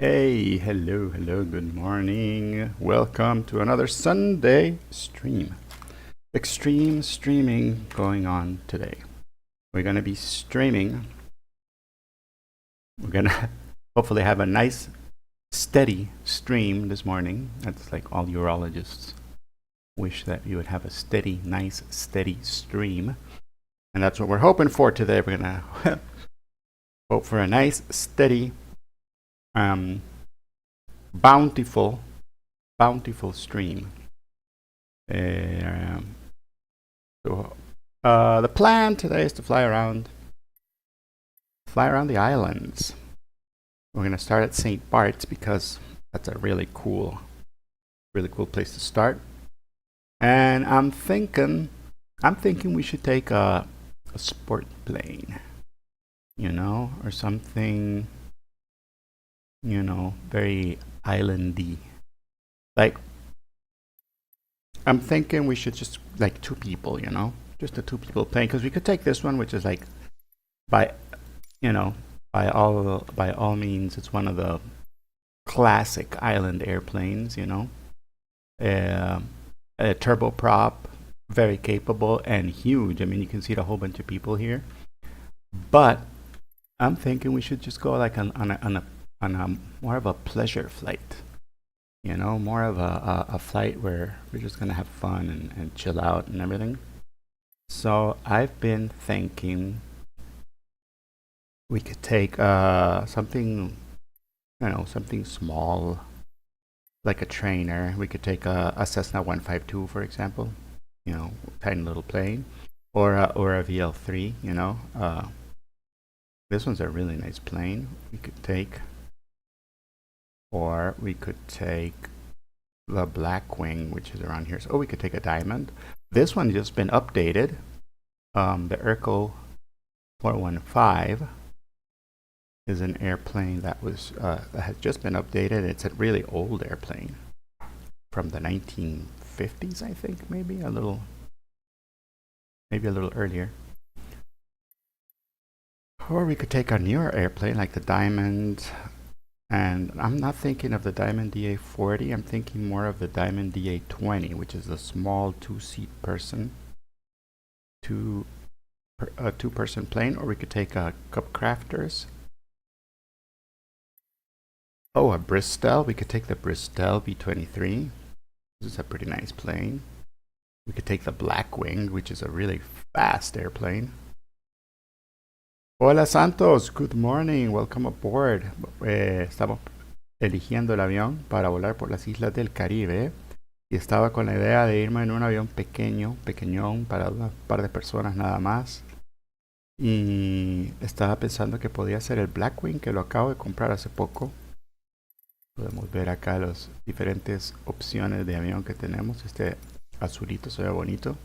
Hey, hello, good morning. Welcome to another Sunday stream. Extreme streaming going on today. We're going to be streaming. We're going to hopefully have a nice, steady stream this morning. That's like all urologists wish that you would have a steady, nice, steady stream. And that's what we're hoping for today. We're going to hope for a nice, steady, bountiful stream. The plan today is to fly around the islands. We're gonna start at St. Bart's because that's a really cool place to start. And I'm thinking we should take a sport plane, or something, very islandy. Like, I'm thinking we should just like two people, just a two people plane, because we could take this one, which is like by all means, it's one of the classic island airplanes, a turboprop, very capable and huge. I mean, you can see a whole bunch of people here. But I'm thinking we should just go like on a more of a pleasure flight. More of a flight where we're just gonna have fun and chill out and everything. So I've been thinking we could take something, something small, like a trainer. We could take a Cessna 152, for example, tiny little plane, or a VL3. This one's a really nice plane. We could take. Or we could take the Blackwing, which is around here. So we could take a Diamond. This one just been updated. The Urco 415 is an airplane that has just been updated. It's a really old airplane from the 1950s, I think, maybe a little earlier. Or we could take a newer airplane like the Diamond. And I'm not thinking of the Diamond DA40, I'm thinking more of the Diamond DA20, which is a small two-seat person, two-person plane. Or we could take a Cup Crafters. Oh, a Bristol. We could take the Bristol B-23. This is a pretty nice plane. We could take the Blackwing, which is a really fast airplane. Hola Santos, good morning, welcome aboard. Estamos eligiendo el avión para volar por las islas del Caribe y estaba con la idea de irme en un avión pequeñón para un par de personas nada más. Y estaba pensando que podía ser el Blackwing, que lo acabo de comprar hace poco. Podemos ver acá las diferentes opciones de avión que tenemos. Este azulito se ve bonito.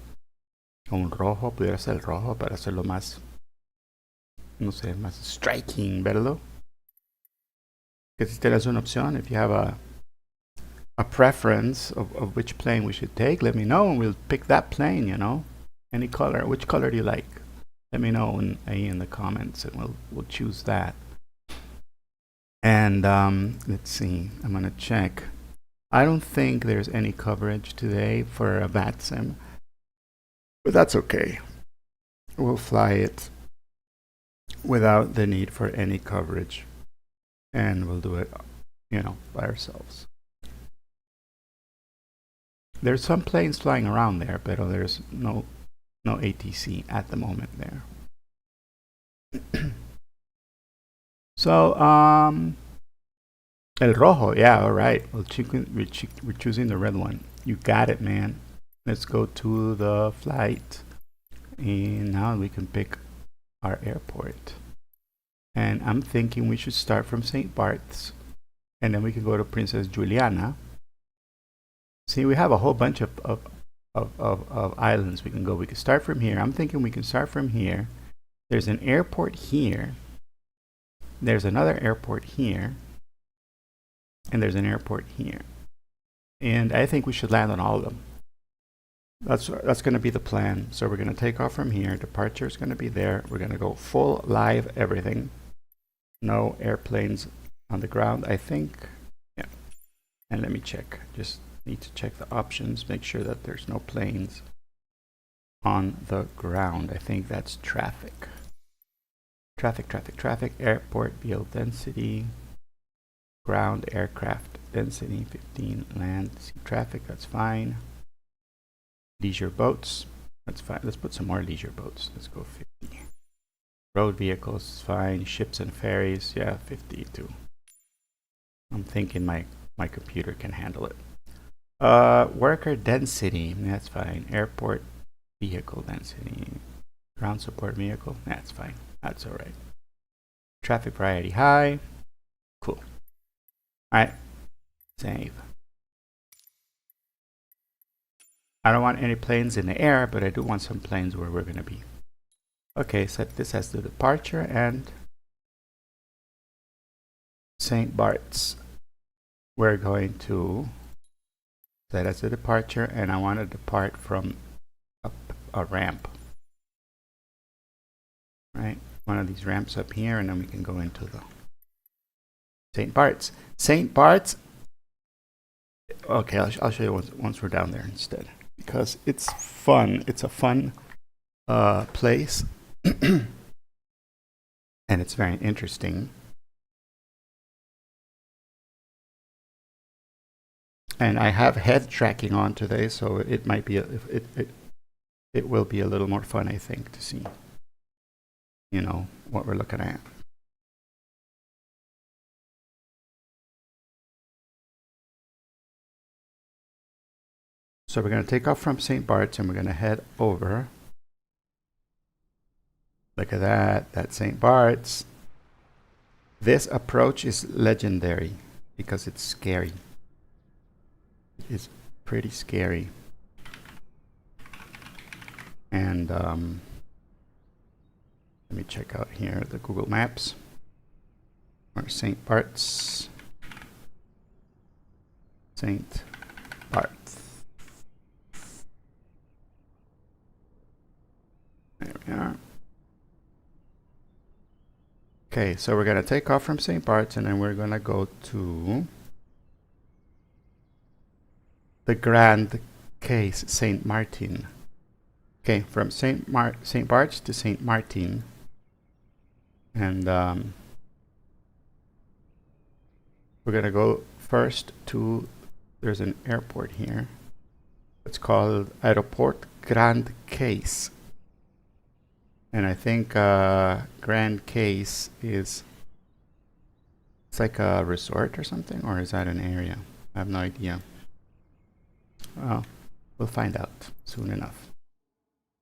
Un rojo, pudiera ser el rojo para hacerlo más, no sé, más striking, verlo. Que si tienes una opción, if you have a preference of which plane we should take, let me know and we'll pick that plane, Any color. Which color do you like? Let me know in the comments and we'll choose that. And let's see, I'm gonna check. I don't think there's any coverage today for a VATSIM, but that's okay. We'll fly it without the need for any coverage, and we'll do it, by ourselves. There's some planes flying around there, but there's no ATC at the moment there. So, El Rojo, yeah, all right. Well, we're choosing the red one. You got it, man. Let's go to the flight, and now we can pick our airport. And I'm thinking we should start from St. Bart's, and then we can go to Princess Juliana. See, we have a whole bunch of islands we can go. We can start from here. I'm thinking we can start from here. There's an airport here. There's another airport here. And there's an airport here. And I think we should land on all of them. That's going to be the plan. So we're going to take off from here. Departure is going to be there. We're going to go full live everything. No airplanes on the ground, I think. Yeah. And let me check. Just need to check the options, make sure that there's no planes on the ground. I think that's traffic. Traffic, airport, vehicle density, ground, aircraft density, 15, land, sea traffic, that's fine. Leisure boats, that's fine. Let's put some more leisure boats. Let's go 50. Road vehicles, fine. Ships and ferries, yeah, 50 too. I'm thinking my computer can handle it. Worker density, that's fine. Airport vehicle density, ground support vehicle, that's fine. That's all right. Traffic variety high, cool. All right, save. I don't want any planes in the air, but I do want some planes where we're gonna be. Okay, set this as the departure and St. Bart's. We're going to set as the departure, and I want to depart from a ramp. Right, one of these ramps up here, and then we can go into the St. Bart's. St. Bart's. Okay, I'll show you once we're down there instead, because it's fun. It's a fun place, and it's very interesting. And I have head tracking on today, so it might be it will be a little more fun, I think, to see, you know, what we're looking at. So we're going to take off from St. Bart's and we're going to head over. Look at that. That's St. Bart's. This approach is legendary because it's scary. It's pretty scary. And let me check out here the Google Maps. Or St. Bart's. St. Bart's. There we are. Okay, so we're going to take off from St. Bart's and then we're going to go to the Grand Case, St. Martin. Okay, from St. Bart's to St. Martin. And we're going to go first to, there's an airport here. It's called Aeroport Grand Case. And I think Grand Case is, it's like a resort or something, or is that an area? I have no idea. Well, we'll find out soon enough.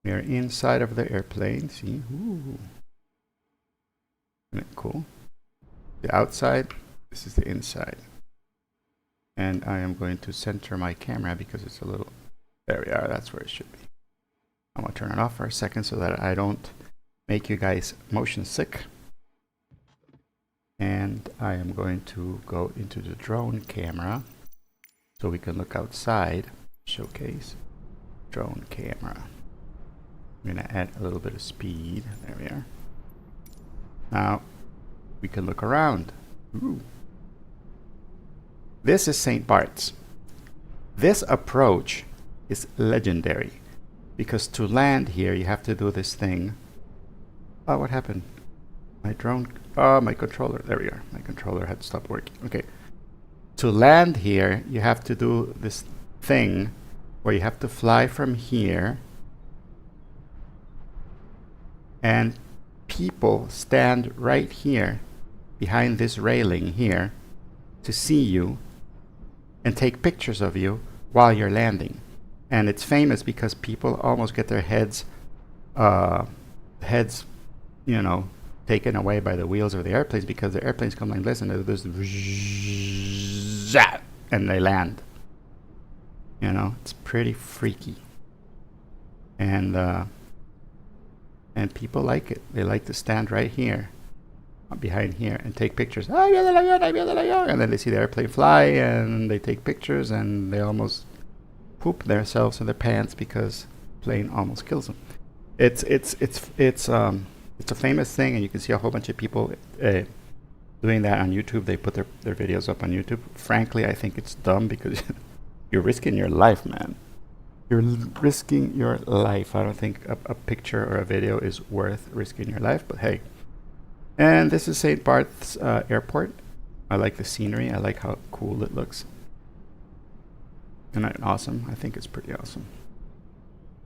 We are inside of the airplane. See? Ooh. Isn't it cool? The outside, this is the inside. And I am going to center my camera because it's a little, there we are, that's where it should be. I'm going to turn it off for a second so that I don't make you guys motion sick. And I am going to go into the drone camera so we can look outside. Showcase drone camera. I'm going to add a little bit of speed. There we are. Now we can look around. Ooh. This is St. Bart's. This approach is legendary because to land here you have to do this thing. Oh, what happened? My drone, oh, my controller, there we are. My controller had stopped working. Okay. To land here, you have to do this thing where you have to fly from here and people stand right here behind this railing here to see you and take pictures of you while you're landing. And it's famous because people almost get their heads, you know, taken away by the wheels of the airplanes because the airplanes come like this and there's and they land. You know, it's pretty freaky. And people like it. They like to stand right here, behind here, and take pictures. And then they see the airplane fly and they take pictures and they almost poop themselves in their pants because the plane almost kills them. It's a famous thing, and you can see a whole bunch of people doing that on YouTube. They put their videos up on YouTube. Frankly, I think it's dumb because you're risking your life, man. You're risking your life. I don't think a picture or a video is worth risking your life, but hey. And this is St. Barth's Airport. I like the scenery. I like how cool it looks. Isn't that awesome? I think it's pretty awesome.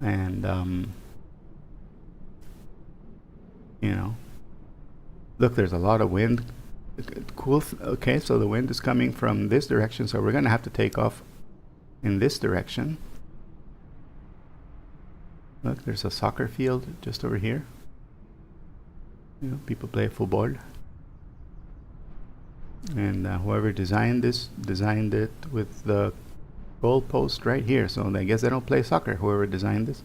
And, you know, look, there's a lot of wind. Cool. Okay, so the wind is coming from this direction, so we're going to have to take off in this direction. Look, there's a soccer field just over here. You know, people play football. And whoever designed this designed it with the goalpost right here. So I guess they don't play soccer, whoever designed this.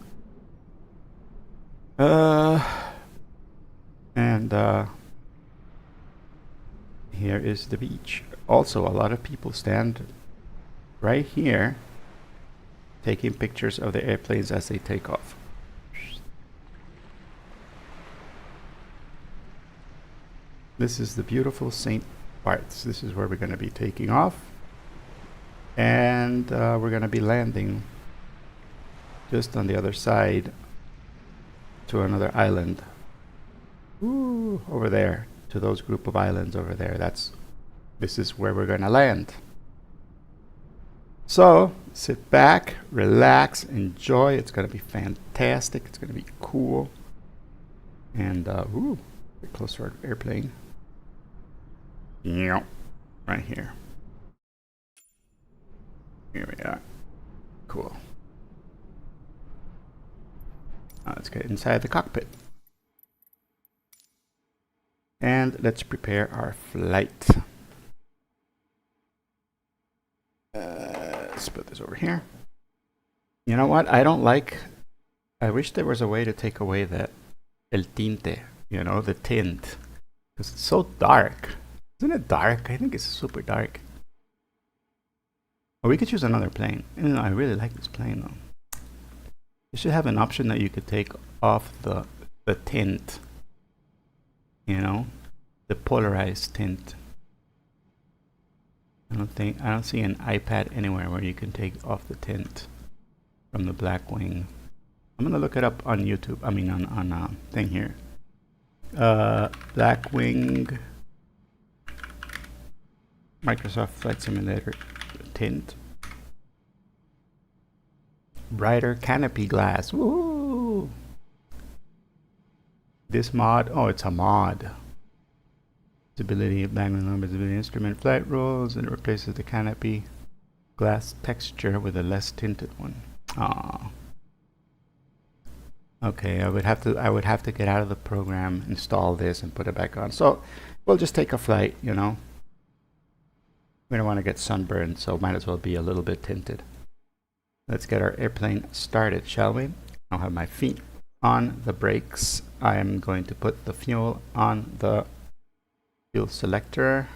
And here is the beach. Also, a lot of people stand right here taking pictures of the airplanes as they take off. This is the beautiful St. Barth's. This is where we're going to be taking off. And we're going to be landing just on the other side to another island. Ooh, over there, to those group of islands over there. This is where we're going to land. So sit back, relax, enjoy. It's going to be fantastic. It's going to be cool. And ooh, get close to our airplane. Yeah, right here. Here we are. Cool. Let's get inside the cockpit. And let's prepare our flight. Let's put this over here. You know what? I wish there was a way to take away that el tinte, you know, the tint. Because it's so dark. Isn't it dark? I think it's super dark. Or we could choose another plane. You know, I really like this plane though. You should have an option that you could take off the tint. You know, the polarized tint. I don't see an iPad anywhere where you can take off the tint from the Blackwing. I'm gonna look it up on YouTube. I mean on thing here. Blackwing Microsoft Flight Simulator tint. Brighter canopy glass. Woo! This mod, oh, it's a mod. Stability, background number, visibility instrument, flight rules, and it replaces the canopy glass texture with a less tinted one. Ah. Okay, I would have to get out of the program, install this, and put it back on. So we'll just take a flight, you know. We don't want to get sunburned, so might as well be a little bit tinted. Let's get our airplane started, shall we? I'll have my feet on the brakes. I am going to put the fuel on the fuel selector.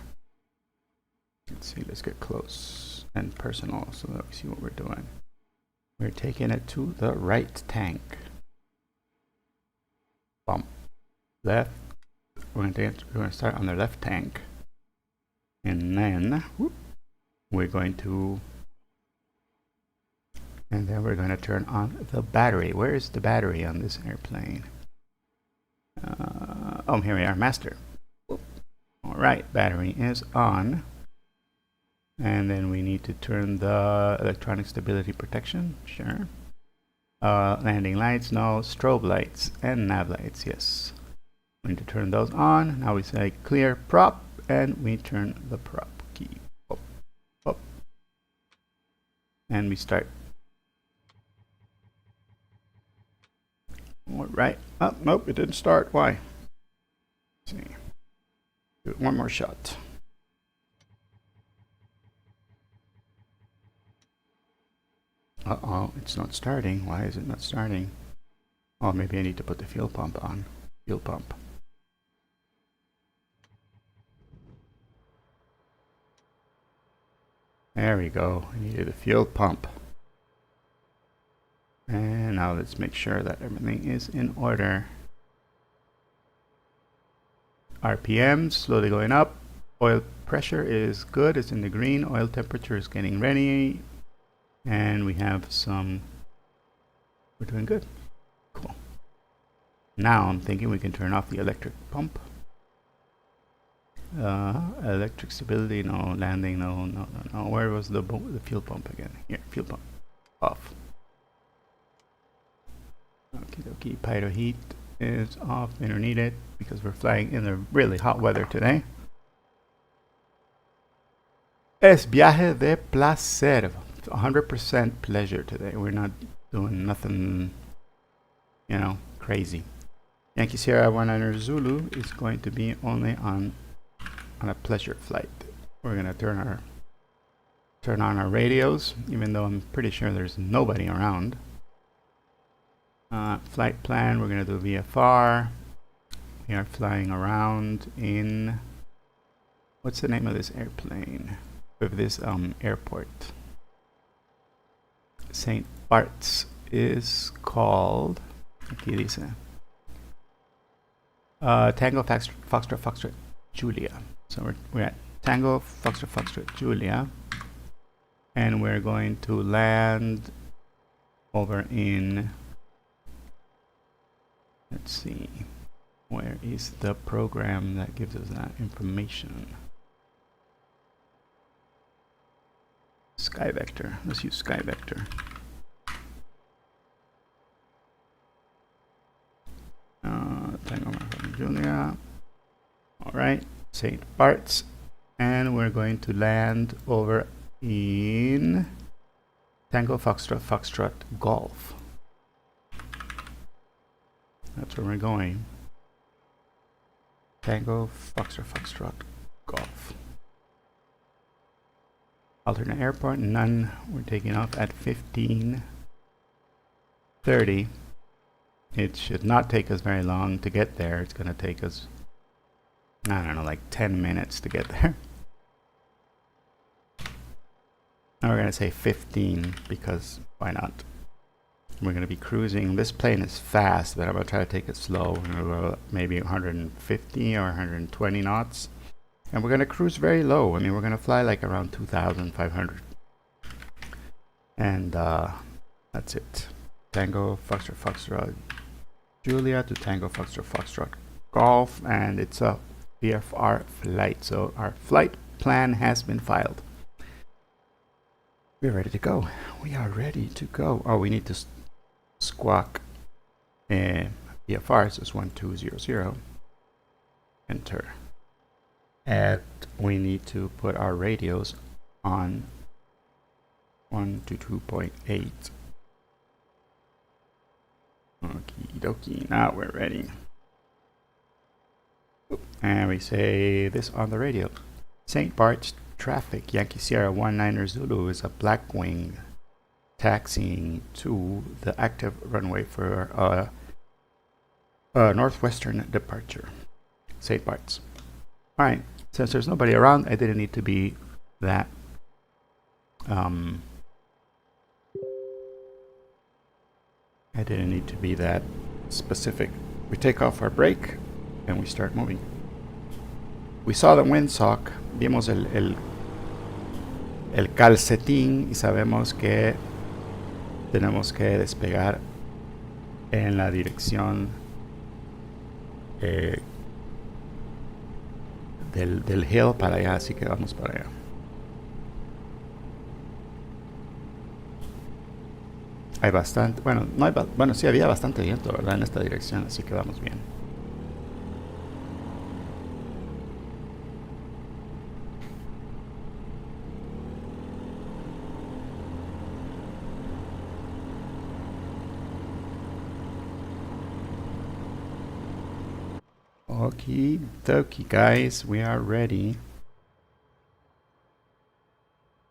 Let's see, let's get close and personal so that we see what we're doing. We're taking it to the right tank. Bump. Left. We're going to start on the left tank. And then whoop, we're going to turn on the battery. Where is the battery on this airplane? Oh, here we are, master. Whoop. All right, battery is on. And then we need to turn the electronic stability protection. Sure. Landing lights, no. Strobe lights and nav lights, yes. We need to turn those on. Now we say clear prop, and we turn the prop key up, up. And we start. All right. Oh, nope, it didn't start. Why? Let's see. Do it one more shot. Uh-oh, it's not starting. Why is it not starting? Oh, maybe I need to put the fuel pump on. Fuel pump. There we go. I needed a fuel pump. And now let's make sure that everything is in order. RPM slowly going up. Oil pressure is good, it's in the green. Oil temperature is getting ready. And we have some, we're doing good. Cool. Now I'm thinking we can turn off the electric pump. Electric stability, no. Landing, no, no, no, no. Where was the fuel pump again? Here, fuel pump. Off. Okie dokie, pyro heat is off. We don't need it because we're flying in the really hot weather today. Es viaje de placer. 100% pleasure today. We're not doing nothing, you know, crazy. Yankee Sierra 19 Zulu is going to be only on a pleasure flight. We're gonna turn on our radios, even though I'm pretty sure there's nobody around. Flight plan, we're gonna do VFR. We are flying around in, what's the name of this airplane? Of this airport. St. Bart's is called, aquí dice, Tango Foxtrot Julia. So we're at Tango Foxtrot Julia, and we're going to land over in, let's see, where is the program that gives us that information? SkyVector. Let's use SkyVector. Tango Julia. All right, St. Bart's, and we're going to land over in Tango Foxtrot Golf. That's where we're going. Tango Foxtrot Golf. Alternate airport, none. We're taking off at 15:30. It should not take us very long to get there. It's going to take us, I don't know, like 10 minutes to get there. Now we're going to say 15 because why not? We're going to be cruising. This plane is fast, but I'm going to try to take it slow. We're going to go maybe 150 or 120 knots. And we're going to cruise very low. I mean, we're going to fly like around 2,500. And that's it. Tango Foxtrot Julia to Tango Foxtrot Golf. And it's a VFR flight. So our flight plan has been filed. We're ready to go. We are ready to go. Oh, we need to squawk VFR. So it's 1200. Enter. And we need to put our radios on 1 to 2.8. Okie dokie, now we're ready. And we say this on the radio. St. Bart's traffic, Yankee Sierra 19 Zulu is a Blackwing taxiing to the active runway for northwestern departure. St. Bart's. Alright, since there's nobody around, I didn't need to be that specific. We take off our brake and we start moving. We saw the windsock, vimos el calcetín y sabemos que tenemos que despegar en la dirección del hill para allá, así que vamos para allá. Hay bastante, bueno, no hay, bueno, sí había bastante viento, ¿verdad? En esta dirección, así que vamos bien. Okie dokie, guys, we are ready.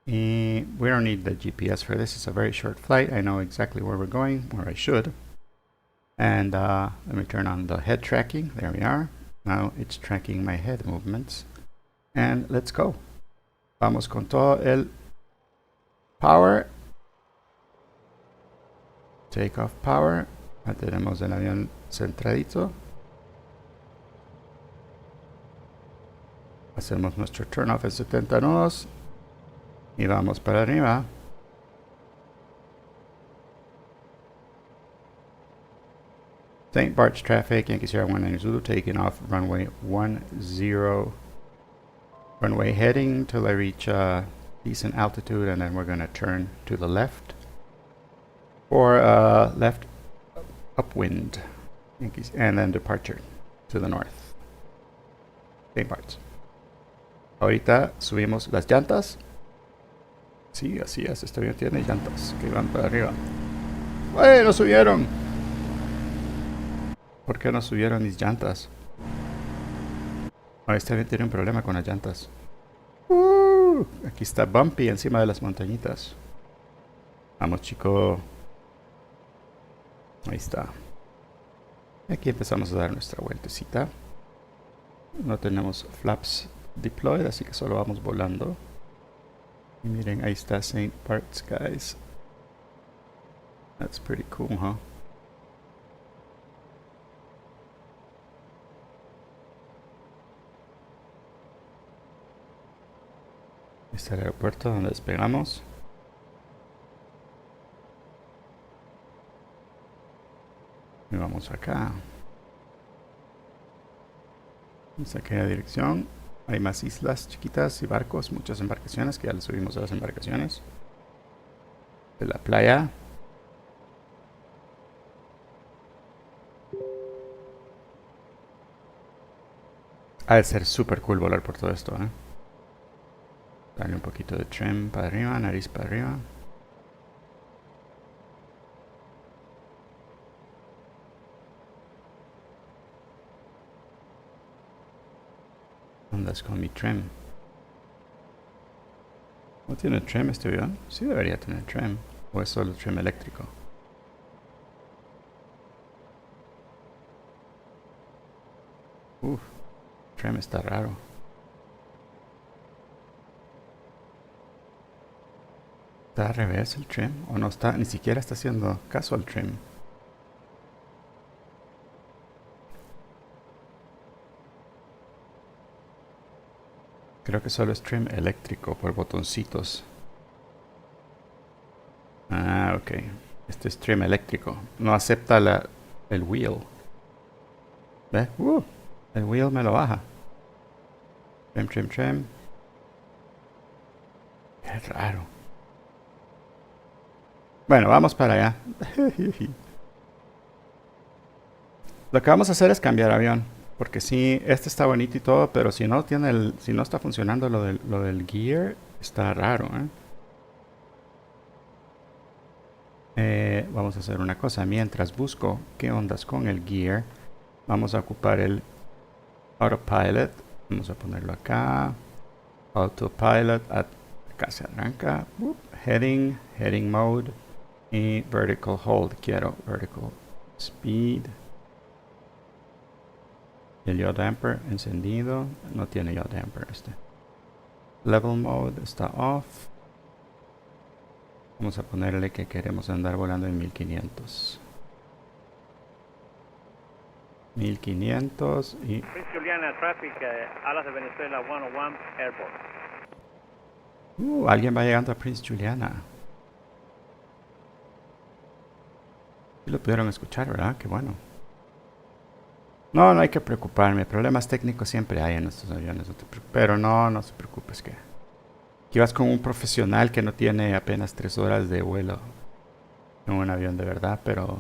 We don't need the GPS for this. It's a very short flight. I know exactly where we're going, where I should. And let me turn on the head tracking. There we are. Now it's tracking my head movements. And let's go. Vamos con todo el power. Take off power. Ya tenemos el avión centradito. Hacemos nuestro turn off en 70 nudos. Y vamos para arriba. St. Bart's traffic, Yankee Sierra 19 Zulu, taking off runway 10. Runway heading till I reach decent altitude, and then we're going to turn to the left for left upwind, Yankees, and then departure to the north. St. Bart's. Ahorita subimos las llantas. Sí, así es, este avión tiene llantas que van para arriba. ¡Ay, no subieron! ¿Por qué no subieron mis llantas? Oh, este avión tiene un problema con las llantas. Aquí está Bumpy encima de las montañitas. Vamos, chico. Ahí está. Aquí empezamos a dar nuestra vueltecita. No tenemos flaps deployed, así que solo vamos volando. Y miren, ahí está St. Bart's, guys. That's pretty cool, huh? Este es el aeropuerto donde despegamos. Y vamos acá. Vamos a aquella dirección. Hay más islas chiquitas y barcos, muchas embarcaciones, que ya les subimos a las embarcaciones de la playa. Ha de ser súper cool volar por todo esto, ¿eh? Darle un poquito de trim para arriba, nariz para arriba. Andas con mi trim. ¿No tiene trim este avión? Sí debería tener trim. ¿O es solo trim eléctrico? Uf, trim está raro. ¿Está al revés el trim? ¿O no está? Ni siquiera está haciendo caso al trim. Creo que solo es trim eléctrico por botoncitos. Ah, ok. Este es trim eléctrico. No acepta el wheel. ¿Ve? El wheel me lo baja. Trim, trim, trim. Es raro. Bueno, vamos para allá. Lo que vamos a hacer es cambiar avión. Porque sí, este está bonito y todo, pero si no tiene si no está funcionando lo del gear, está raro, vamos a hacer una cosa. Mientras busco qué ondas con el gear, vamos a ocupar el autopilot. Vamos a ponerlo acá. Autopilot. Acá se arranca. Heading mode. Y vertical hold. Quiero vertical speed. El yaw damper encendido. No tiene yaw damper este. Level mode está off. Vamos a ponerle que queremos andar volando en 1500. 1500 y... Prince Juliana Traffic, Alas de Venezuela 101 Airport. Alguien va llegando a Prince Juliana. Y lo pudieron escuchar, ¿verdad? Qué bueno. No, no hay que preocuparme. Problemas técnicos siempre hay en estos aviones. Pero no se preocupes que aquí vas con un profesional que no tiene apenas 3 horas de vuelo en un avión de verdad, pero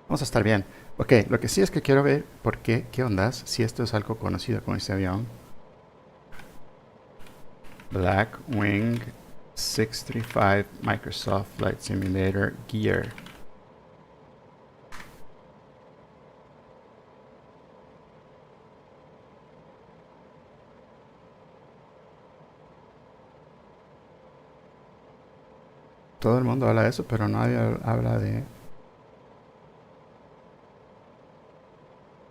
vamos a estar bien. Ok, lo que sí es que quiero ver qué ondas, si esto es algo conocido con este avión. Blackwing 635 Microsoft Flight Simulator Gear. Todo el mundo habla de eso, pero nadie habla de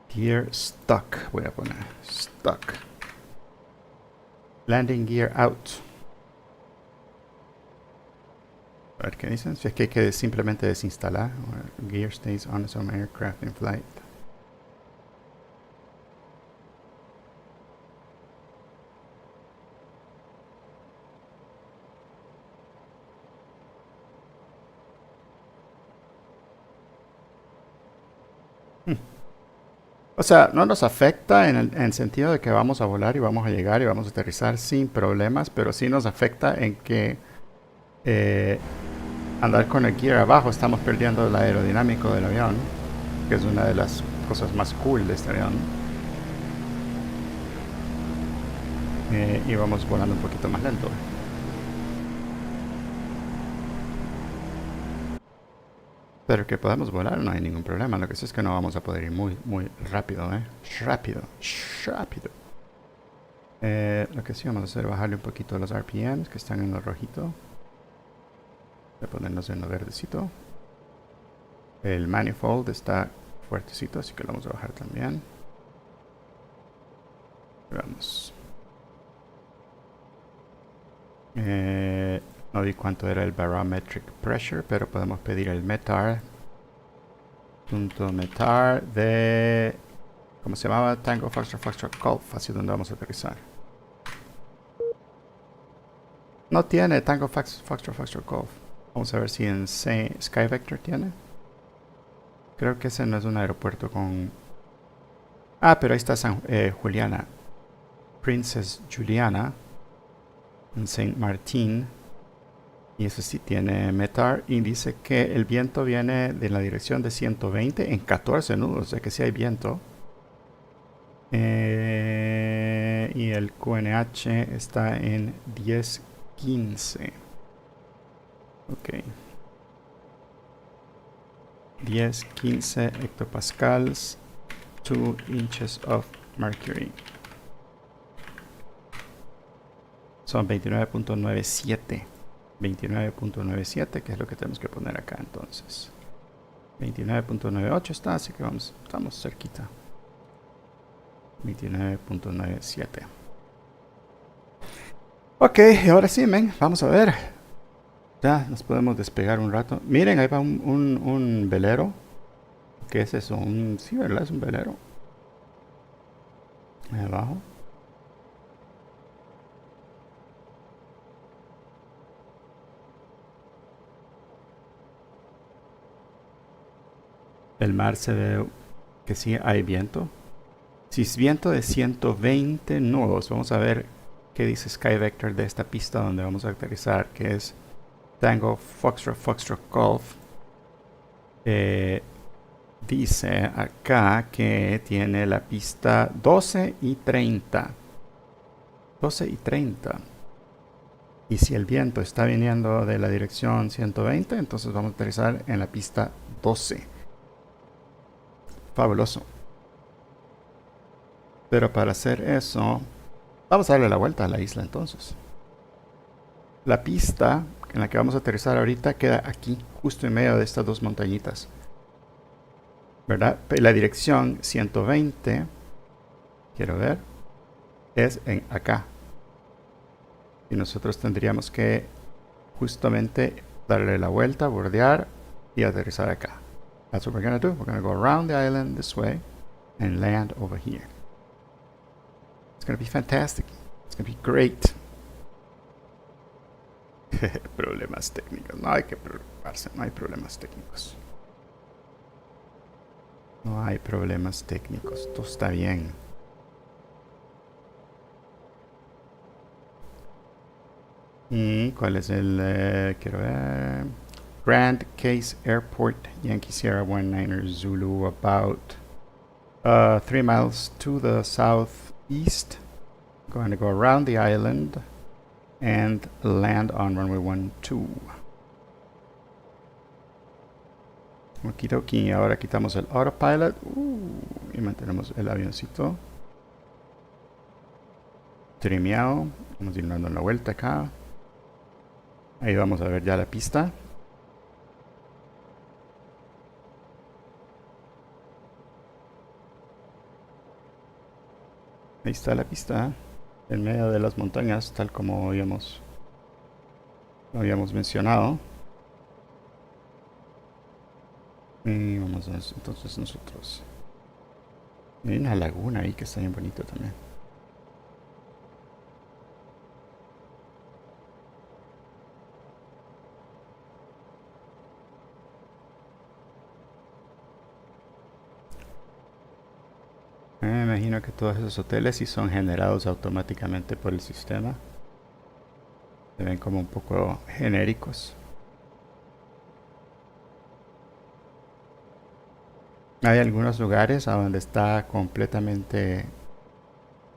gear stuck. Voy a poner stuck. Landing gear out. A ver qué dicen. Si es que hay que simplemente desinstalar. Gear stays on some aircraft in flight. O sea, no nos afecta en el sentido de que vamos a volar y vamos a llegar y vamos a aterrizar sin problemas, pero sí nos afecta en que eh, andar con el gear abajo estamos perdiendo el aerodinámico del avión, que es una de las cosas más cool de este avión. Y vamos volando un poquito más lento. Pero que podamos volar no hay ningún problema. Lo que sí es que no vamos a poder ir muy, muy rápido, ¿eh? Rápido, rápido. Lo que sí vamos a hacer es bajarle un poquito los RPMs que están en lo rojito. Voy a ponernos en lo verdecito. El manifold está fuertecito, así que lo vamos a bajar también. Vamos. No vi cuánto era el barometric pressure, pero podemos pedir el METAR. Punto METAR de... ¿Cómo se llamaba? Tango Foxtrot Foxtrot Golf, así donde vamos a aterrizar. No tiene Tango Foxtrot Foxtrot Golf. Vamos a ver si en SkyVector tiene. Creo que ese no es un aeropuerto con... Ah, pero ahí está Juliana. Princess Juliana. En Saint Martin. Y eso sí tiene METAR. Y dice que el viento viene de la dirección de 120 en 14 nudos. O sea que sí hay viento. Y el QNH está en 10-15. Ok. 10-15 hectopascals. 2 inches of mercury. Son 29.97. 29.97, que es lo que tenemos que poner acá entonces. 29.98 está, así que estamos cerquita. 29.97. Ok, ahora sí, men, vamos a ver. Ya nos podemos despegar un rato. Miren, ahí va un velero. ¿Qué es eso? Sí, ¿verdad? Es un velero. Ahí abajo. El mar se ve que sí hay viento. Si es viento de 120 nudos, vamos a ver qué dice SkyVector de esta pista donde vamos a aterrizar, que es Tango Foxtrot Foxtrot Golf. Dice acá que tiene la pista 12 y 30. 12 y 30. Y si el viento está viniendo de la dirección 120, entonces vamos a aterrizar en la pista 12. Fabuloso. Pero para hacer eso, vamos a darle la vuelta a la isla entonces. La pista en la que vamos a aterrizar ahorita queda aquí, justo en medio de estas dos montañitas. ¿Verdad? La dirección 120, quiero ver, es en acá. Y nosotros tendríamos que justamente darle la vuelta, bordear y aterrizar acá. That's what we're going to do. We're going to go around the island this way and land over here. It's going to be fantastic. It's going to be great. Problemas técnicos. No hay que preocuparse. No hay problemas técnicos. No hay problemas técnicos. Todo está bien. ¿Y cuál es el? Quiero ver. Grand Case Airport, Yankee Sierra 19er Zulu, about 3 miles to the southeast. Going to go around the island and land on runway 12. Okidoki, ahora quitamos el autopilot y mantenemos el avioncito trimeado. Vamos a ir dando la vuelta acá. Ahí vamos a ver ya la pista. Ahí está la pista, en medio de las montañas, tal como habíamos mencionado. Y vamos a entonces nosotros. Hay una laguna ahí que está bien bonito también. Me imagino que todos esos hoteles sí son generados automáticamente por el sistema. Se ven como un poco genéricos. Hay algunos lugares a donde está completamente...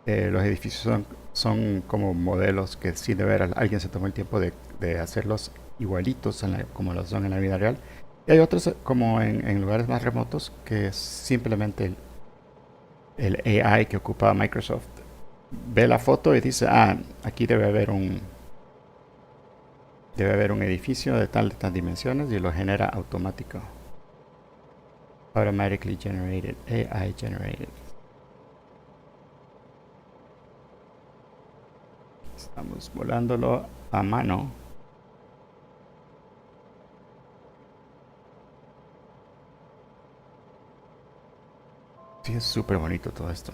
los edificios son como modelos que sí de ver alguien se tomó el tiempo de hacerlos igualitos como los son en la vida real. Y hay otros como en lugares más remotos que es simplemente el AI que ocupa Microsoft ve la foto y dice, ah, aquí debe haber un edificio de tal dimensiones y lo genera automático. Automatically generated, AI generated. Estamos volándolo a mano. Sí, es súper bonito todo esto.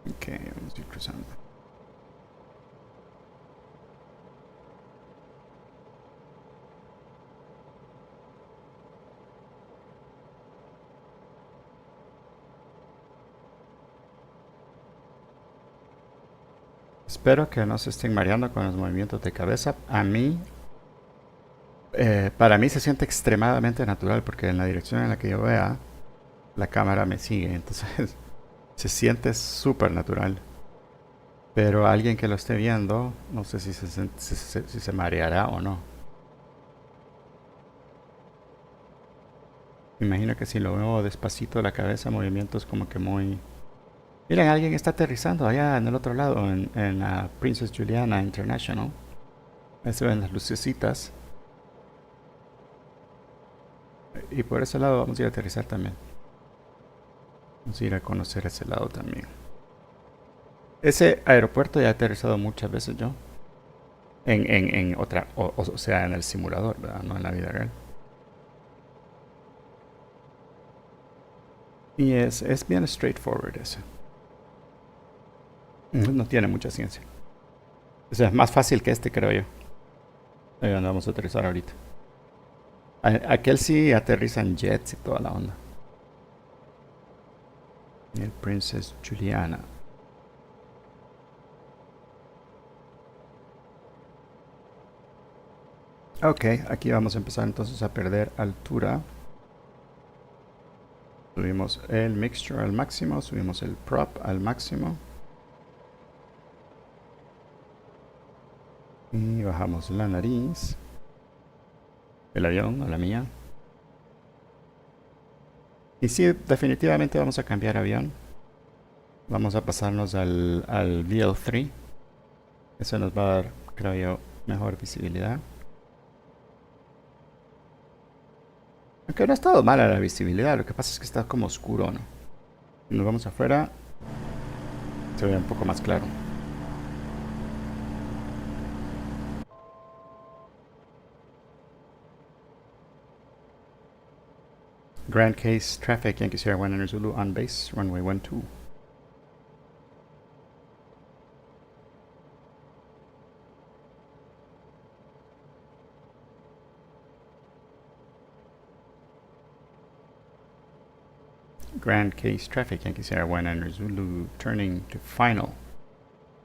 Ok, vamos a ir cruzando. Espero que no se estén mareando con los movimientos de cabeza. Para mí se siente extremadamente natural porque en la dirección en la que yo vea, la cámara me sigue. Entonces se siente súper natural. Pero alguien que lo esté viendo, no sé si se mareará o no. Me imagino que si lo veo despacito la cabeza, movimientos como que muy... Miren, alguien está aterrizando allá en el otro lado, en la Princess Juliana International. Ahí se ven las lucecitas. Y por ese lado vamos a ir a aterrizar también. Vamos a ir a conocer ese lado también. Ese aeropuerto ya he aterrizado muchas veces yo. En otra, o sea, en el simulador, ¿verdad? No en la vida real. Y es bien straightforward eso. No tiene mucha ciencia. O sea, es más fácil que este, creo yo. Ahí donde vamos a aterrizar ahorita. Aquel sí aterriza en jets y toda la onda. Y el Princess Juliana. Ok, aquí vamos a empezar entonces a perder altura. Subimos el mixture al máximo, subimos el prop al máximo. Y bajamos la nariz. El avión, a la mía. Y sí, definitivamente vamos a cambiar avión. Vamos a pasarnos al VL3. Eso nos va a dar, creo yo, mejor visibilidad. Aunque no ha estado mala la visibilidad, lo que pasa es que está como oscuro, ¿no? Si nos vamos afuera, se ve un poco más claro. Grand Case Traffic, Yankee Sierra 1 Zulu on base, runway 12. Grand Case Traffic, Yankee Sierra 1 Zulu, turning to final,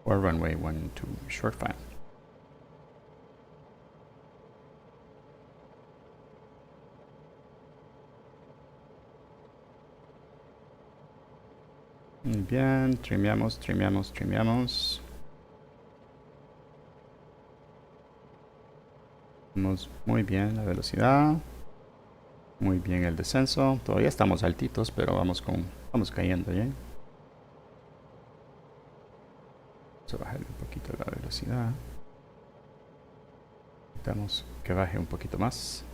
or runway 12, short final. Muy bien, trimeamos. Vamos muy bien la velocidad. Muy bien el descenso. Todavía estamos altitos, pero vamos cayendo bien. Vamos a bajar un poquito la velocidad. Necesitamos que baje un poquito más.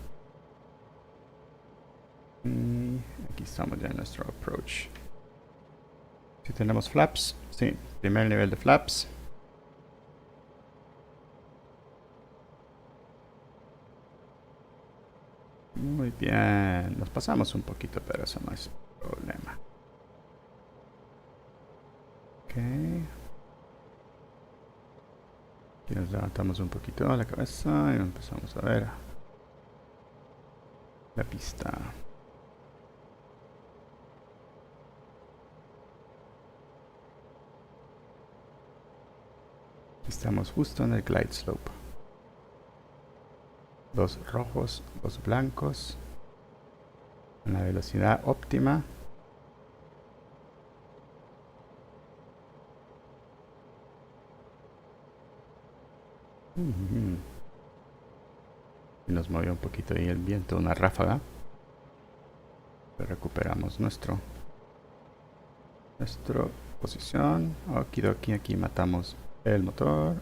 Y aquí estamos ya en nuestro approach. Si tenemos flaps, sí, primer nivel de flaps. Muy bien, nos pasamos un poquito, pero eso no es problema. Ok. Aquí nos levantamos un poquito la cabeza y empezamos a ver. la pista. Estamos justo en el glide slope. Dos rojos, dos blancos. En la velocidad óptima. Y nos movió un poquito ahí el viento, una ráfaga. Pero recuperamos nuestra posición. Okidoki, aquí matamos el motor.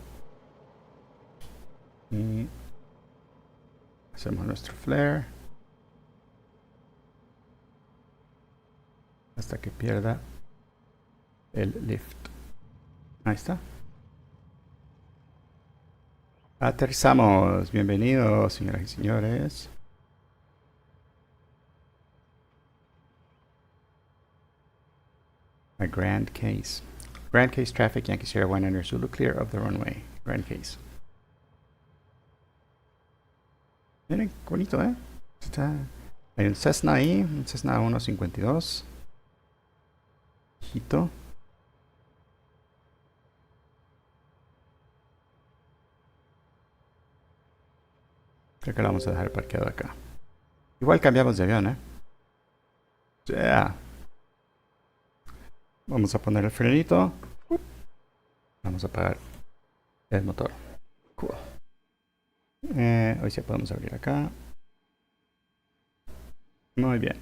Y hacemos nuestro flare. Hasta que pierda el lift. Ahí está. Aterrizamos. Bienvenidos, señoras y señores. A Grand Case. Grand Case traffic, Yankee Sierra 1 Enter Zulu, clear of the runway. Grand Case. Miren, qué bonito, ¿eh? Hay un Cessna ahí, un Cessna 152. Hijito. Creo que lo vamos a dejar parqueado acá. Igual cambiamos de avión, ¿eh? Yeah. Vamos a poner el frenito. Vamos a apagar el motor. Cool. Hoy sí podemos abrir acá. Muy bien.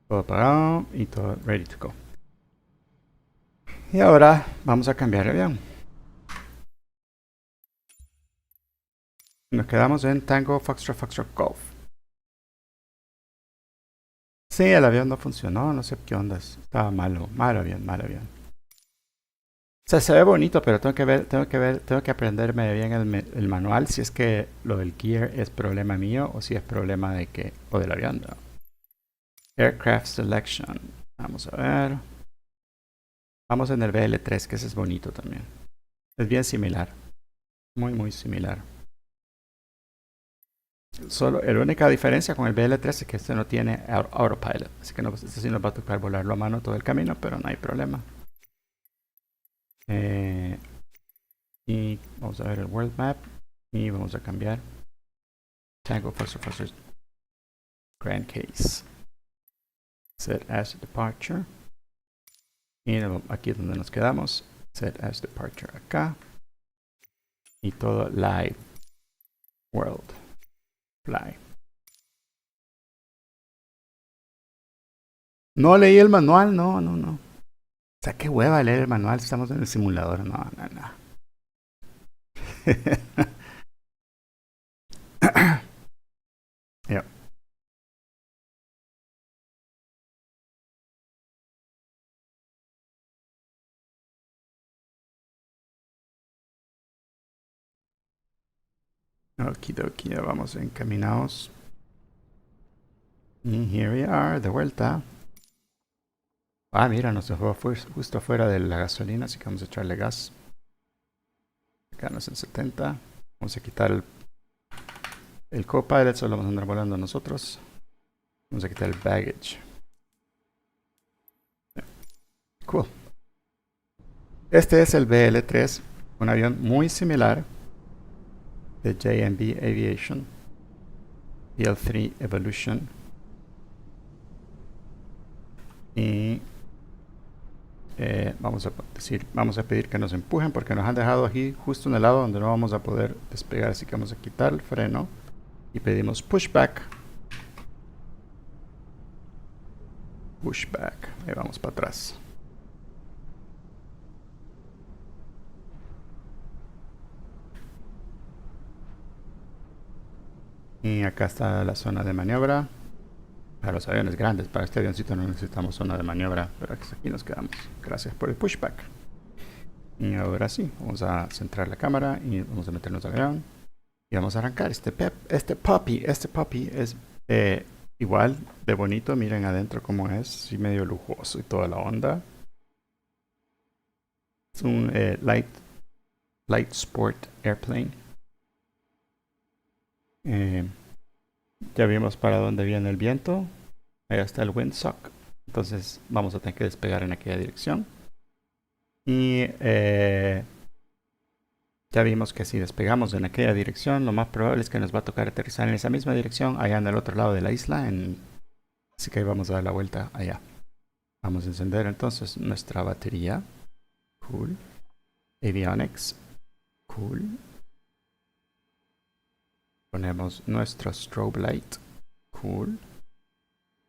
Todo apagado y todo ready to go. Y ahora vamos a cambiar de avión. Nos quedamos en Tango Foxtrot Foxtrot Golf. Sí, el avión no funcionó, no sé qué onda. Estaba malo, mal avión, mal avión. O sea, se ve bonito, pero tengo que aprenderme bien el manual si es que lo del gear es problema mío o si es problema de que o del avión, ¿no? Aircraft Selection. Vamos a ver. Vamos en el BL3, que ese es bonito también. Es bien similar. Muy, muy similar. Solo, la única diferencia con el BL3 es que este no tiene autopilot. Así que no, este sí nos va a tocar volarlo a mano todo el camino, pero no hay problema. Y vamos a ver el world map. Y vamos a cambiar. Tango Foxtrot Grand Case. Set as departure. Y aquí es donde nos quedamos. Set as departure acá. Y todo live. World. Fly. No leí el manual, no. O sea, qué hueva leer el manual si estamos en el simulador. No. Yep. Okidoki, ya vamos encaminados. Y here we are, de vuelta. Ah, mira, nos dejó justo afuera de la gasolina, así que vamos a echarle gas. Quedarnos en 70. Vamos a quitar el copilot, solo vamos a andar volando nosotros. Vamos a quitar el baggage. Cool. Este es el BL3, un avión muy similar de JMB Aviation, PL3 Evolution. Y vamos a pedir que nos empujen porque nos han dejado aquí justo en el lado donde no vamos a poder despegar, así que vamos a quitar el freno y pedimos pushback. Pushback. Ahí vamos para atrás. Y acá está la zona de maniobra. Para los aviones grandes, para este avioncito no necesitamos zona de maniobra, pero aquí nos quedamos. Gracias por el pushback. Y ahora sí, vamos a centrar la cámara y vamos a meternos al avión. Y vamos a arrancar. Este puppy es igual de bonito. Miren adentro cómo es, sí, medio lujoso y toda la onda. Es un light sport airplane. Ya vimos para dónde viene el viento. Ahí está el windsock. Entonces vamos a tener que despegar en aquella dirección. Y ya vimos que si despegamos en aquella dirección, lo más probable es que nos va a tocar aterrizar en esa misma dirección, allá en el otro lado de la isla. Así que vamos a dar la vuelta allá. Vamos a encender entonces nuestra batería. Cool. Avionics. Cool. Ponemos nuestro strobe light. Cool.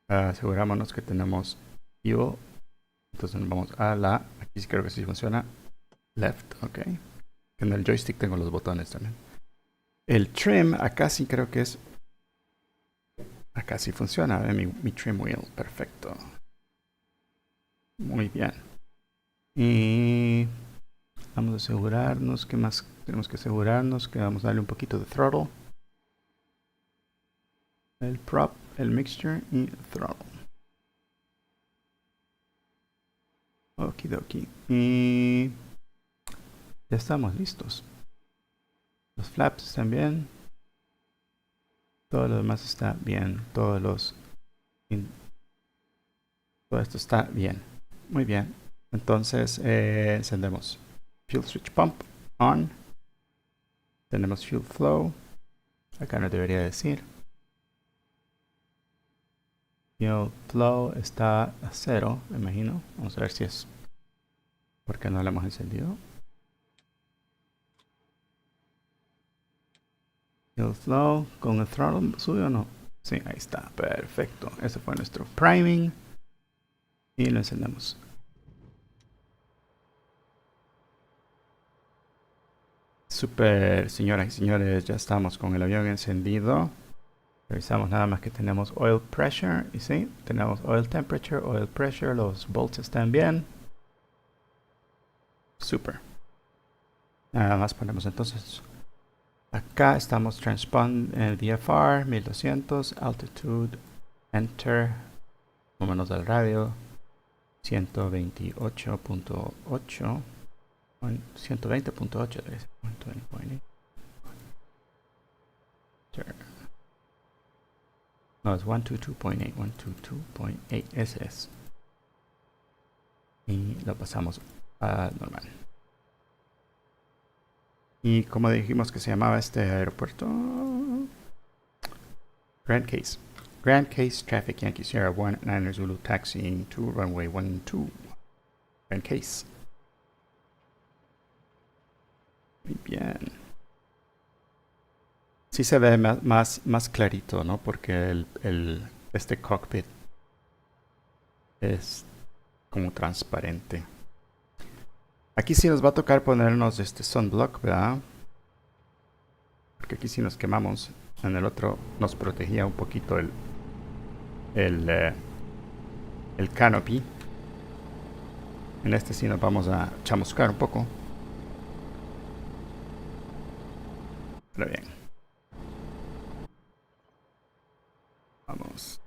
Asegurámonos que tenemos fuel. Entonces nos vamos a la... Aquí sí creo que sí funciona. Left, ok. En el joystick tengo los botones también. El trim, acá sí creo que es... Acá sí funciona, mi trim wheel. Perfecto. Muy bien. Y... Vamos a asegurarnos, ¿qué más? Tenemos que asegurarnos que vamos a darle un poquito de throttle. El prop, el mixture y el throttle. Okidoki. Y ya estamos listos. Los flaps están bien. Todo lo demás está bien. Todo esto está bien. Muy bien. Entonces encendemos. Fuel switch pump on. Tenemos fuel flow. Acá no debería decir. Fuel flow está a 0, me imagino. Vamos a ver si es porque no lo hemos encendido. Fuel flow con el throttle sube o no. Sí, ahí está. Perfecto. Ese fue nuestro priming. Y lo encendemos. Super, señoras y señores, ya estamos con el avión encendido. Revisamos nada más que tenemos oil pressure. Y sí, tenemos oil temperature, oil pressure. Los volts están bien. Super. Nada más ponemos entonces. Acá estamos transpond en el VFR 1200, altitude, enter. Vámonos al radio. 128.8. 120.8 debe ser. 120.8. No, es 122.8. 122.8. Ese es. Y lo pasamos a normal. Y como dijimos que se llamaba este aeropuerto, Grand Case. Grand Case Traffic Yankee Sierra 19 Zulu taxiing to runway 12. Grand Case. Muy bien. Sí se ve más clarito, ¿no? Porque este cockpit es como transparente. Aquí sí nos va a tocar ponernos este sunblock, ¿verdad? Porque aquí sí nos quemamos. En el otro nos protegía un poquito el canopy. En este sí nos vamos a chamuscar un poco. Pero bien. Vamos.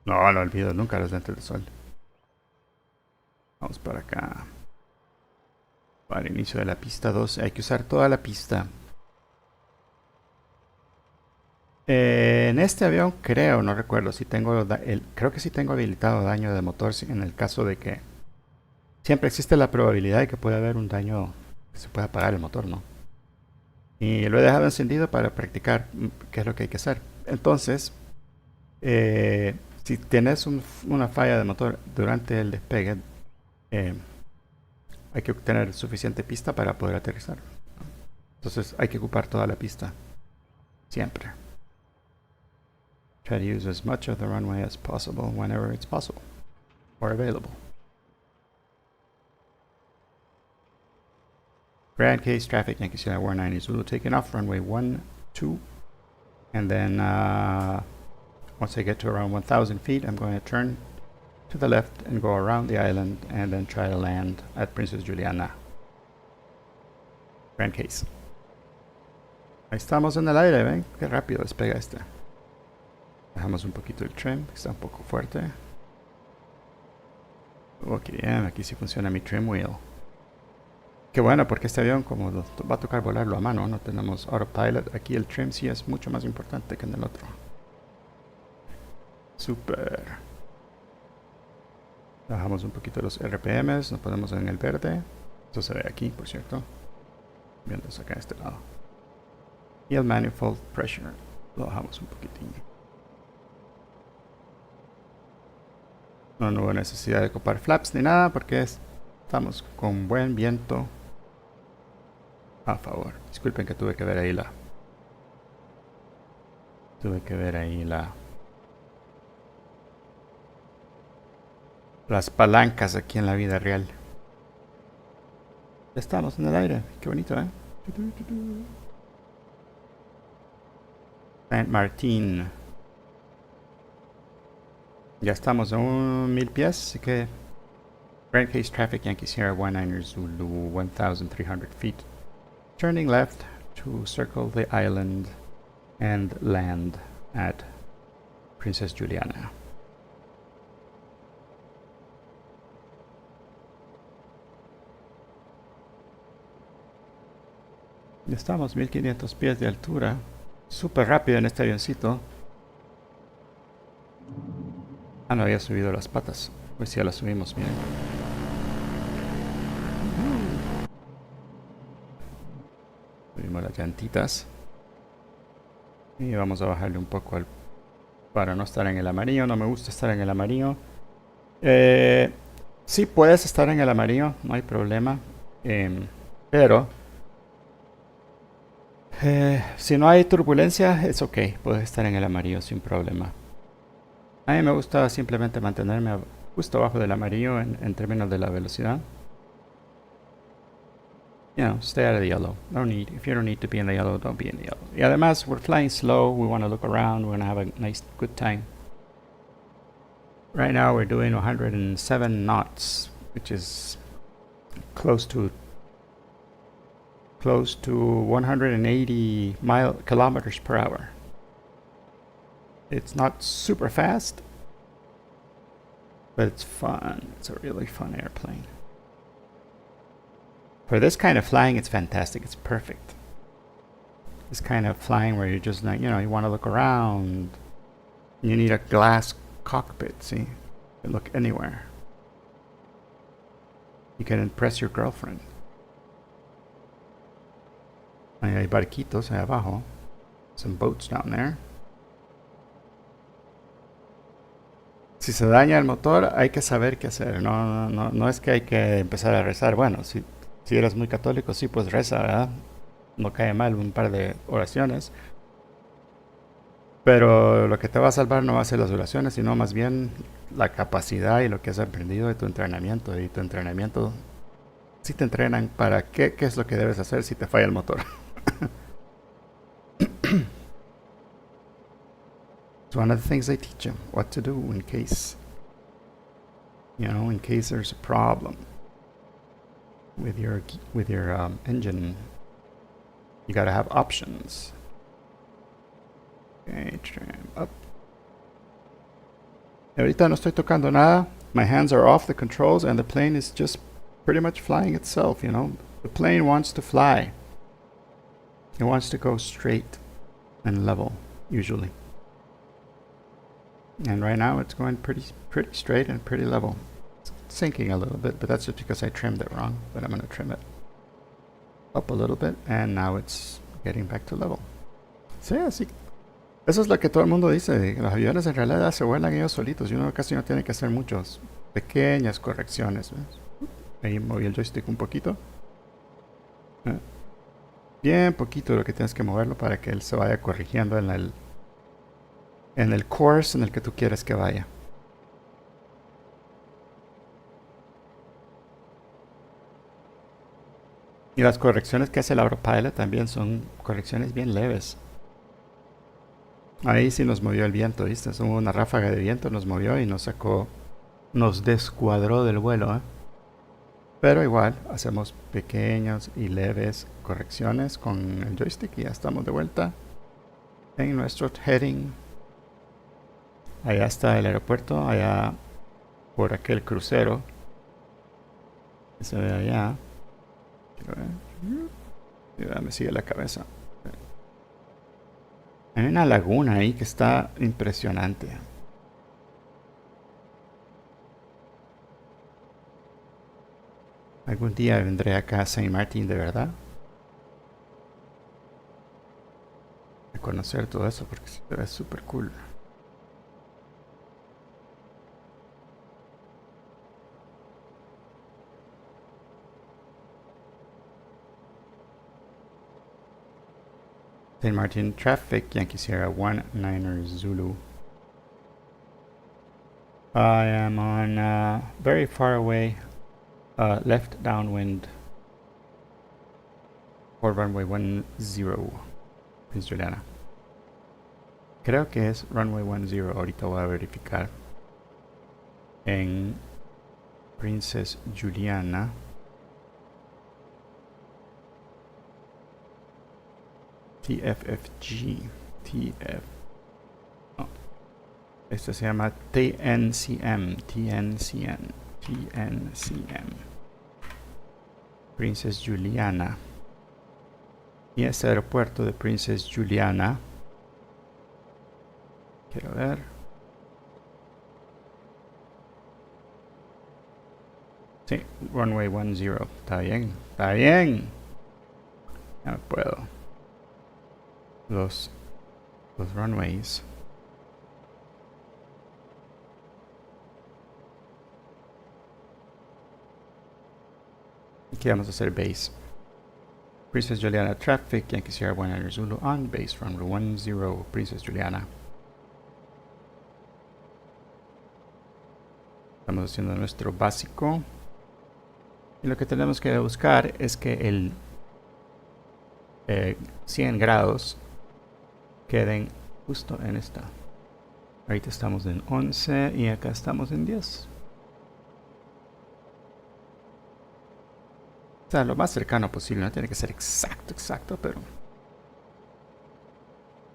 No olvido nunca los lentes del sol. Vamos para acá. Para el inicio de la pista 2 hay que usar toda la pista. En este avión creo, no recuerdo si tengo creo que sí tengo habilitado daño de motor en el caso de que siempre existe la probabilidad de que pueda haber un daño que se pueda apagar el motor, ¿no? Y lo he dejado encendido para practicar qué es lo que hay que hacer. Entonces, si tienes una falla de motor durante el despegue, hay que obtener suficiente pista para poder aterrizar. Entonces hay que ocupar toda la pista. Siempre. Try to use as much of the runway as possible whenever it's possible or available. Grand Case traffic, Yankee Sierra 190 Zulu, taking off runway 12. And then once I get to around 1,000 feet, I'm going to turn to the left and go around the island and then try to land at Princess Juliana. Grand Case. Ahí estamos en el aire, ven, qué rápido despega este. Bajamos un poquito el trim, que está un poco fuerte. Ok, bien, aquí sí funciona mi trim wheel. Qué bueno, porque este avión, como va a tocar volarlo a mano, no tenemos autopilot. Aquí el trim sí es mucho más importante que en el otro. Super. Bajamos un poquito los RPMs, nos ponemos en el verde. Esto se ve aquí, por cierto. Viendo acá a este lado. Y el manifold pressure lo bajamos un poquitín. No hubo necesidad de copar flaps ni nada porque estamos con buen viento a favor. Disculpen que tuve que ver ahí la... las palancas aquí en la vida real. Ya estamos en el aire. Qué bonito, ¿eh? Saint Martin. Ya estamos a 1000 pies, así que... Grand Case Traffic Yankee Sierra 19er Zulu 1300 feet. Turning left to circle the island and land at Princess Juliana. Ya estamos 1500 pies de altura. Súper rápido en este avioncito. Ah, no había subido las patas. Pues ya las subimos, miren. Subimos las llantitas. Y vamos a bajarle un poco para no estar en el amarillo. No me gusta estar en el amarillo. Sí puedes estar en el amarillo, no hay problema. Pero si no hay turbulencia, es ok. Puedes estar en el amarillo sin problema. A mí me gusta simplemente mantenerme justo abajo del amarillo en términos de la velocidad. You know, stay out of the yellow. No need. If you don't need to be in the yellow, don't be in the yellow. Y además, we're flying slow. We want to look around. We want to have a nice, good time. Right now, we're doing 107 knots, which is close to 180 kilometers per hour. It's not super fast, but it's fun. It's a really fun airplane. For this kind of flying, it's fantastic. It's perfect. This kind of flying where you're just like, you know, you want to look around. You need a glass cockpit, see? You can look anywhere. You can impress your girlfriend. Ahí hay barquitos ahí abajo. Some boats down there. Si se daña el motor, hay que saber qué hacer. No es que hay que empezar a rezar. Bueno, si eres muy católico, sí, pues reza, ¿verdad? No cae mal un par de oraciones. Pero lo que te va a salvar no va a ser las oraciones, sino más bien la capacidad y lo que has aprendido de tu entrenamiento. Y tu entrenamiento, si te entrenan para qué es lo que debes hacer si te falla el motor. It's one of the things they teach you, what to do in case, in case there's a problem with your engine. You gotta have options. Okay, trim up. Ahorita no estoy tocando nada. My hands are off the controls and the plane is just pretty much flying itself, you know. The plane wants to fly. It wants to go straight and level, usually. And right now it's going pretty straight and pretty level. It's sinking a little bit, but that's just because I trimmed it wrong. But I'm going to trim it up a little bit, and now it's getting back to level. Sí, así. Eso es lo que todo el mundo dice. Los aviones en realidad se vuelan ellos solitos y uno casi no tiene que hacer muchas pequeñas correcciones. ¿Ves? Ahí moví el joystick un poquito. Bien poquito lo que tienes que moverlo para que él se vaya corrigiendo en el course en el que tú quieres que vaya. Y las correcciones que hace el autopilot también son correcciones bien leves. Ahí sí nos movió el viento, ¿viste? Hubo una ráfaga de viento, nos movió y nos descuadró del vuelo, ¿eh? Pero igual hacemos pequeñas y leves correcciones con el joystick y ya estamos de vuelta en nuestro heading. Allá está el aeropuerto, allá por aquel crucero que se ve allá. Quiero ver. Ya me sigue la cabeza. Hay una laguna ahí que está impresionante. Algún día vendré acá a Saint Martin de verdad. A conocer todo eso porque se ve súper cool. Saint Martin traffic, Yankee Sierra 19er Zulu. I am on very far away left downwind for runway 10, Prince Juliana. Creo que es runway 10, ahorita voy a verificar. En Princess Juliana. TFFG. TF. Oh. Esto se llama TNCM. TNCM. TNCM. Princess Juliana. Y este aeropuerto de Princess Juliana. Quiero ver. Sí, runway 10. Está bien. Está bien. Ya me puedo. Los runways. Aquí vamos a hacer base. Princess Juliana traffic, Yankee Sierra 1 Zulu on base runway 10, Princess Juliana. Estamos haciendo nuestro básico. Y lo que tenemos que buscar es que el 100 grados queden justo en esta. Ahorita estamos en 11 y acá estamos en 10. O sea, lo más cercano posible, no tiene que ser exacto, pero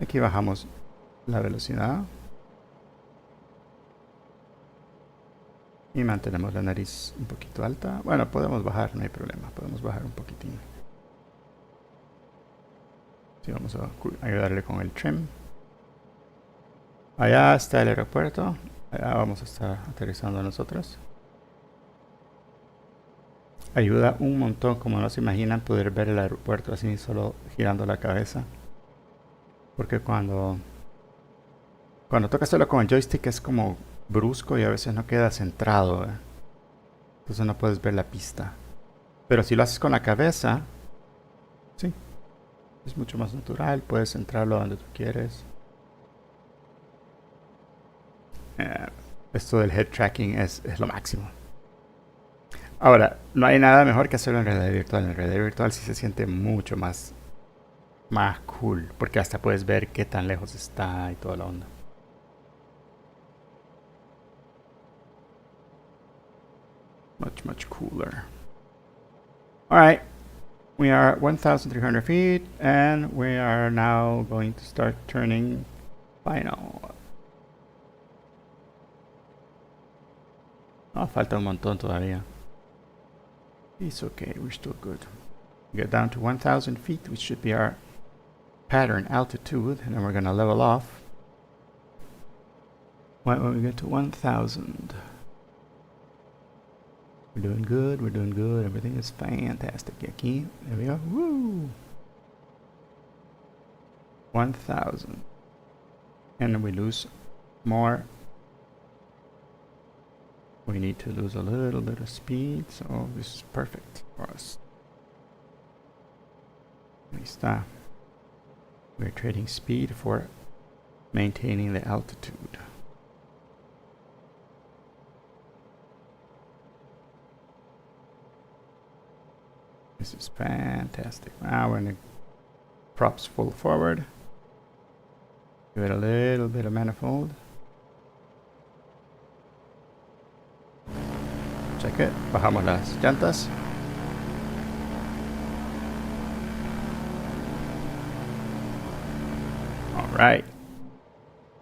aquí bajamos la velocidad y mantenemos la nariz un poquito alta. Bueno, podemos bajar, no hay problema, podemos bajar un poquitín. Sí, vamos a ayudarle con el trim. Allá está el aeropuerto, allá vamos a estar aterrizando nosotros. Ayuda un montón, como no se imaginan, poder ver el aeropuerto así solo girando la cabeza. Porque cuando tocas solo con el joystick es como brusco y a veces no queda centrado. Entonces no puedes ver la pista. Pero si lo haces con la cabeza, sí, es mucho más natural. Puedes centrarlo donde tú quieres. Esto del head tracking es lo máximo. Ahora, no hay nada mejor que hacerlo en realidad virtual. En realidad virtual sí se siente mucho más cool, porque hasta puedes ver qué tan lejos está y toda la onda. Much cooler. Alright, we are at 1,300 feet and we are now going to start turning final. Oh, falta un montón todavía. It's okay, we're still good. We get down to 1,000 feet, which should be our pattern altitude, and then we're gonna level off when we get to 1,000. We're doing good, everything is fantastic. Aquí, there we go, woo! 1,000. And then we lose more. We need to lose a little bit of speed, so this is perfect for us. Ahí está. We're trading speed for maintaining the altitude. This is fantastic. Now we're in the props full forward. Give it a little bit of manifold. Check it. Bajamos las llantas. Alright.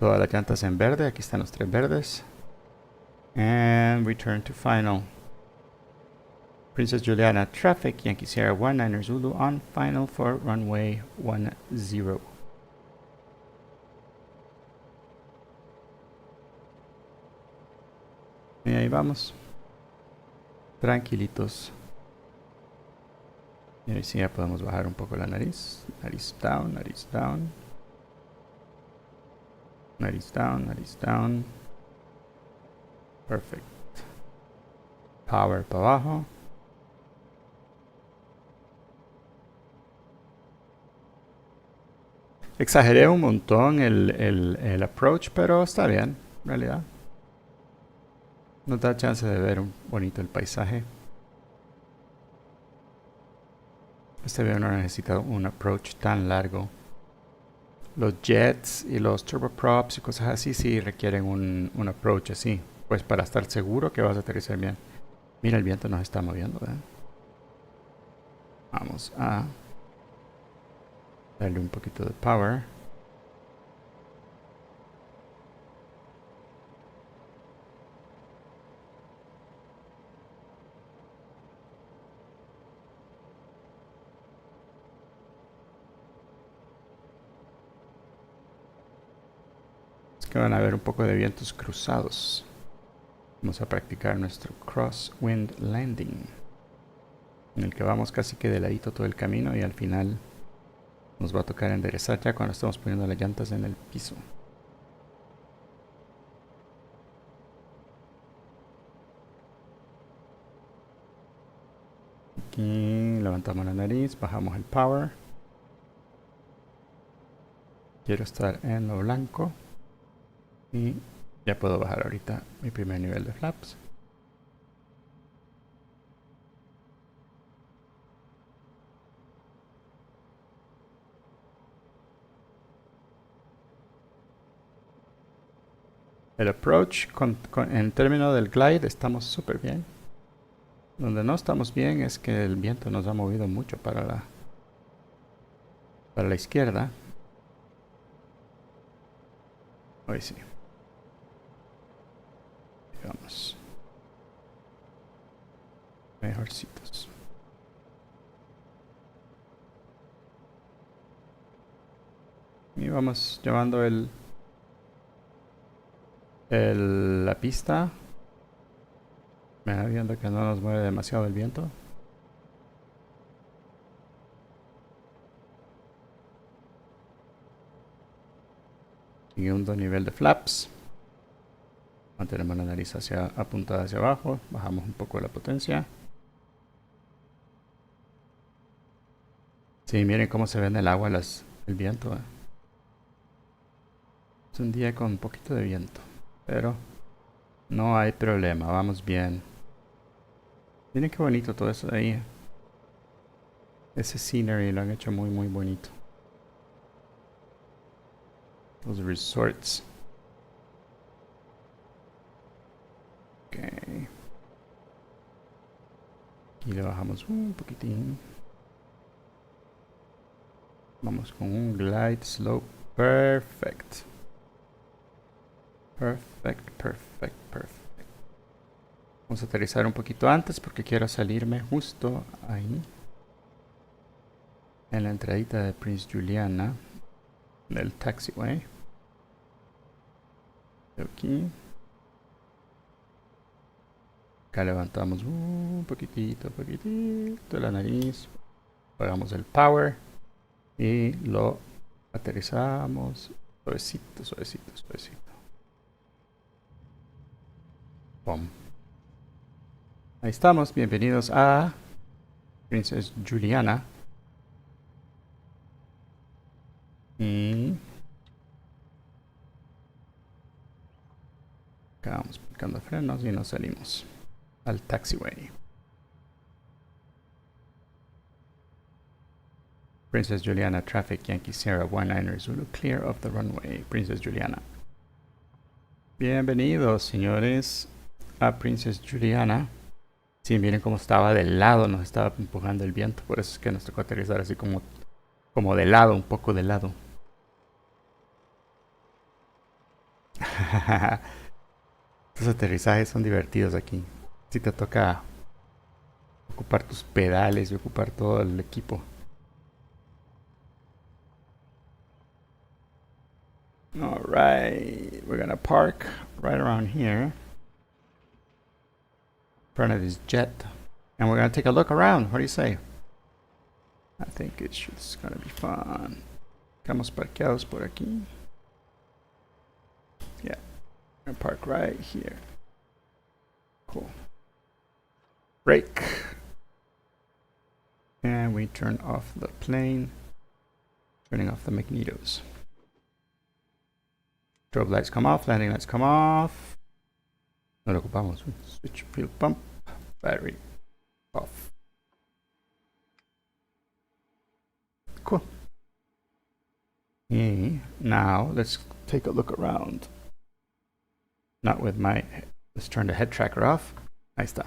Todas las llantas en verde. Aquí están los 3 verdes. And return to final. Princess Juliana Traffic, Yankee Sierra 19er Zulu on final for runway 10. Y ahí vamos. Tranquilitos. Y ahí sí ya podemos bajar un poco la nariz. Nariz down, nariz down. Nariz down, nariz down. Perfect. Power para abajo. Exageré un montón el approach, pero está bien, en realidad. Nos da chance de ver un bonito el paisaje. Este avión no necesita un approach tan largo. Los jets y los turboprops y cosas así sí requieren un approach así. Pues para estar seguro que vas a aterrizar bien. Mira, el viento nos está moviendo, ¿verdad? Vamos a darle un poquito de power. Es que van a haber un poco de vientos cruzados. Vamos a practicar nuestro crosswind landing, en el que vamos casi que de ladito todo el camino y al final nos va a tocar enderezar ya cuando estamos poniendo las llantas en el piso. Aquí levantamos la nariz, bajamos el power. Quiero estar en lo blanco. Y ya puedo bajar ahorita mi primer nivel de flaps. El approach en términos del glide estamos súper bien. Donde no estamos bien es que el viento nos ha movido mucho para la izquierda. Hoy sí. Vamos. Mejorcitos. Y vamos llevando la pista. Me va viendo que no nos mueve demasiado el viento. Segundo nivel de flaps. Mantenemos la nariz apuntada hacia abajo. Bajamos un poco la potencia. Sí, miren cómo se ve en el agua el viento. Es un día con un poquito de viento, pero no hay problema, vamos bien. Miren qué bonito todo eso de ahí. Ese scenery lo han hecho muy muy bonito. Los resorts. Ok. Y le bajamos un poquitín. Vamos con un glide slope. Perfect. Perfect, perfect, perfect. Vamos a aterrizar un poquito antes porque quiero salirme justo ahí. En la entradita de Prince Juliana. Del taxiway. Aquí. Acá levantamos un poquitito la nariz. Apagamos el power. Y lo aterrizamos. Suavecito, suavecito, suavecito. Pum. Ahí estamos. Bienvenidos a Princess Juliana. Y acá vamos picando frenos y nos salimos al taxiway. Princess Juliana Traffic Yankee Sierra 19er Zulu clear of the runway. Princess Juliana. Bienvenidos, señores, a Princess Juliana. Sí, miren cómo estaba de lado, nos estaba empujando el viento. Por eso es que nos tocó aterrizar así como de lado, un poco de lado. Estos aterrizajes son divertidos aquí. Si te toca ocupar tus pedales y ocupar todo el equipo. All right, we're gonna park right around here in front of this jet, and we're gonna take a look around. What do you say? I think it's gonna be fun. Estamos parqueados por aquí. Yeah, we're gonna park right here. Cool. Brake. And we turn off the plane. Turning off the magnetos. Strobe lights come off, landing lights come off. No lo ocupamos. Switch fuel pump. Battery off. Cool. Okay, now let's take a look around. Not with my... Let's turn the head tracker off. Ahí está.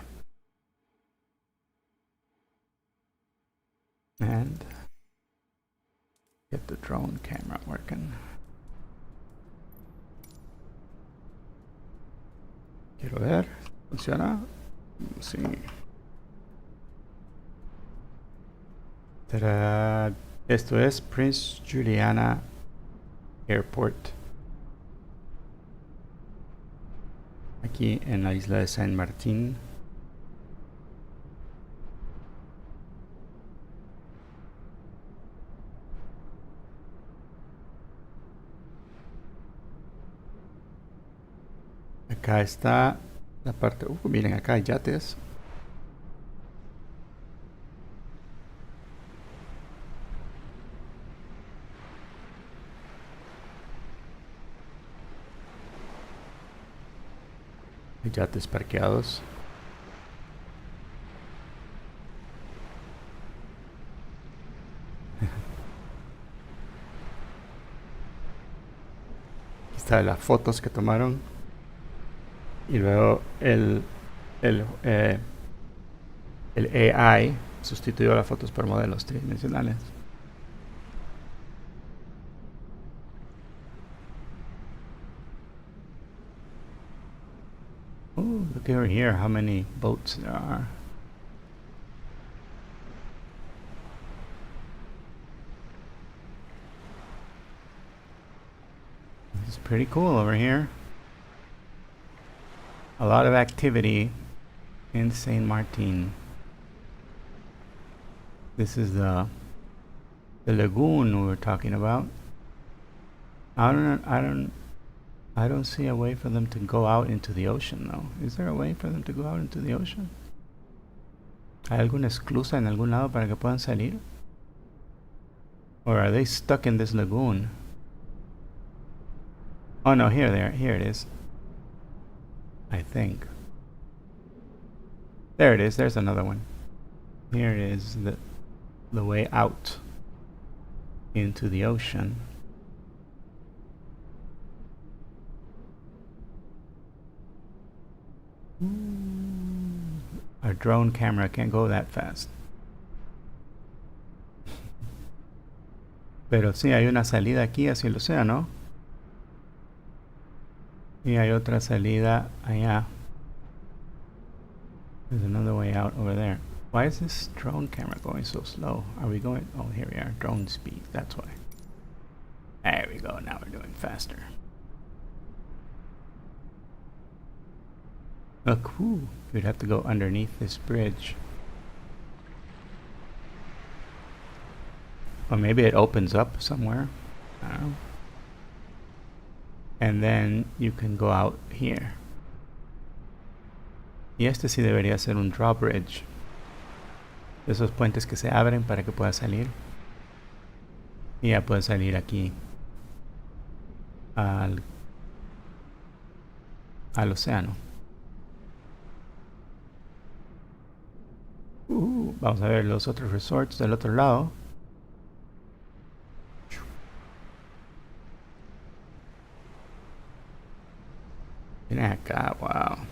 And get the drone camera working. Quiero ver. ¿Funciona? Sí. ¡Tarán! Esto es Prince Juliana Airport. Aquí en la isla de San Martín. Acá está la parte... miren, acá hay yates. Hay yates parqueados. Aquí están las fotos que tomaron. Y luego el AI sustituyó las fotos por modelos tridimensionales. Oh, look over here how many boats there are. It's pretty cool over here. A lot of activity in Saint Martin. This is the lagoon we were talking about. I don't see a way for them to go out into the ocean though. Is there a way for them to go out into the ocean? ¿Hay alguna esclusa en algún lado para que puedan salir? Or are they stuck in this lagoon? Oh no, here it is. I think. There it is, there's another one. Here it is, the way out into the ocean. Our drone camera can't go that fast. Pero sí, hay una salida aquí hacia el océano. Y hay otra salida allá. There's another way out over there. Why is this drone camera going so slow? Are we going... Oh, here we are. Drone speed. That's why. There we go. Now we're doing faster. Look, whoo. We'd have to go underneath this bridge. Or maybe it opens up somewhere. I don't know. And then you can go out here. Y este sí debería ser un drawbridge. Esos puentes que se abren para que pueda salir. Y ya puede salir aquí. Al océano. Vamos a ver los otros resorts del otro lado. Miren acá, wow.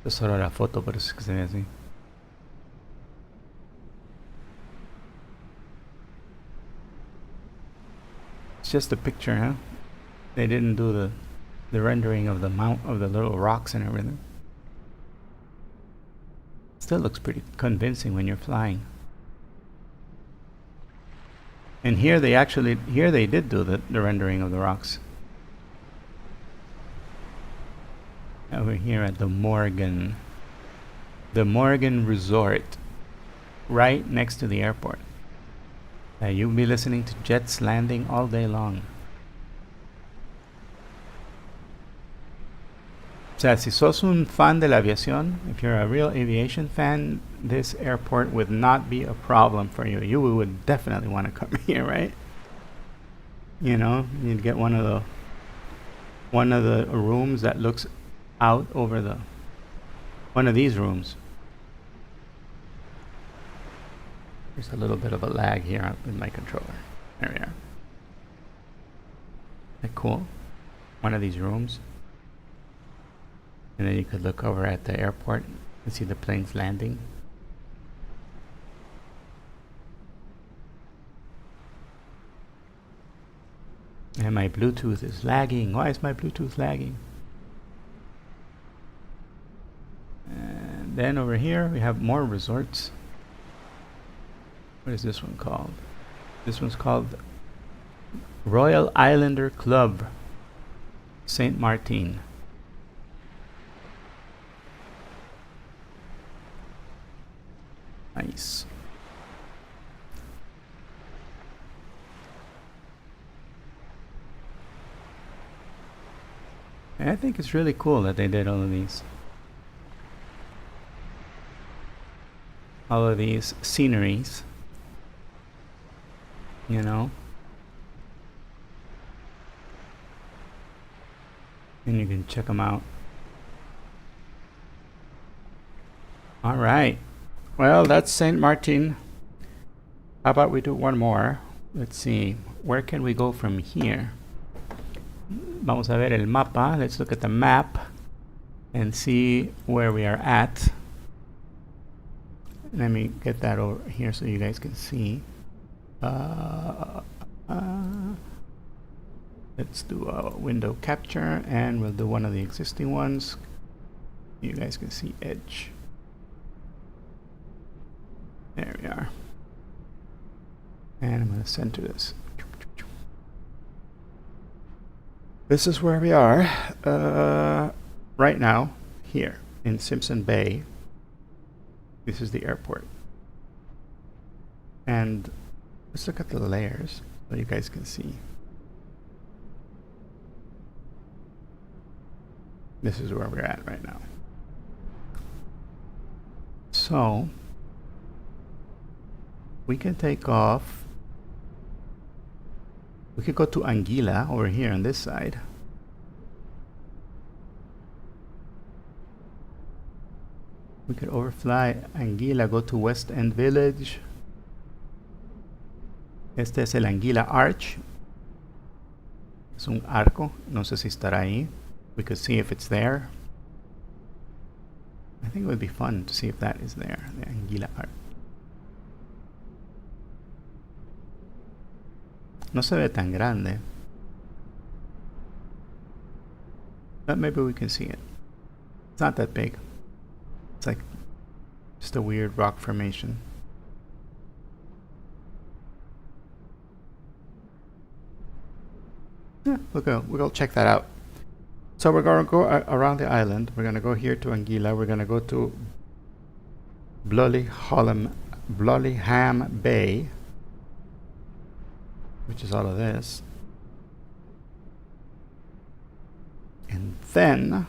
Es solo la foto, por eso es que se ve así. It's just a picture, huh? They didn't do the rendering of the little rocks and everything. Still looks pretty convincing when you're flying. And here they did do the rendering of the rocks. Over here at the Morgan Resort, right next to the airport. You'll be listening to jets landing all day long. O sea, si sos un fan de la aviación, if you're a real aviation fan, this airport would not be a problem for you. You would definitely want to come here, right? You know, you'd get one of the rooms that looks out over one of these rooms. There's a little bit of a lag here in my controller. There we are. Isn't that cool? One of these rooms. And then you could look over at the airport and see the planes landing. And my Bluetooth is lagging. Why is my Bluetooth lagging? And then over here we have more resorts. What is this one called? This one's called Royal Islander Club, Saint Martin. Nice. And I think it's really cool that they did all of these. All of these sceneries. You know? And you can check them out. All right. Well, that's Saint Martin. How about we do one more? Let's see. Where can we go from here? Vamos a ver el mapa. Let's look at the map and see where we are at. Let me get that over here so you guys can see. Let's do a window capture and we'll do one of the existing ones. You guys can see Edge. There we are. And I'm going to center this. This is where we are right now, here in Simpson Bay. This is the airport. And let's look at the layers so you guys can see. This is where we're at right now. So we can take off. We could go to Anguilla over here on this side. We could overfly Anguilla, go to West End Village. Este es el Anguilla Arch. Es un arco. No sé si estará ahí. We could see if it's there. I think it would be fun to see if that is there. The Anguilla Arch. No se ve tan grande. But maybe we can see it. It's not that big. It's like just a weird rock formation. Yeah, we'll go check that out. So we're going to go around the island. We're going to go here to Anguilla. We're going to go to Blulyham Bay, which is all of this. And then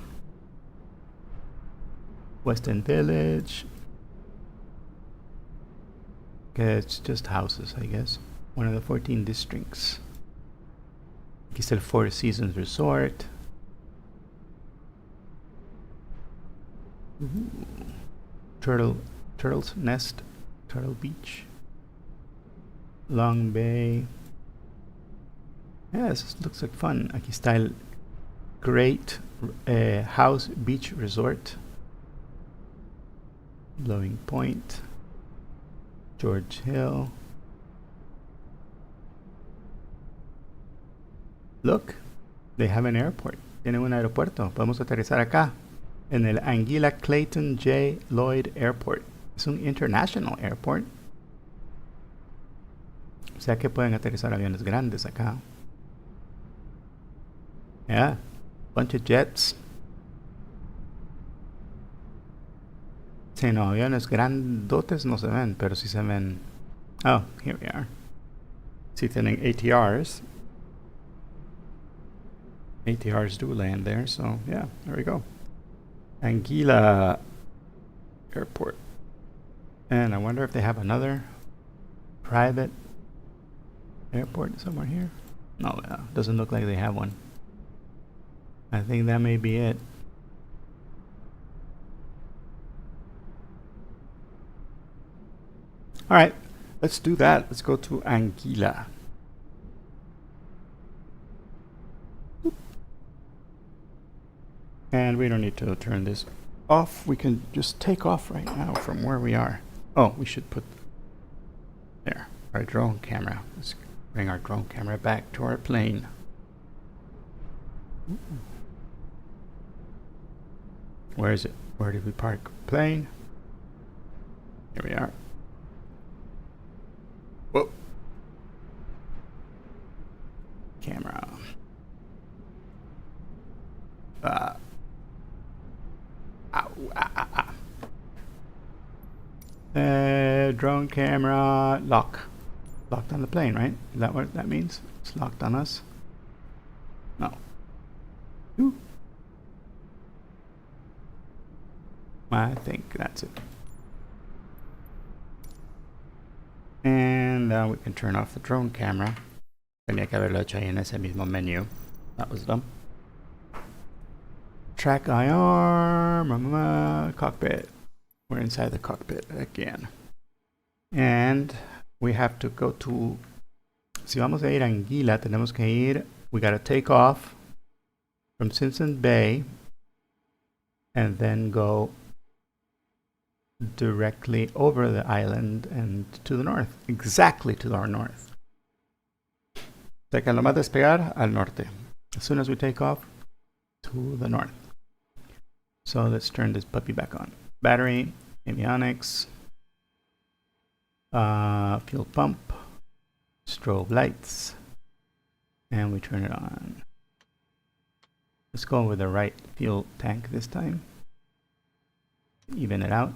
West End Village. Okay, it's just houses, I guess. One of the 14 districts. Aquí está el Four Seasons Resort. Ooh. Turtle's Nest, Turtle Beach. Long Bay. Yeah, this looks like fun. Aquí está el Great House Beach Resort. Blowing Point. George Hill. Look, they have an airport. Tienen un aeropuerto. Podemos aterrizar acá. En el Anguilla Clayton J. Lloyd Airport. Es un international airport. O sea que pueden aterrizar aviones grandes acá. Yeah. Bunch of jets. Sí, no, aviones grandotes no se ven, pero sí se ven. Oh, here we are. Sí tienen ATRs. ATRs do land there, so yeah, there we go. Anguilla Airport. And I wonder if they have another private airport somewhere here. No, doesn't look like they have one. I think that may be it. All right, let's do that. Let's go to Anguilla. And we don't need to turn this off. We can just take off right now from where we are. Oh, we should put there our drone camera. Let's bring our drone camera back to our plane. Where is it? Where did we park plane? Here we are. Whoa. Camera. Drone camera lock. Locked on the plane, right? Is that what that means? It's locked on us? No. Ooh. I think that's it. And now we can turn off the drone camera. Tenía que haberlo hecho ahí en ese mismo menu. That was dumb. Track IR, cockpit. We're inside the cockpit again. And we have to go to, si vamos a ir a Anguilla, tenemos que ir, we gotta take off from Simpson Bay and then go directly over the island and to the north, exactly to our north. O sea que lo más despegar al norte. As soon as we take off, to the north. So let's turn this puppy back on. Battery, avionics, fuel pump, strobe lights, and we turn it on. Let's go with the right fuel tank this time. Even it out.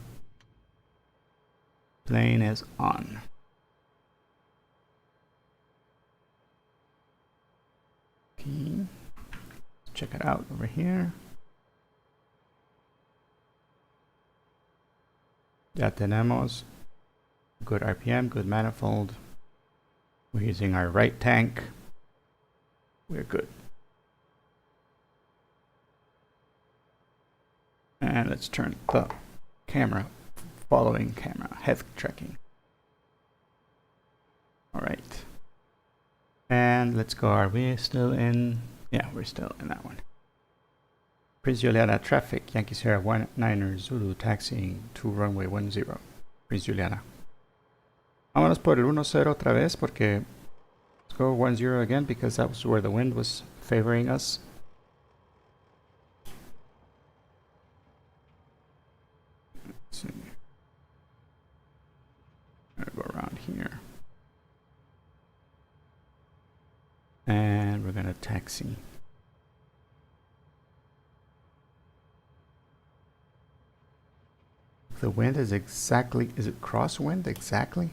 Plane is on. Okay. Check it out over here. Ya tenemos good RPM, good manifold. We're using our right tank. We're good. And let's turn the camera, following camera, head tracking. All right. And let's go. Are we still in? Yeah, we're still in that one. Prince Juliana traffic, Yankee Sierra 19er Zulu taxiing to runway 10. Prince Juliana. Vámonos por el 10 otra vez porque let's go 10 again because that was where the wind was favoring us. Let's see. I'm gonna go around here. And we're gonna taxi. The wind is exactly, is it crosswind exactly?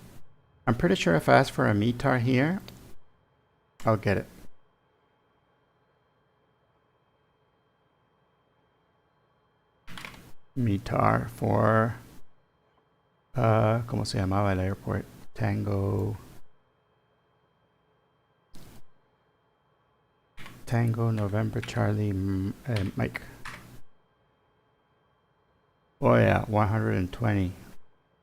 I'm pretty sure if I ask for a METAR here, I'll get it. METAR for, ¿cómo se llamaba el airport? Tango November Charlie Mike. Oh yeah, 120.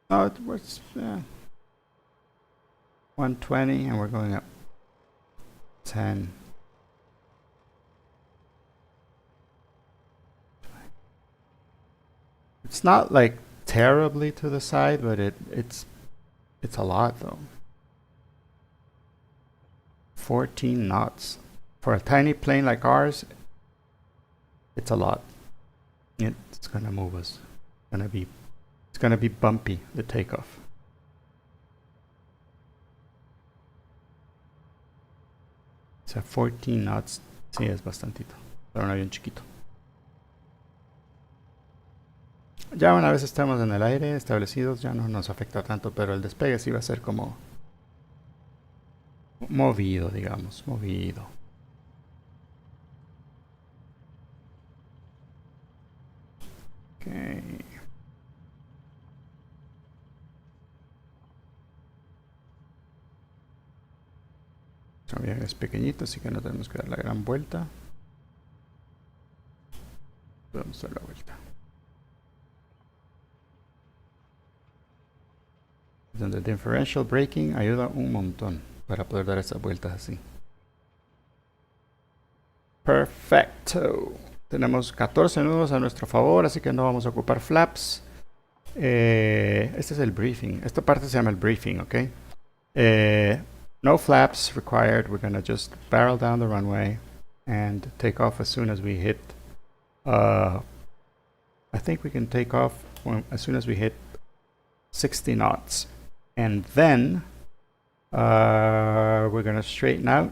Oh, it was 120, and we're going up 10. It's not like terribly to the side, but it's a lot though. 14 knots For a tiny plane like ours, it's a lot. It's gonna move us. It's gonna be bumpy, the takeoff. O sea, 14 knots. Sí, es bastantito. Para un avión chiquito. Ya una vez estamos en el aire, establecidos, ya no nos afecta tanto, pero el despegue sí va a ser como movido, digamos, movido. Okay. El avión es pequeñito, así que no tenemos que dar la gran vuelta. Podemos dar la vuelta. Donde el differential braking ayuda un montón para poder dar esas vueltas así. Perfecto. Tenemos 14 nudos a nuestro favor, así que no vamos a ocupar flaps. Este es el briefing. Esta parte se llama el briefing, ¿ok? No flaps required. We're gonna just barrel down the runway and take off as soon as we hit. I think we can take off as soon as we hit 60 knots. And then we're gonna straighten out.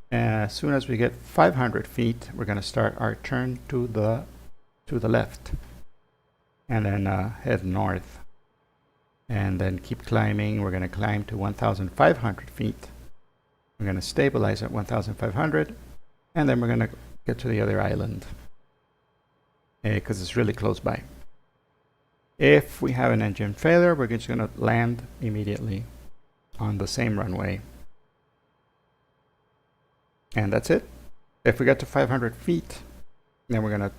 And as soon as we get 500 feet, we're gonna start our turn to the left. And then head north. And then keep climbing. We're gonna climb to 1,500 feet. We're gonna stabilize at 1,500. And then we're gonna get to the other island. Because it's really close by. If we have an engine failure, we're just gonna land immediately on the same runway. And that's it. If we get to 500 feet, then we're gonna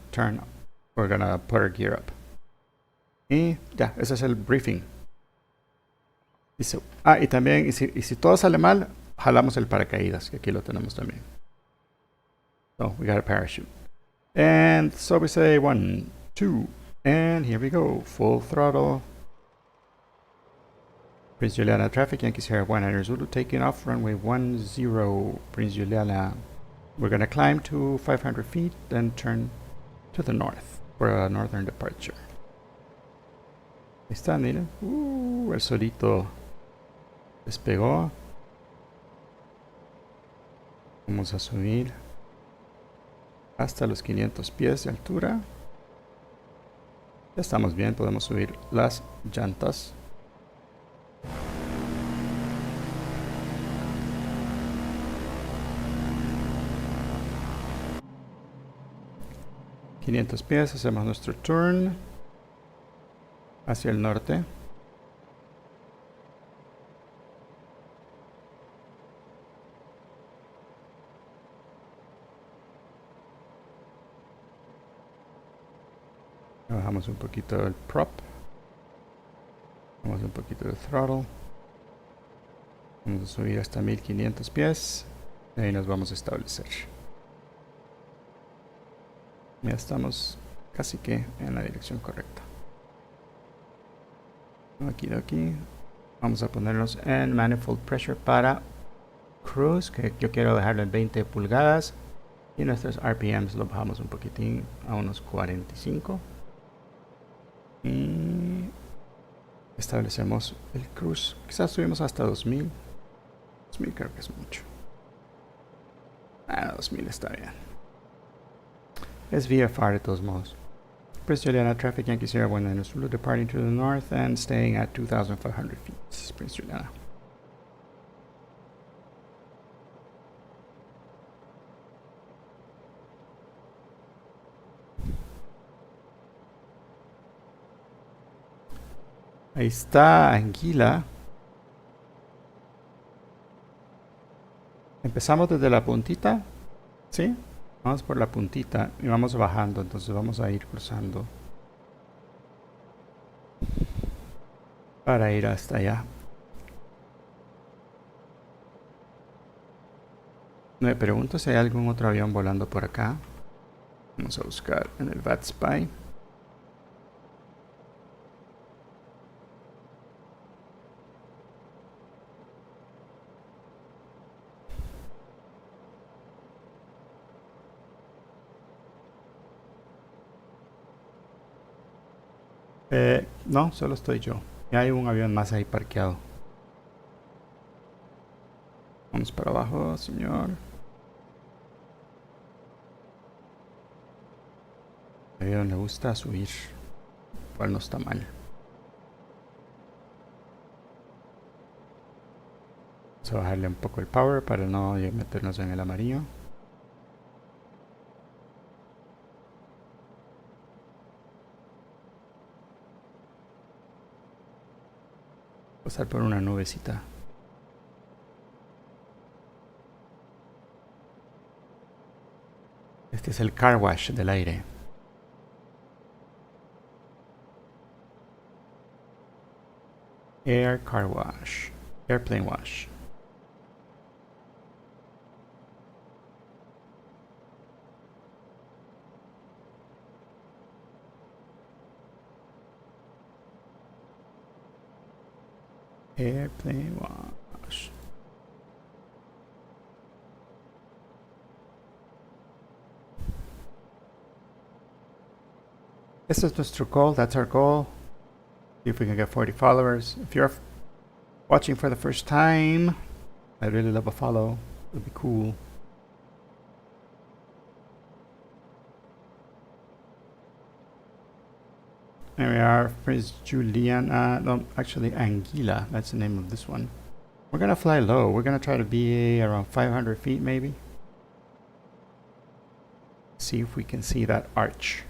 put our gear up. Y ya, ese es el briefing. Y también, y si todo sale mal, jalamos el paracaídas, que aquí lo tenemos también. So, we got a parachute. And so we say 1, 2, and here we go. Full throttle. Prince Juliana traffic, Yankee Sierra 1 Zulu taking off, runway 10, Prince Juliana. We're gonna climb to 500 feet, then turn to the north for a northern departure. Ahí está, miren. El solito despegó. Vamos a subir hasta los 500 pies de altura. Ya estamos bien, podemos subir las llantas. ...500 pies, hacemos nuestro turn hacia el norte. Bajamos un poquito el prop. Bajamos un poquito el throttle. Vamos a subir hasta 1500 pies. Y ahí nos vamos a establecer. Ya estamos casi que en la dirección correcta. Aquí. Vamos a ponernos en manifold pressure para cruise, que yo quiero dejarlo en 20 pulgadas. Y nuestros RPMs los bajamos un poquitín a unos 45. Y establecemos el cruise. Quizás subimos hasta 2000. 2000 creo que es mucho. 2000 está bien. Es VFR de todos modos. Prince Juliana traffic, Yankee Sierra 1 Zulu departing to the north and staying at 2,500 feet. This is Prince Juliana. Ahí está Anguila. Empezamos desde la puntita, ¿sí? Vamos por la puntita y vamos bajando, entonces vamos a ir cruzando para ir hasta allá. Me pregunto si hay algún otro avión volando por acá. Vamos a buscar en el VATSPY. No, solo estoy yo. Y hay un avión más ahí parqueado. Vamos para abajo, señor. El avión le gusta subir. Igual no está mal. Vamos a bajarle un poco el power para no meternos en el amarillo. Pasar por una nubecita. Este es el car wash del aire. Air car wash. Airplane wash. Airplane wash. This is nuestro goal. That's our goal. See if we can get 40 followers. If you're watching for the first time, I'd really love a follow. It would be cool. There we are. Prince Juliana. No, actually, Anguilla. That's the name of this one. We're gonna fly low. We're gonna try to be around 500 feet, maybe. See if we can see that arch.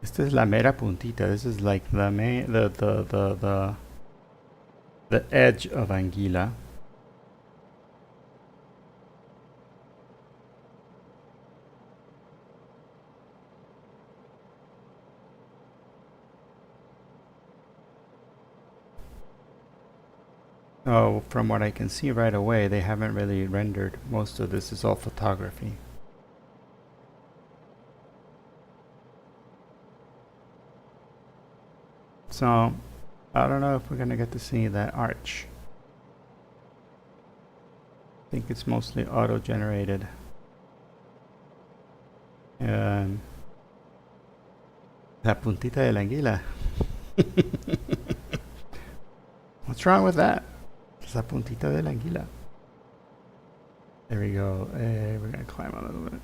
Esta es la mera puntita. This is like the edge of Anguilla. Oh, from what I can see right away, they haven't really rendered. Most of this is all photography. So, I don't know if we're gonna get to see that arch. I think it's mostly auto-generated. La puntita de la anguila. What's wrong with that? It's la puntita de la anguila. There we go. We're gonna climb a little bit.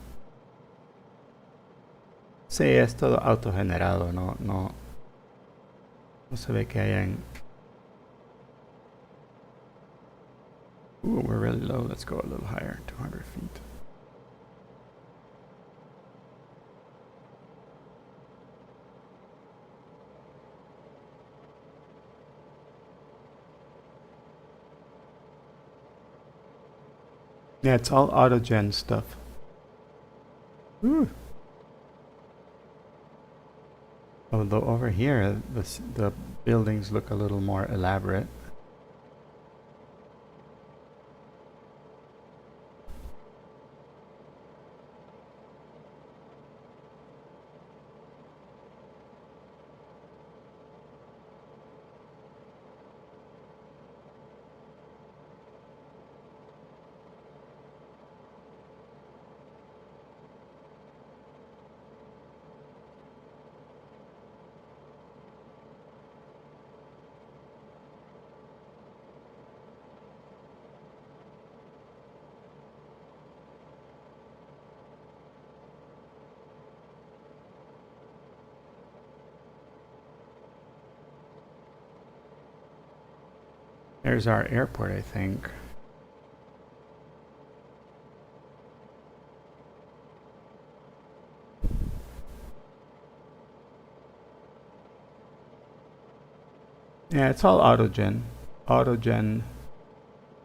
Sí, es todo autogenerado, no se ve que hayan... Ooh, we're really low. Let's go a little higher, 200 feet. Yeah, it's all autogen stuff. Ooh. Although over here, the buildings look a little more elaborate. There's our airport, I think. Yeah, it's all autogen.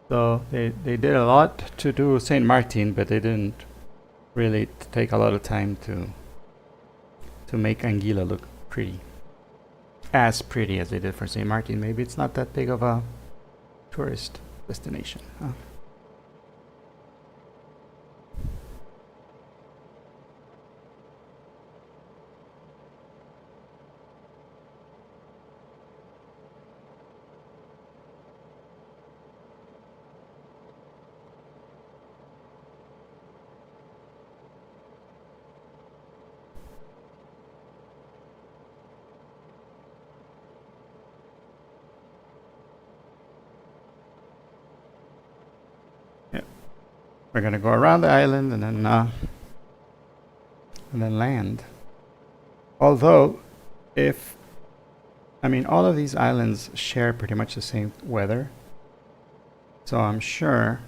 So they did a lot to do St. Martin, but they didn't really take a lot of time to make Anguilla look pretty. As pretty as they did for St. Martin. Maybe it's not that big of a tourist destination, huh? We're gonna go around the island and then land. Although, I mean, all of these islands share pretty much the same weather, so I'm sure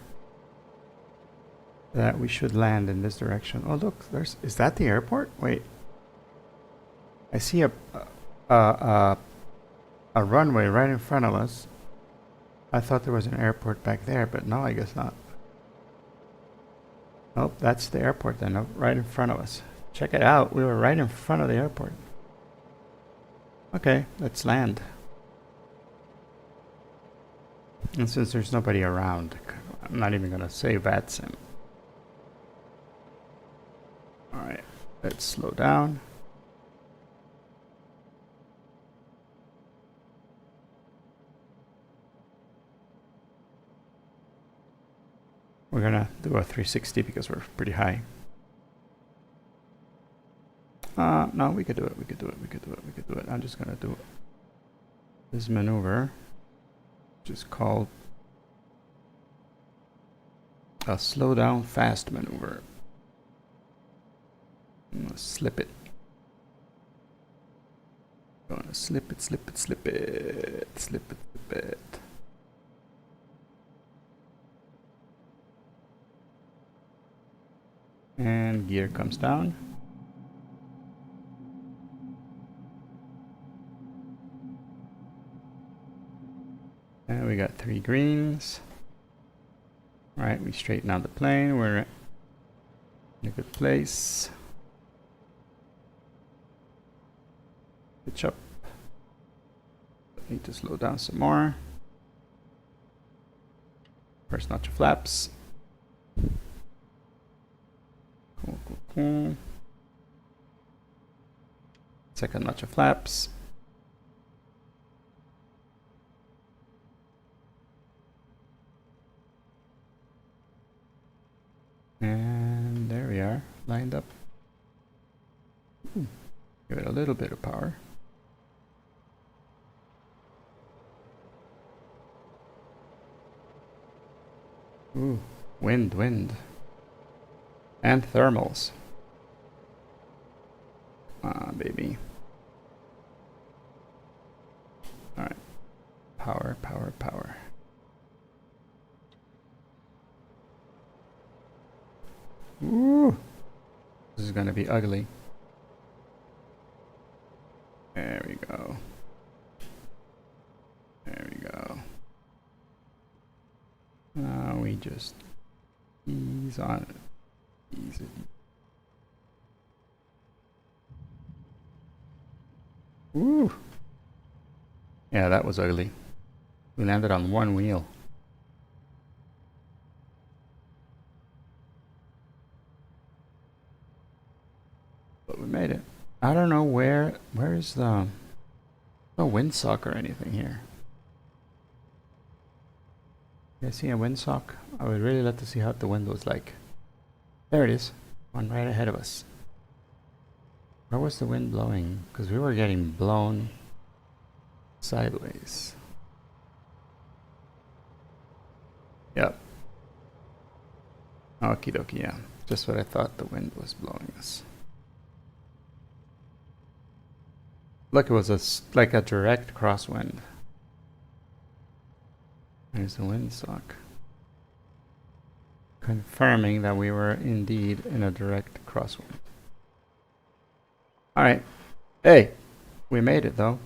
that we should land in this direction. Oh, look, is that the airport? Wait, I see a runway right in front of us. I thought there was an airport back there, but no, I guess not. Nope, that's the airport then, nope, right in front of us. Check it out, we were right in front of the airport. Okay, let's land. And since there's nobody around, I'm not even gonna say VATSIM. Alright, let's slow down. We're gonna do a 360 because we're pretty high. No, we could do it, we could do it, we could do it, we could do it. I'm just gonna do this maneuver, which is called a slow down fast maneuver. I'm gonna slip it. Gonna slip it, slip it, slip it, slip it, slip it. And gear comes down. And we got 3 greens. Alright, we straighten out the plane. We're in a good place. Pitch up. Need to slow down some more. First notch of flaps. Cool, cool, cool. Second notch of flaps. And there we are, lined up. Ooh, give it a little bit of power. Ooh, wind, wind. And thermals. Ah, baby. Alright. Power, power, power. Ooh. This is gonna be ugly. There we go. There we go. Now we just ease on it. Ease it. Ooh. Yeah, that was ugly. We landed on one wheel. But we made it. I don't know where is the no windsock or anything here. You guys see a windsock? I would really like to see how the wind was like. There it is. One right ahead of us. Where was the wind blowing? Because we were getting blown sideways. Yep. Okie dokie, yeah. Just what I thought, the wind was blowing us. Look, it was like a direct crosswind. There's the windsock. Confirming that we were indeed in a direct crosswind. Alright. Hey! We made it though.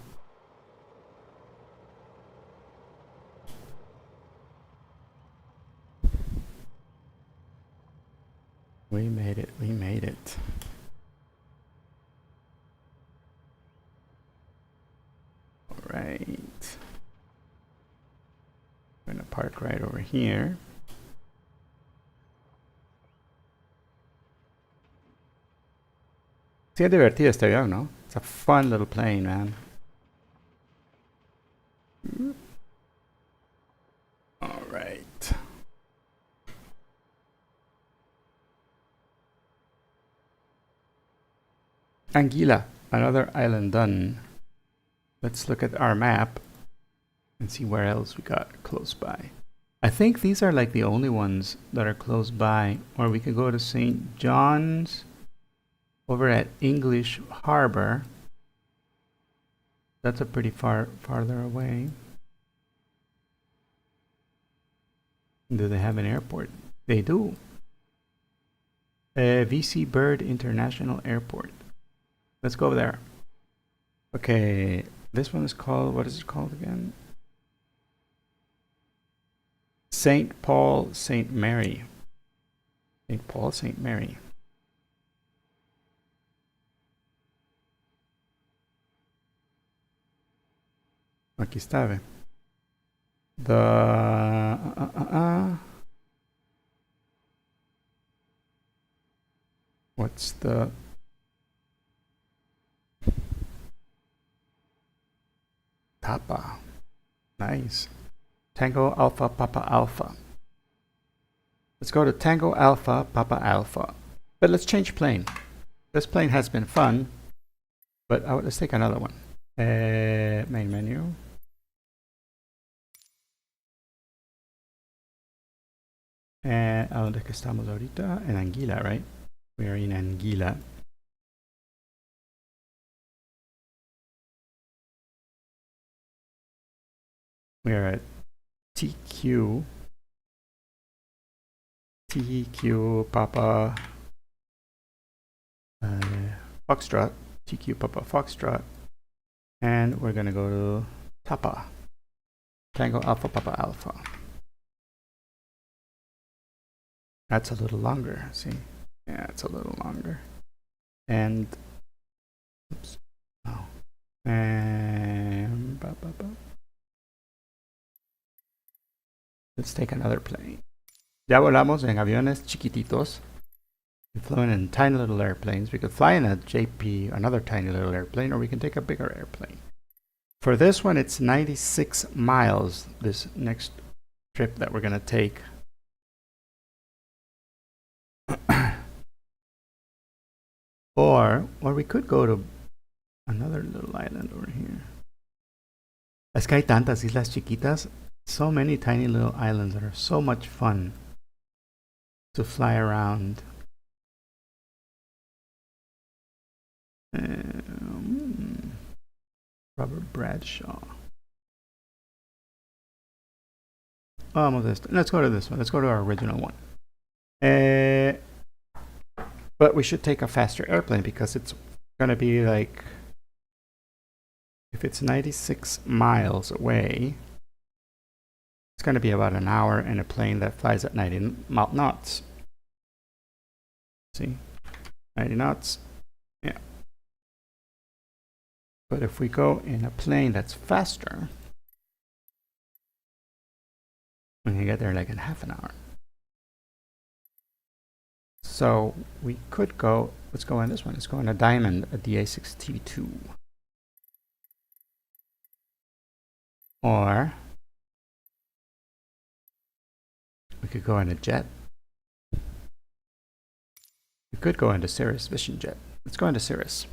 We made it. We made it. All right. We're gonna park right over here. Sí, es divertido este avión, ¿no? It's a fun little plane, man. All right. Anguilla, another island done. Let's look at our map and see where else we got close by. I think these are like the only ones that are close by. Or we could go to St. John's over at English Harbor. That's a pretty farther away. Do they have an airport? They do. VC Bird International Airport. Let's go over there. Okay, this one is called, what is it called again? St. Paul, St. Mary. St. Paul, St. Mary. Aquí está, ve. What's the... Tapa. Nice. Tango Alpha Papa Alpha. Let's go to Tango Alpha Papa Alpha. But let's change plane. This plane has been fun, but let's take another one. Main menu. ¿A dónde es que estamos ahorita? En Anguilla, right? We are in Anguilla. We are at TQ Papa Foxtrot, TQ Papa Foxtrot, and we're gonna go to Tapa, Tango Alpha Papa Alpha. That's a little longer, see? Yeah, it's a little longer. And, oops, oh, and, let's take another plane. Ya volamos en aviones chiquititos. We've flown in tiny little airplanes. We could fly in a JP, another tiny little airplane, or we can take a bigger airplane. For this one, it's 96 miles, this next trip that we're gonna take. Or we could go to another little island over here. Es que hay tantas islas chiquitas. So many tiny little islands that are so much fun to fly around. Robert Bradshaw. Almost. Let's go to this one. Let's go to our original one. But we should take a faster airplane because it's going to be like, if it's 96 miles away, it's going to be about an hour in a plane that flies at 90 knots. See? 90 knots. Yeah. But if we go in a plane that's faster, we can get there like in half an hour. So we could go, let's go on this one. Let's go on a Diamond, a DA6T2. Or we could go in a jet. We could go into Cirrus Vision Jet. Let's go into Cirrus.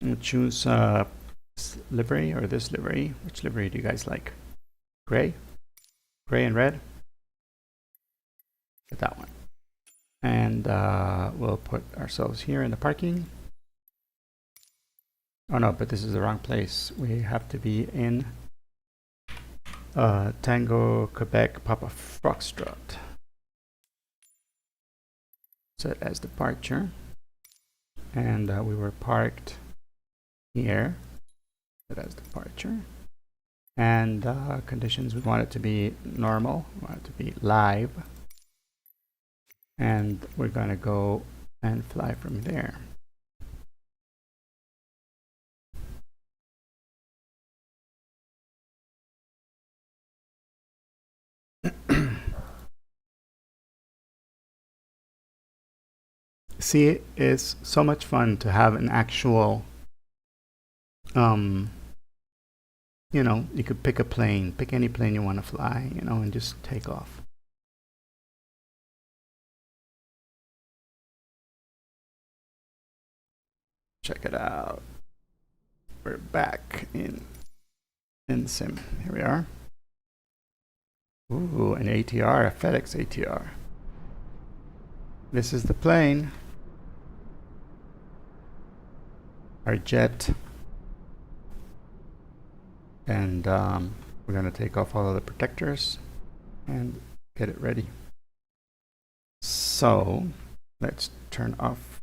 We'll choose this livery or this livery. Which livery do you guys like? Gray? Gray and red? Get that one. And we'll put ourselves here in the parking. Oh no, but this is the wrong place. We have to be in Tango Quebec Papa Foxtrot. Set as departure. And we were parked here. Set as departure. And conditions, we want it to be normal. We want it to be live. And we're gonna go and fly from there. See, it's so much fun to have an actual, you know, you could pick a plane, pick any plane you want to fly, you know, and just take off. Check it out. We're back in Sim. Here we are. Ooh, an ATR, a FedEx ATR. This is the plane. Our jet. And we're going to take off all of the protectors and get it ready. So let's turn off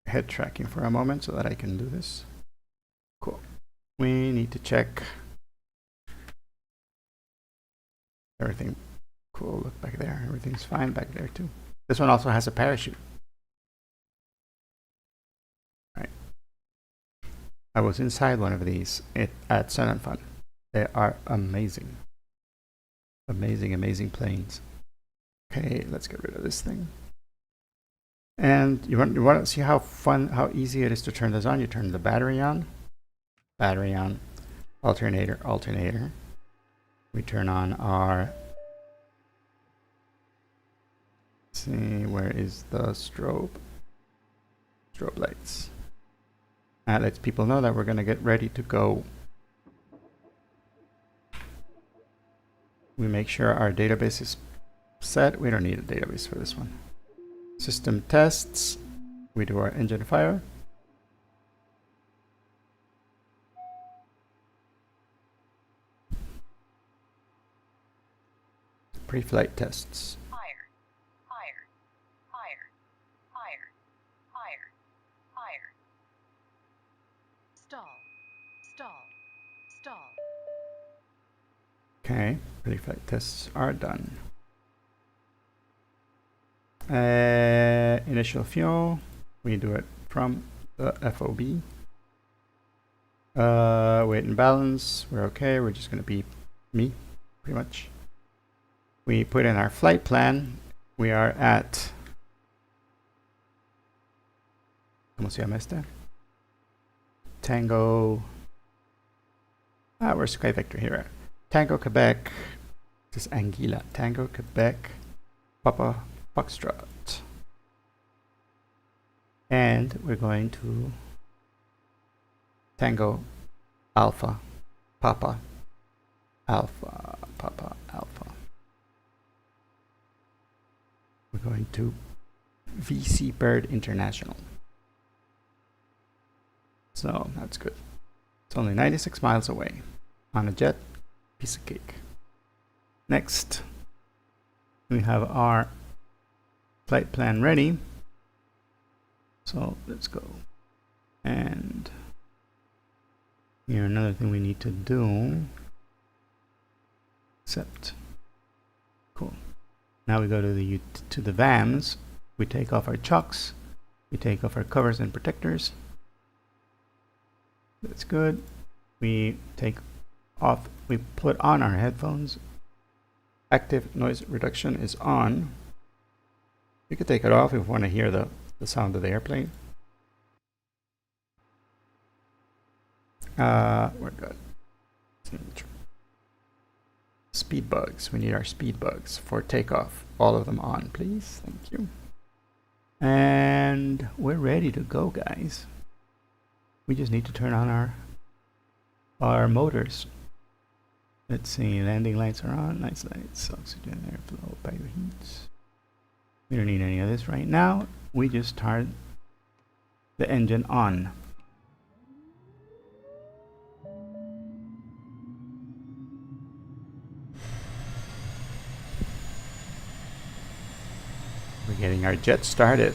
head tracking for a moment so that I can do this. Cool. We need to check everything. Cool, look back there. Everything's fine back there too. This one also has a parachute. All right. I was inside one of these at Sun and Fun. They are amazing. Amazing, amazing planes. Okay, let's get rid of this thing. And you want to see how easy it is to turn this on? You turn the battery on, alternator. We turn on our, let's see, where is the strobe lights. That lets people know that we're going to get ready to go. We make sure our database is set. We don't need a database for this one. System tests. We do our engine fire. Pre-flight tests. Higher. Stall. Okay, pre-flight tests are done. Initial fuel, we do it from the FOB. Weight and balance, we're okay. We're just going to be me, pretty much. We put in our flight plan. We are at, ¿cómo se llama este? Tango. Where's Sky Vector here? Tango Quebec. This is Anguilla. Tango Quebec. Papa Foxtrot. And we're going to Tango Alpha Papa Alpha. We're going to VC Bird International. So that's good. It's only 96 miles away on a jet. Piece of cake. Next, we have our flight plan ready. So let's go. And here, another thing we need to do. Accept. Cool. Now we go to the VAMs. We take off our chocks. We take off our covers and protectors. That's good. We take off. We put on our headphones. Active noise reduction is on. You could take it off if you want to hear the sound of the airplane. We're good. Speed bugs. We need our speed bugs for takeoff. All of them on, please. Thank you. And we're ready to go, guys. We just need to turn on our motors. Let's see. Landing lights are on. Nice lights. Oxygen, airflow, pyro heats. We don't need any of this right now. We just turn the engine on. We're getting our jet started.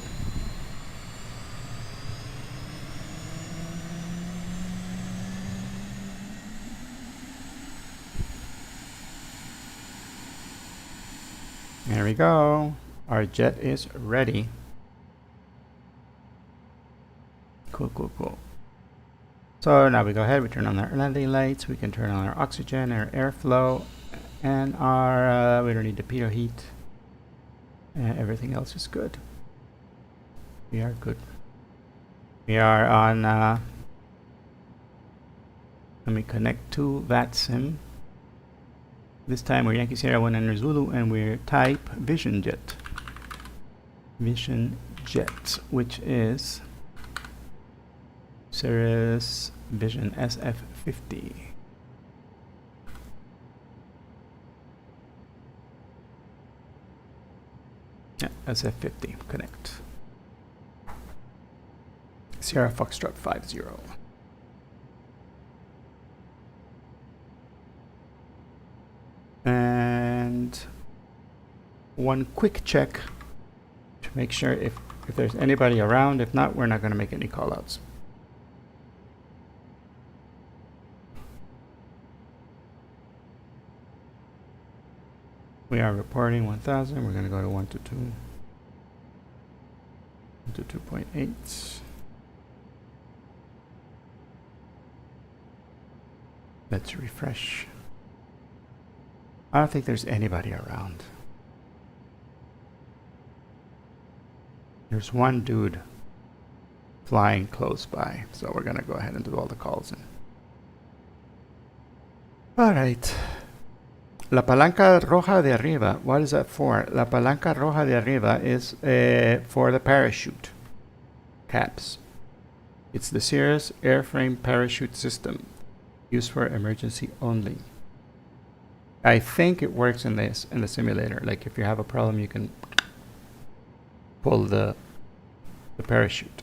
There we go. Our jet is ready. Cool. So now we go ahead, we turn on our landing lights, we can turn on our oxygen, our airflow, and our, we don't need the pitot heat. Everything else is good. We are good. We are on, let me connect to VATSIM. This time we're Yankee Sierra 1 and Zulu, and we're type Vision Jet. Vision Jet, which is Cirrus Vision SF50. Yeah, SF50, connect. Sierra Foxtrot 50. And one quick check to make sure if there's anybody around. If not, we're not going to make any callouts. We are reporting 1000. We're going to go to 122. 122.8. Let's refresh. I don't think there's anybody around. There's one dude flying close by, so we're gonna go ahead and do all the calls in. All right. La palanca roja de arriba, what is that for? La palanca roja de arriba is for the parachute caps. It's the Cirrus airframe parachute system, used for emergency only. I think it works in the simulator. Like if you have a problem, you can pull the parachute.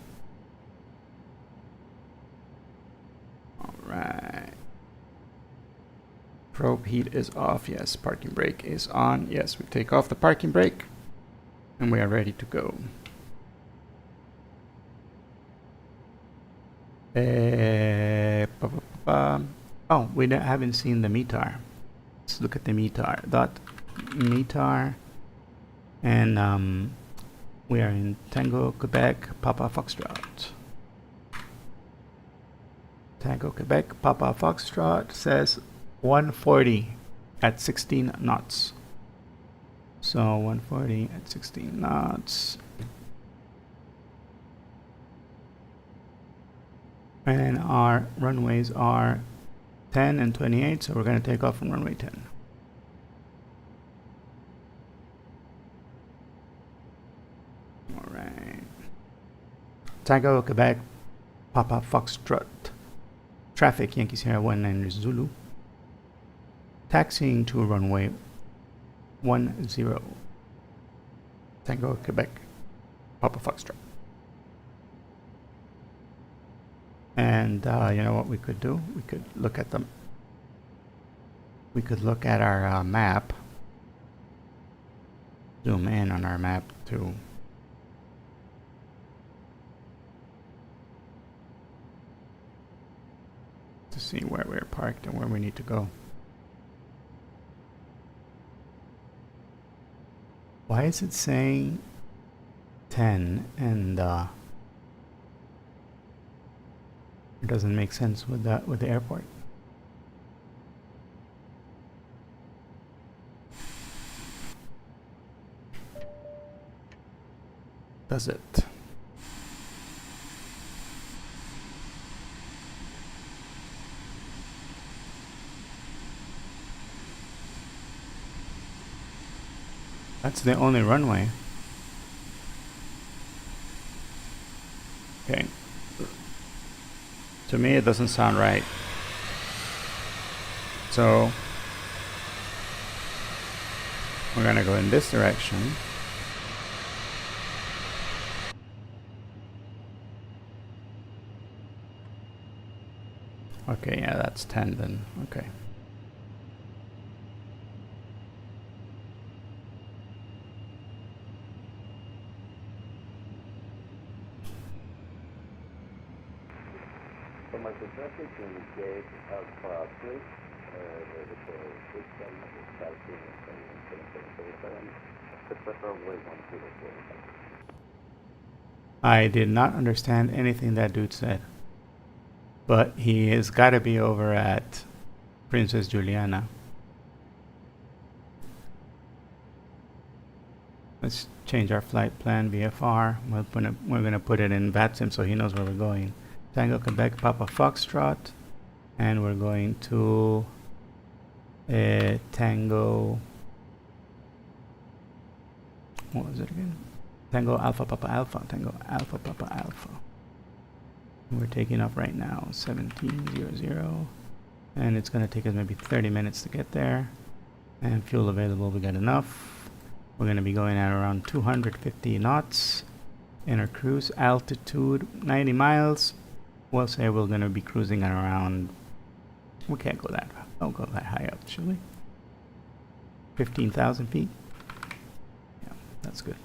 All right. Probe heat is off. Yes. Parking brake is on. Yes. We take off the parking brake, and we are ready to go. Oh, we haven't seen the METAR. Let's look at the METAR. METAR, and we are in Tango, Quebec, Papa Foxtrot. Tango, Quebec, Papa Foxtrot says 140 at 16 knots. So 140 at 16 knots. And our runways are 10 and 28, so we're going to take off from runway 10. All right. Tango, Quebec, Papa Foxtrot. Traffic, Yankee Sierra 19 Zulu. Taxiing to runway 10. Tango, Quebec, Papa Foxtrot. And you know what we could do? We could look at them. We could look at our map. Zoom in on our map to see where we're parked and where we need to go. Why is it saying 10 and it doesn't make sense with that, with the airport? Does it? That's the only runway. Okay. To me, it doesn't sound right. So we're gonna go in this direction. Okay, yeah, that's 10 then. Okay. Commercial traffic in the gate Alpha Place, the system is starting at 777. preferably 102. I did not understand anything that dude said. But he has got to be over at Princess Juliana. Let's change our flight plan VFR. We're gonna put it in VATSIM so he knows where we're going. Tango Quebec Papa Foxtrot, and we're going to Tango. What was it again? Tango Alpha Papa Alpha. Tango Alpha Papa Alpha. We're taking off right now, 1700, and it's gonna take us maybe 30 minutes to get there. And fuel available, we got enough. We're going to be going at around 250 knots in our cruise. Altitude 90 miles. We'll say we're going to be cruising at around, we can't go that, don't go that high up, shall we? 15,000 feet. Yeah, that's good.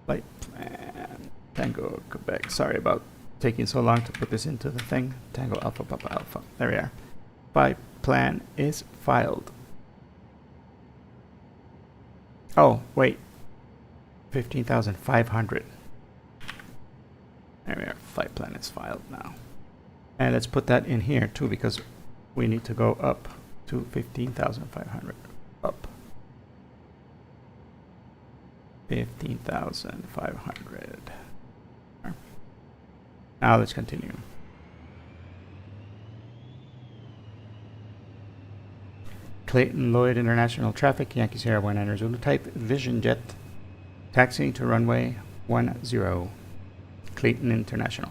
Flight plan. Tango Quebec. Sorry about taking so long to put this into the thing. Tango Alpha Papa Alpha. There we are. Flight plan is filed. Oh, wait. 15,500. There we are. Flight plan is filed now. And let's put that in here too, because we need to go up to 15,500. Up. 15,500. Now let's continue. Clayton Lloyd International Traffic, Yankee Sierra 19 Zulu type, Vision Jet, taxiing to runway 10, Clayton International.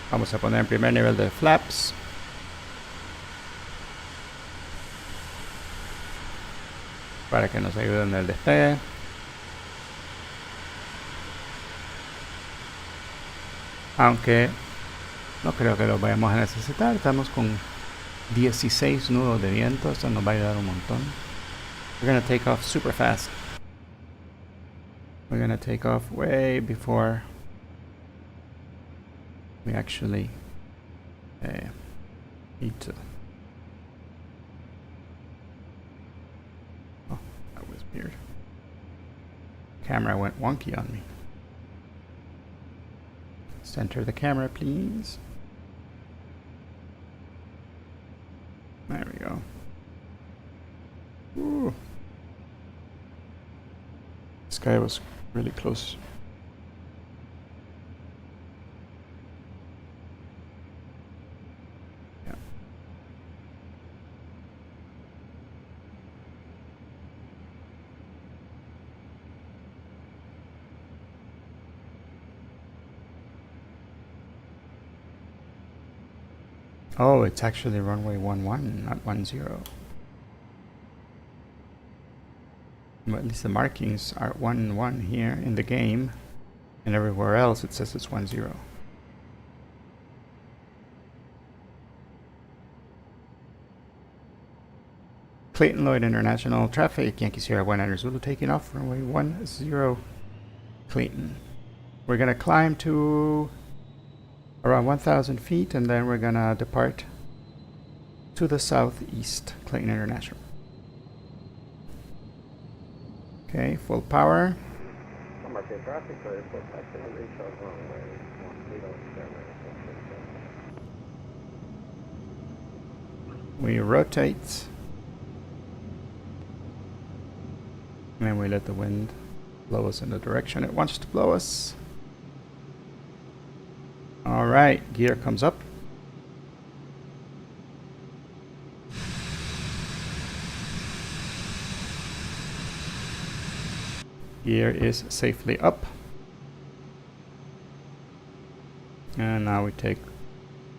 Vamos a poner en primer nivel de flaps. Para que nos ayuden en el despegue. Aunque no creo que lo vayamos a necesitar. Estamos con 16 nudos de viento. Esto nos va a ayudar un montón. We're going to take off super fast. We're going to take off way before we actually need to. Oh, that was weird. Camera went wonky on me. Center the camera, please. There we go. Ooh. This guy was really close. Oh, it's actually runway 11, not 10. But at least the markings are 11 here in the game, and everywhere else it says it's 10. Clayton Lloyd International Traffic, Yankee Sierra 19 Zulu taking off, runway 10, Clayton. We're gonna climb to around 1,000 feet, and then we're gonna depart to the southeast, Clayton International. Okay, full power. Traffic clear, but I can reach our runway. We rotate, and we let the wind blow us in the direction it wants to blow us. All right, gear comes up. Gear is safely up. And now we take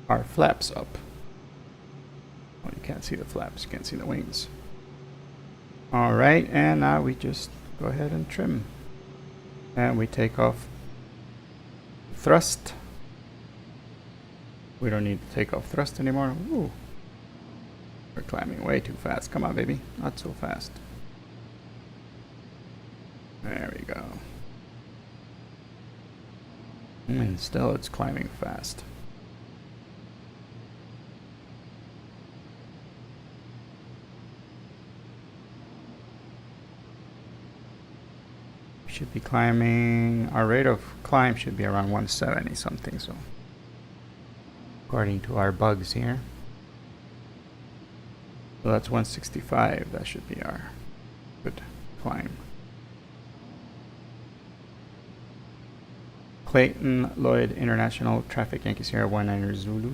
our flaps up. Oh, you can't see the flaps, you can't see the wings. Alright, and now we just go ahead and trim. And we take off thrust. We don't need to take off thrust anymore. Ooh. We're climbing way too fast. Come on, baby. Not so fast. There we go. And still it's climbing fast. Should be climbing, our rate of climb should be around 170 something, so according to our bugs here. So that's 165, that should be our good climb. Clayton Lloyd International Traffic Yankee Sierra 19 Zulu.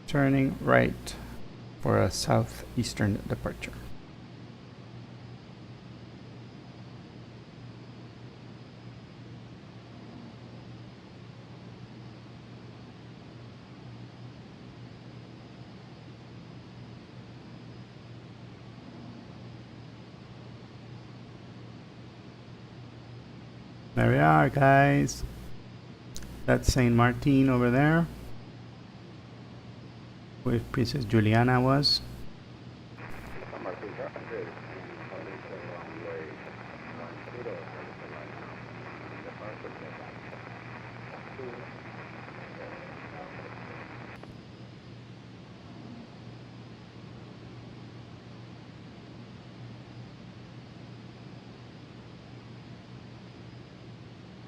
Turning right for a southeastern departure. There we are, guys. That's Saint Martin over there, where Princess Juliana was. San Martín Drive is the runway 10 right now. Departure departure.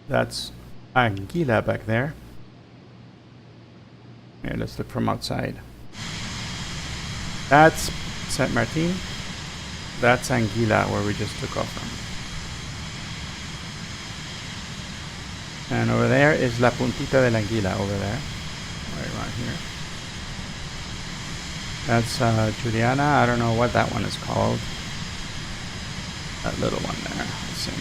That's Anguilla back there. Here, let's look from outside. That's Saint Martin. That's Anguilla, where we just took off from. And over there is La Puntita de la Anguilla, over there. Right around here. That's Juliana. I don't know what that one is called. That little one there. Let's see.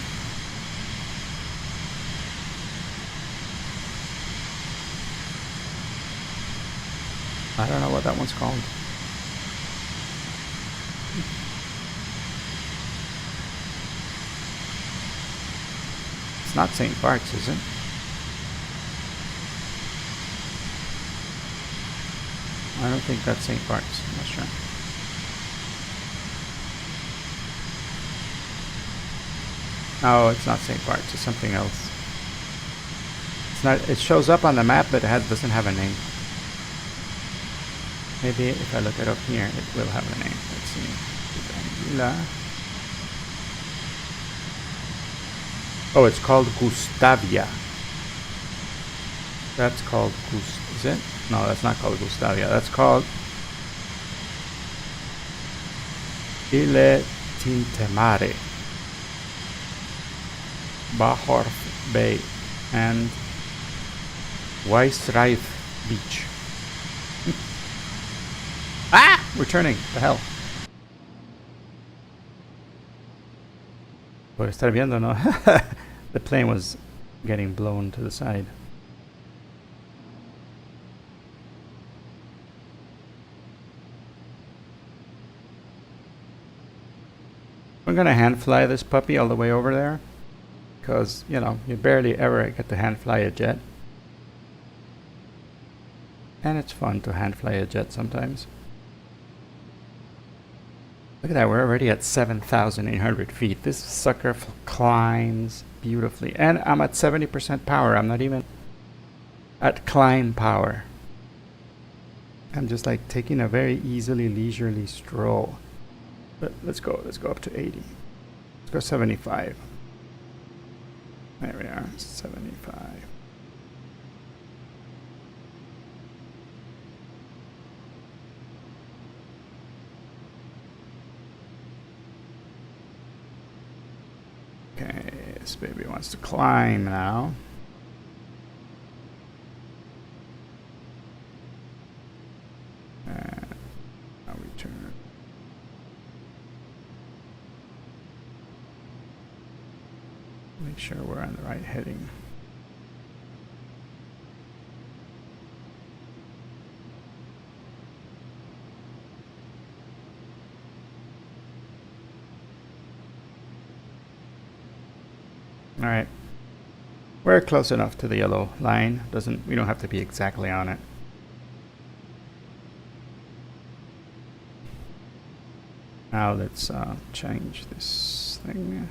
I don't know what that one's called. It's not St. Bart's, is it? I don't think that's St. Bart's. I'm not sure. No, it's not St. Bart's. It's something else. It's not. It shows up on the map, but it doesn't have a name. Maybe if I look it up here, it will have a name. Let's see. Anguilla. Oh, it's called Gustavia. That's called is it? No, that's not called Gustavia. That's called Ile Tintemare, Bahorf Bay, and Weisreif Beach. Ah! We're turning. The hell? Por estar viendo, no? The plane was getting blown to the side. I'm gonna hand fly this puppy all the way over there, because, you know, you barely ever get to hand fly a jet. And it's fun to hand fly a jet sometimes. Look at that, we're already at 7,800 feet. This sucker climbs beautifully. And I'm at 70% power. I'm not even at climb power. I'm just like taking a very leisurely stroll. But let's go up to 80. Let's go 75. There we are, 75. Okay, this baby wants to climb now. And now we turn. Make sure we're on the right heading. Alright. We're close enough to the yellow line. We don't have to be exactly on it. Now let's change this thing.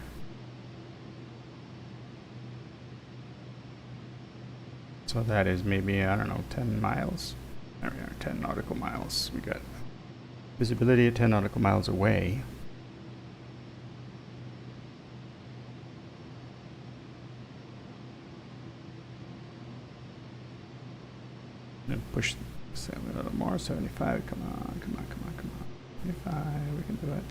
So that is maybe, I don't know, 10 miles. There we are, 10 nautical miles. We got visibility at 10 nautical miles away. And push a little more, 75, come on, come on, come on, come on. 75, we can do it.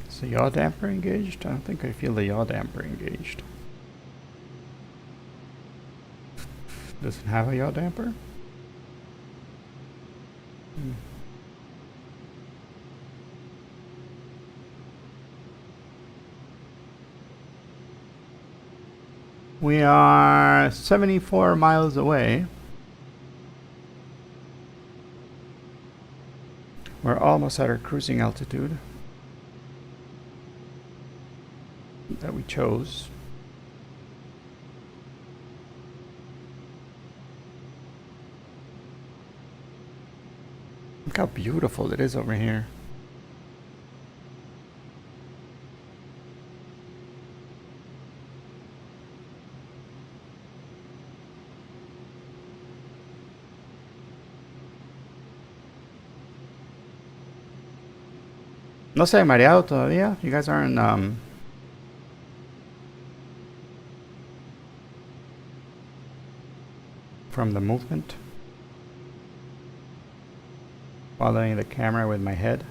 Is the yaw damper engaged? I don't think I feel the yaw damper engaged. Does it have a yaw damper? We are 74 miles away. We're almost at our cruising altitude that we chose. Look how beautiful it is over here. No se ha mareado todavía. You guys aren't from the movement, following the camera with my head.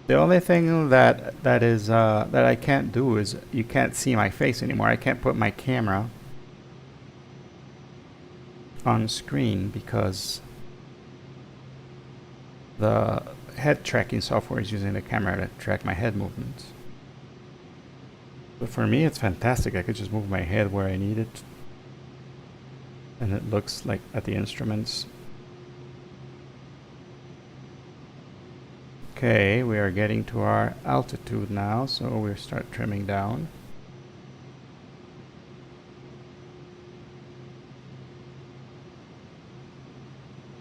The only thing that I can't do is you can't see my face anymore. I can't put my camera on screen because the head tracking software is using the camera to track my head movements. But for me, it's fantastic. I could just move my head where I need it, and it looks like at the instruments. Okay, we are getting to our altitude now, so we'll start trimming down.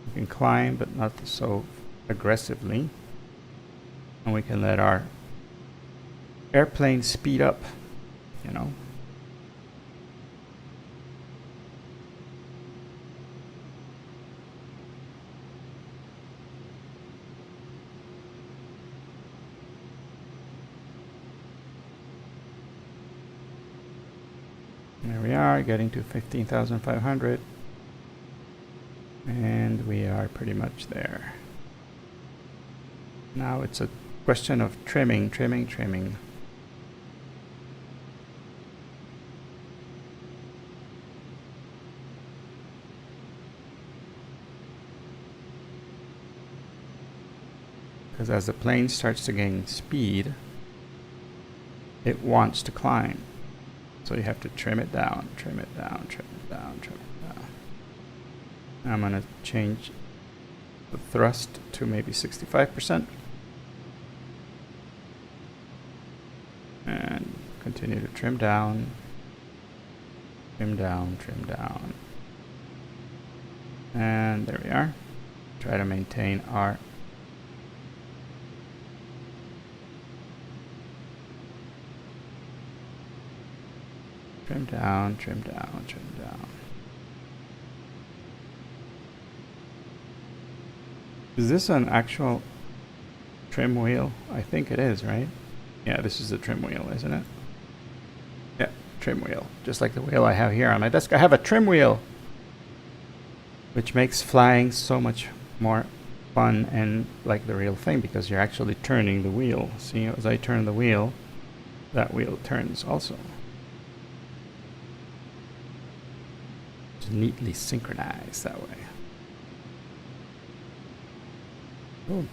We can climb, but not so aggressively. And we can let our airplane speed up, you know. There we are, getting to 15,500. And we are pretty much there. Now it's a question of trimming. Because as the plane starts to gain speed, it wants to climb. So you have to trim it down. I'm going to change the thrust to maybe 65%. And continue to trim down. And there we are. Try to maintain our trim down. Is this an actual trim wheel? I think it is, right? Yeah, this is the trim wheel, isn't it? Yeah, trim wheel. Just like the wheel I have here on my desk. I have a trim wheel, which makes flying so much more fun and like the real thing, because you're actually turning the wheel. See, as I turn the wheel, that wheel turns also. It's neatly synchronized that way. Oh,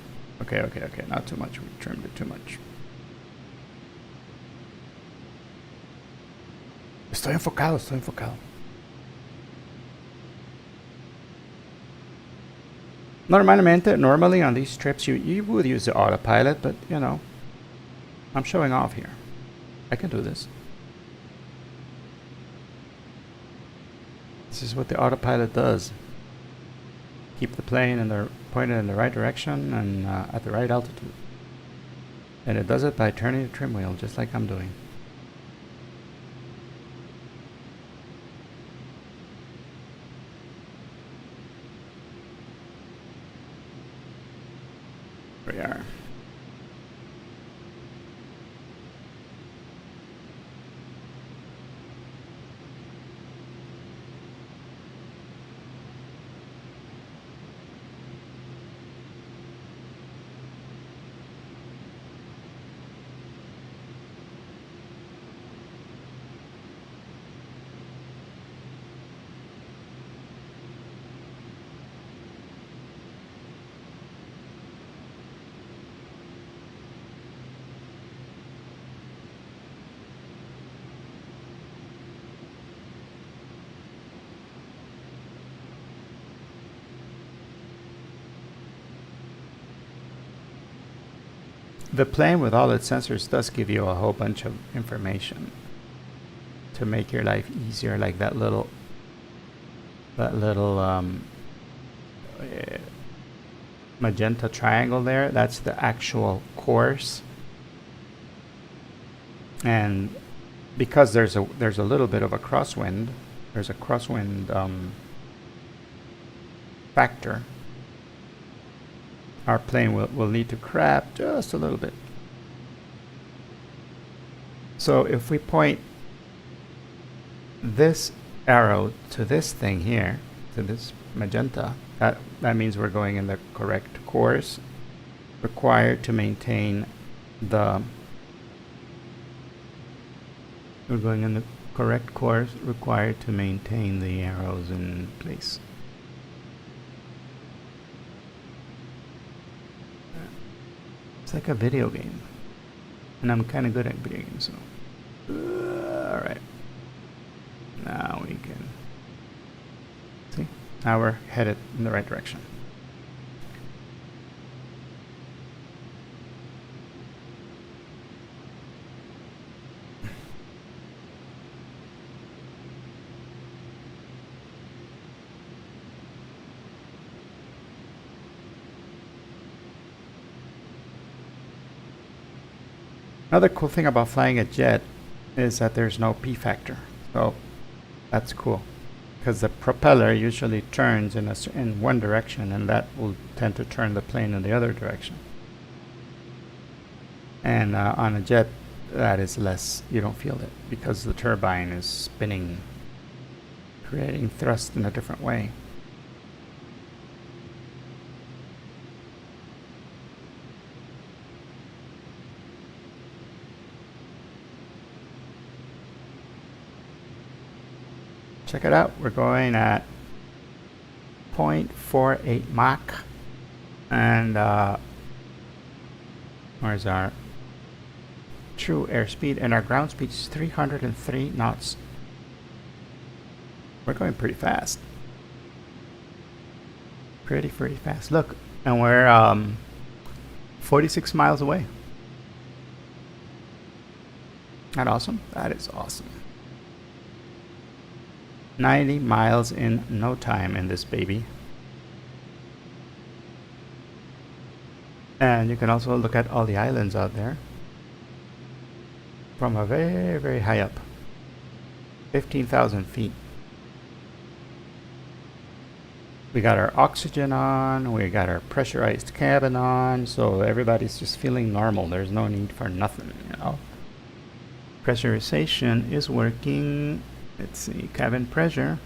okay, not too much. We trimmed it too much. Estoy enfocado. Normally on these trips you would use the autopilot, but you know, I'm showing off here. I can do this. This is what the autopilot does. Keep the plane pointed in the right direction and at the right altitude. And it does it by turning the trim wheel, just like I'm doing. Here we are. The plane with all its sensors does give you a whole bunch of information to make your life easier, like that little magenta triangle there. That's the actual course, and because there's a little bit of a crosswind, there's a crosswind factor. Our plane will need to crab just a little bit. So if we point this arrow to this thing here, to this magenta, that means we're going in the correct course required to maintain the arrows in place. It's like a video game, and I'm kind of good at video games, so all right, now we can see, now we're headed in the right direction. Another cool thing about flying a jet is that there's no P factor, so that's cool, because the propeller usually turns in one direction, and that will tend to turn the plane in the other direction. And on a jet, that is less. You don't feel it because the turbine is spinning, creating thrust in a different way. Check it out. We're going at 0.48 Mach, and where's our true airspeed? And our ground speed is 303 knots. We're going pretty fast. Pretty fast. Look, and we're 46 miles away. That awesome? That is awesome. 90 miles in no time in this baby. And you can also look at all the islands out there from a very high up, 15,000 feet. We got our oxygen on, we got our pressurized cabin on, so everybody's just feeling normal. There's no need for nothing, you know. Pressurization is working. Let's see, cabin pressure.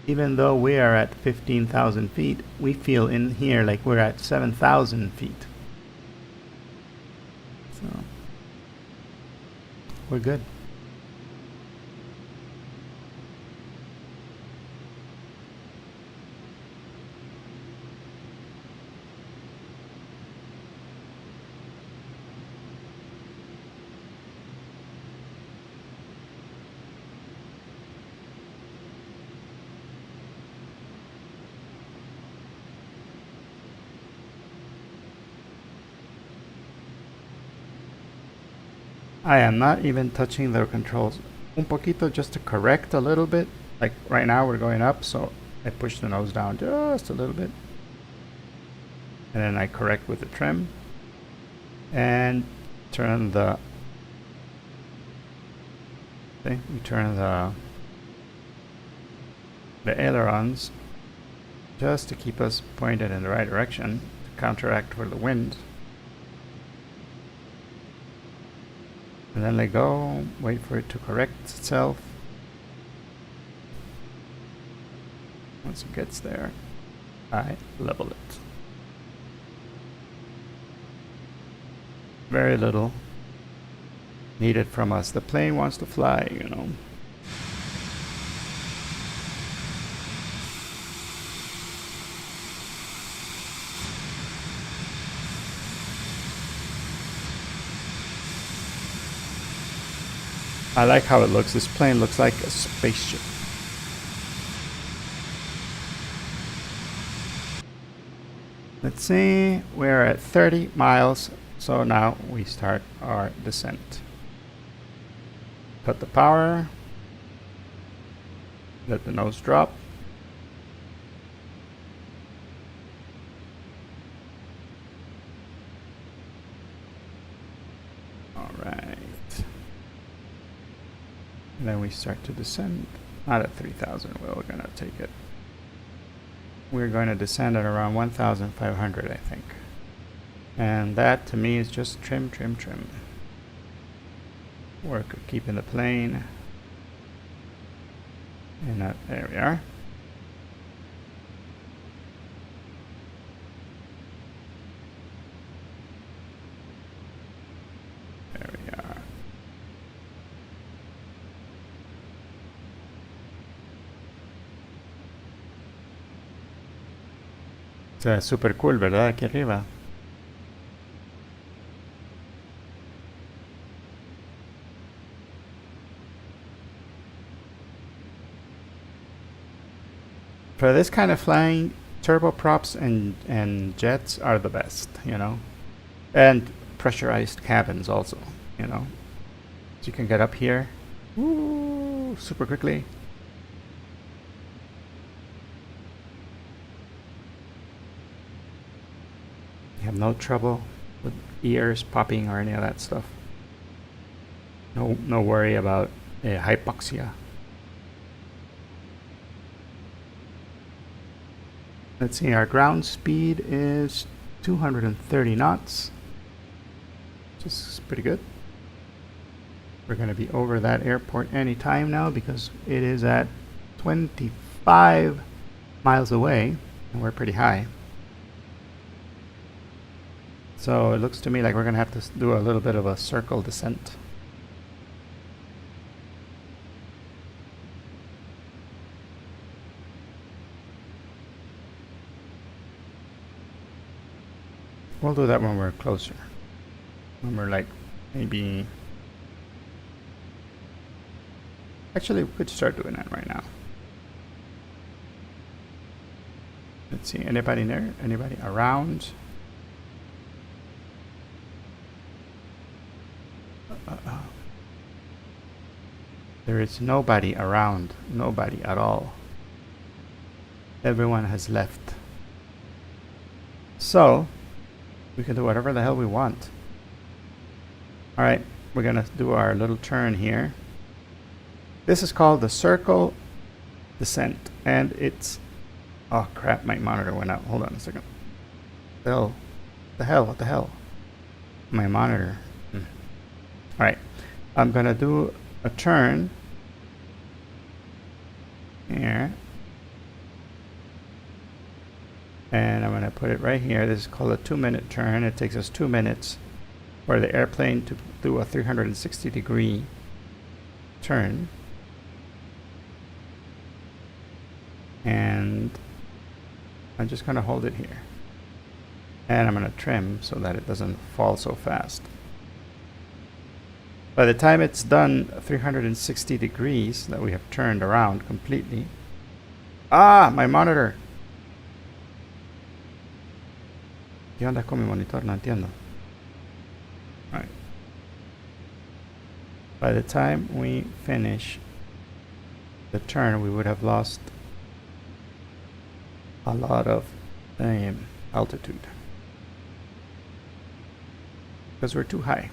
even though we are at 15,000 feet, we feel in here like we're at 7,000 feet. So we're good. I am not even touching the controls. Un poquito, just to correct a little bit. Like right now we're going up, so I push the nose down just a little bit. And then I correct with the trim. And turn the... Okay, we turn the ailerons just to keep us pointed in the right direction, to counteract for the wind. And then let go, wait for it to correct itself. Once it gets there, I level it. Very little needed from us. The plane wants to fly, you know. I like how it looks. This plane looks like a spaceship. Let's see, we're at 30 miles, so now we start our descent. Cut the power, let the nose drop. All right. And then we start to descend. Not at 3,000, well, we're gonna take it. We're going to descend at around 1,500, I think. And that to me is just trim, trim, trim. Work of keeping the plane. And there we are. There we are. Está super cool, ¿verdad? Aquí arriba. For this kind of flying, turboprops and jets are the best, you know. And pressurized cabins also, you know. So you can get up here, woo, super quickly. You have no trouble with ears popping or any of that stuff. No worry about hypoxia. Let's see, our ground speed is 230 knots, which is pretty good. We're going to be over that airport any time now because it is at 25 miles away and we're pretty high. So it looks to me like we're going to have to do a little bit of a circle descent. We'll do that when we're closer. When we're like maybe... Actually, we could start doing that right now. Let's see, anybody there? Anybody around? There is nobody around, nobody at all. Everyone has left. So, we can do whatever the hell we want. Alright, we're gonna do our little turn here. This is called the circle descent, and it's... Oh crap, my monitor went out. Hold on a second. What the hell? My monitor. Alright, I'm gonna do a turn here, And I'm going to put it right here. This is called a 2-minute turn. It takes us 2 minutes for the airplane to do a 360-degree turn. And I'm just going to hold it here. And I'm going to trim so that it doesn't fall so fast. By the time it's done 360 degrees, that we have turned around completely. Ah, my monitor. ¿Qué onda con mi monitor? No entiendo. Alright. By the time we finish the turn, we would have lost a lot of altitude. Because we're too high.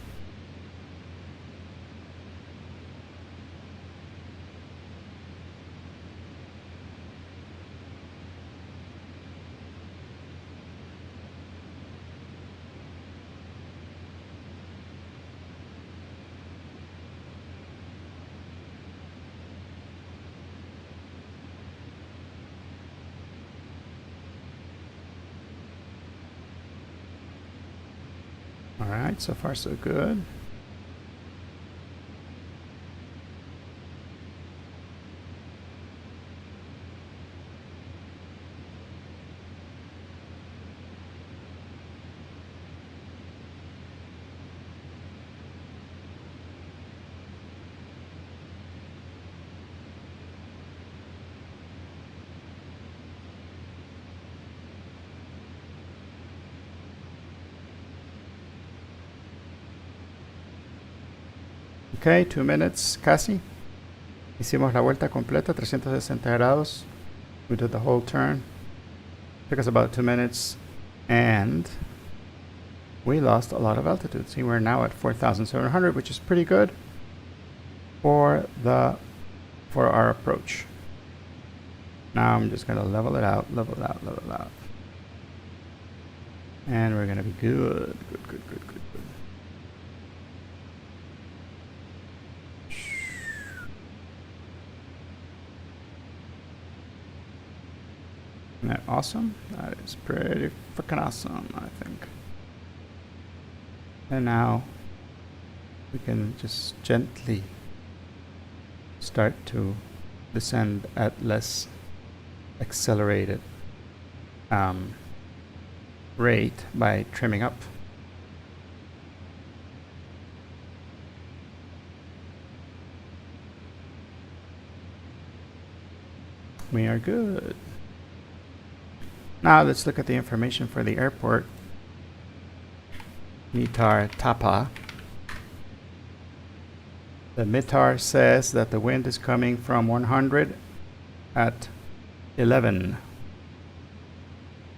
Alright, so far so good. Ok, 2 minutes casi. Hicimos la vuelta completa, 360 grados. We did the whole turn. Took us about 2 minutes. And we lost a lot of altitude. See, we're now at 4,700, which is pretty good for our approach. Now I'm just going to level it out, level it out, level it out. And we're going to be good, good, good, good, good, good. Isn't that awesome? That is pretty freaking awesome, I think. And now we can just gently start to descend at less accelerated rate by trimming up. We are good. Now let's look at the information for the airport. METAR TAPA. The METAR says that the wind is coming from 100 at 11.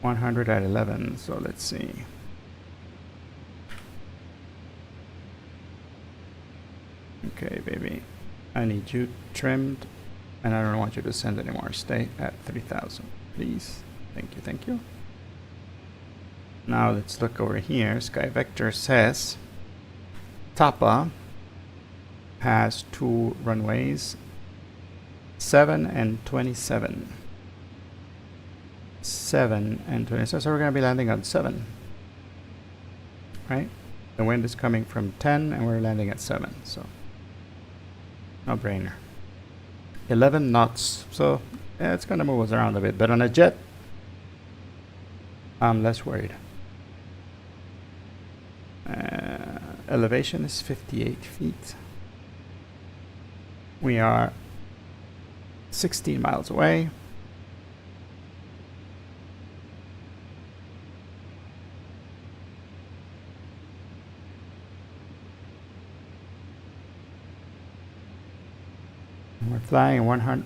100 at 11, so let's see. Okay, baby. I need you trimmed, and I don't want you to send anymore. Stay at 3,000, please. Thank you, thank you. Now let's look over here. SkyVector says TAPA has 2 runways, 7 and 27. 7 and 27, so we're going to be landing on 7, right? The wind is coming from 10 and we're landing at 7, so no brainer. 11 knots, so yeah, it's going to move us around a bit, but on a jet, I'm less worried. Elevation is 58 feet. We are 16 miles away.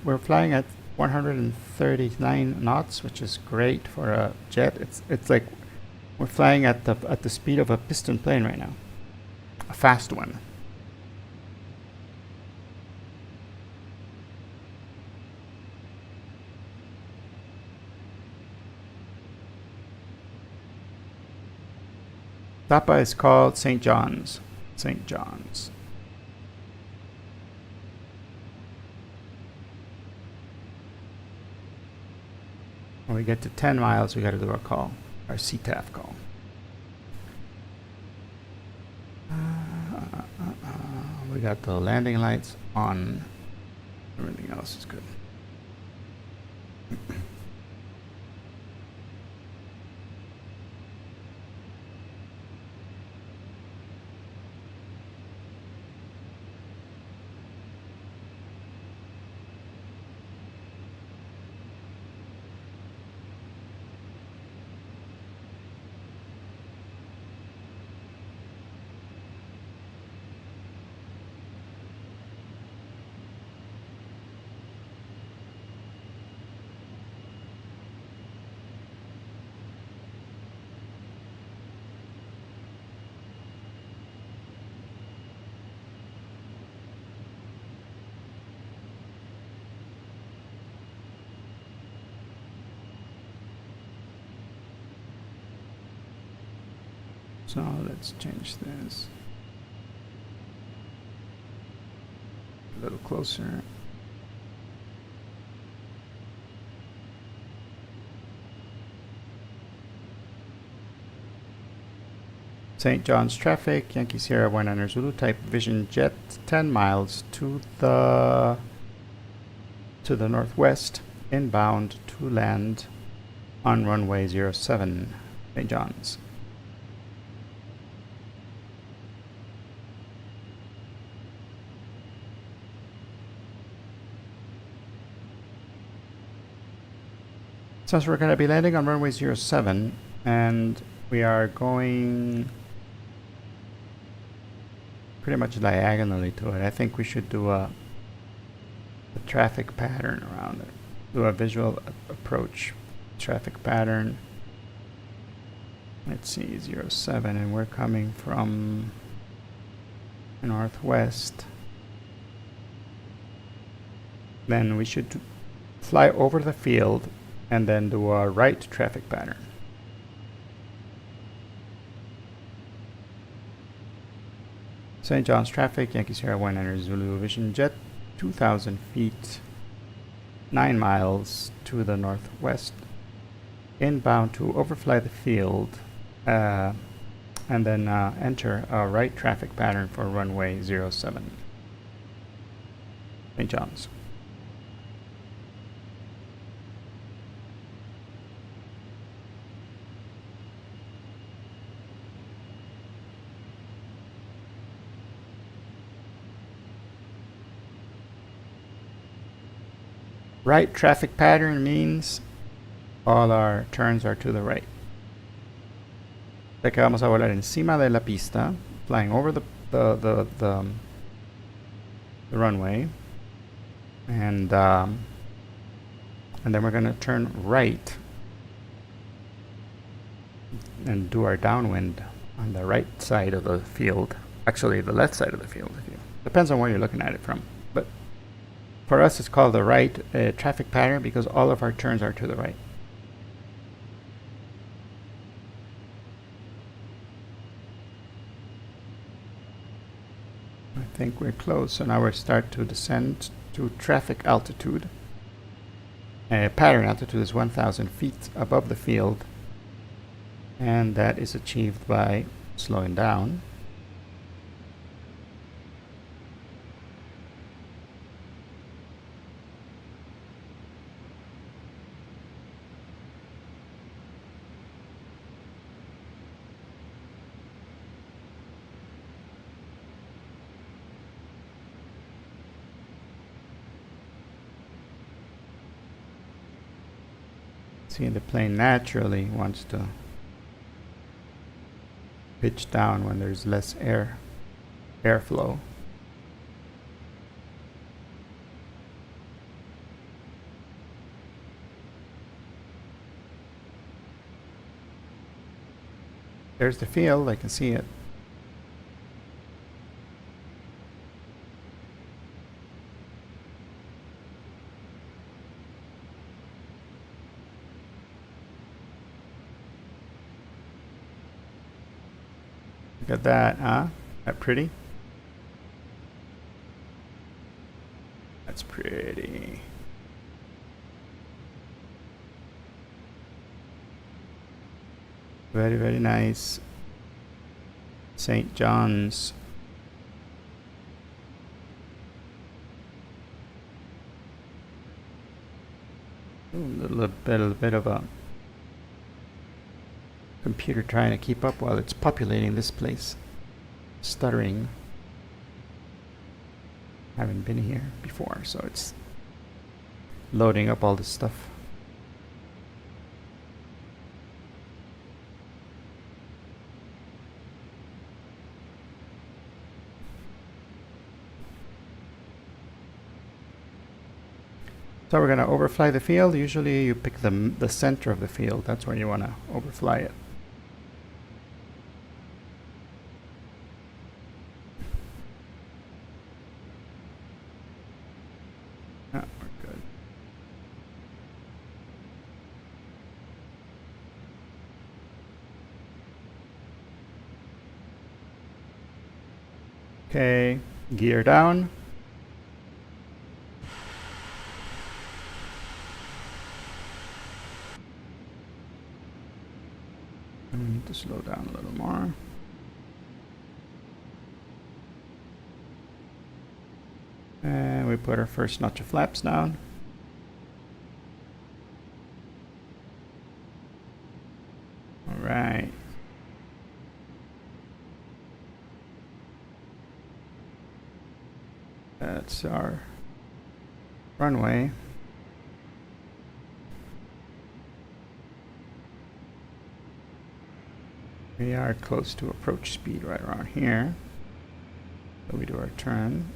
We're flying at 139 knots, which is great for a jet. It's like we're flying at the speed of a piston plane right now, a fast one. Tapa is called St. John's. St. John's. When we get to 10 miles, we got to do our call, our CTAF call. We got the landing lights on. Everything else is good. So let's change this a little closer. St. John's traffic, Yankee Sierra 19 Zulu, type Vision Jet, 10 miles to the northwest, inbound to land on runway 07, St. John's. Since we're going to be landing on runway 07, and we are going pretty much diagonally to it, I think we should do a traffic pattern around it. Do a visual approach traffic pattern. Let's see, 07, and we're coming from northwest. Then we should fly over the field and then do a right traffic pattern. St. John's traffic, Yankee Sierra 19 Zulu, Vision Jet, 2,000 feet, 9 miles to the northwest, inbound to overfly the field, and then enter a right traffic pattern for runway 07, St. John's. Right traffic pattern means all our turns are to the right. Ya que vamos a volar encima de la pista, flying over the runway, and then we're going to turn right and do our downwind on the right side of the field. Actually, the left side of the field. Depends on where you're looking at it from. But for us, it's called the right traffic pattern because all of our turns are to the right. I think we're close, so now we start to descend to traffic altitude. Pattern altitude is 1,000 feet above the field, and that is achieved by slowing down. See, the plane naturally wants to pitch down when there's less airflow. There's the field, I can see it. Look at that, huh? That pretty? That's pretty. Very, very nice. St. John's. Ooh, a little bit of a computer trying to keep up while it's populating this place. Stuttering. Haven't been here before, so it's loading up all this stuff. So we're going to overfly the field. Usually you pick the center of the field. That's where you want to overfly it. Ah, we're good. Okay, gear down. And we need to slow down a little more. And we put our first notch of flaps down. All right. That's our runway. We are close to approach speed right around here. So we do our turn.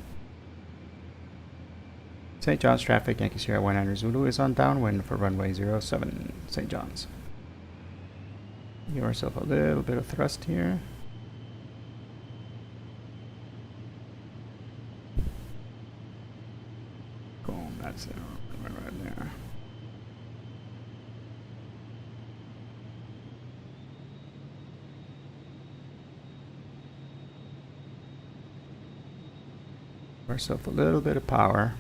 St. John's traffic, Yankee Sierra 19 Zulu is on downwind for runway 07, St. John's. Give ourselves a little bit of thrust here. Boom, that's it, right there. Give ourselves a little bit of power.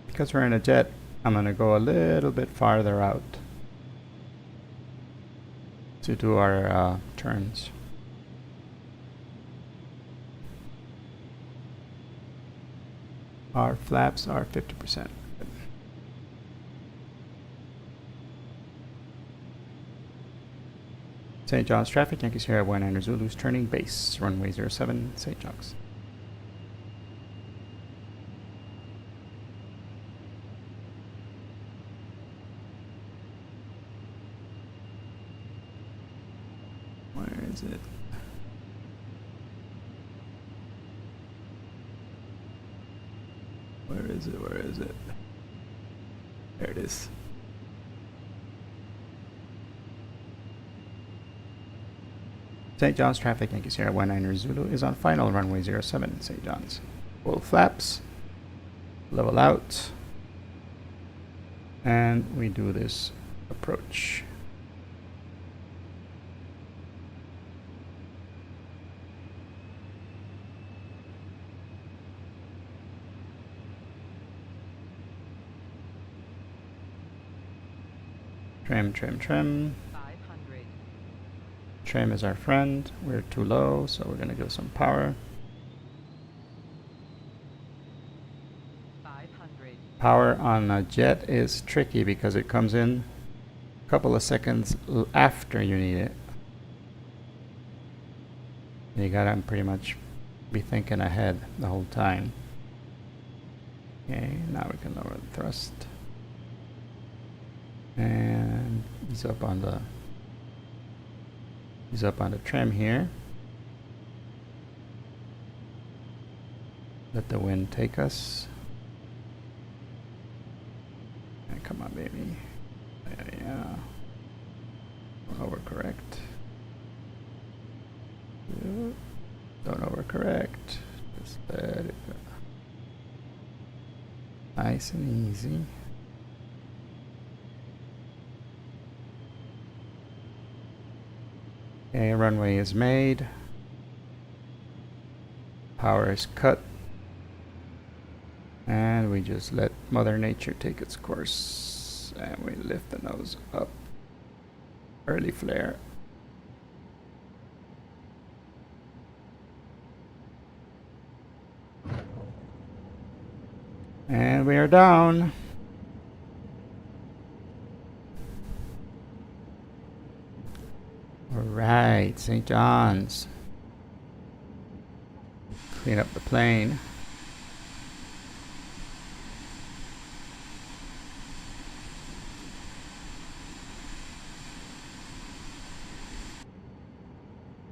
Because we're in a jet, I'm going to go a little bit farther out to do our turns. Our flaps are 50%. St. John's traffic, Yankee Sierra 19 Zulu's turning base, runway 07, St. John's. Where is it? Where is it? Where is it? There it is. St. John's traffic, Yankee Sierra 19 Zulu is on final runway 07, St. John's. Full flaps, level out, and we do this approach. Trim, trim, trim. 500. Trim is our friend. We're too low, so we're going to give some power. 500. Power on a jet is tricky because it comes in a couple of seconds after you need it. You gotta pretty much be thinking ahead the whole time. Okay, now we can lower the thrust. And he's up on the trim here. Let the wind take us. And come on, baby. Yeah. Don't overcorrect. Don't overcorrect. Just let it go. Nice and easy. Okay, runway is made. Power is cut. And we just let Mother Nature take its course. And we lift the nose up. Early flare. And we are down. Alright, St. John's. Clean up the plane.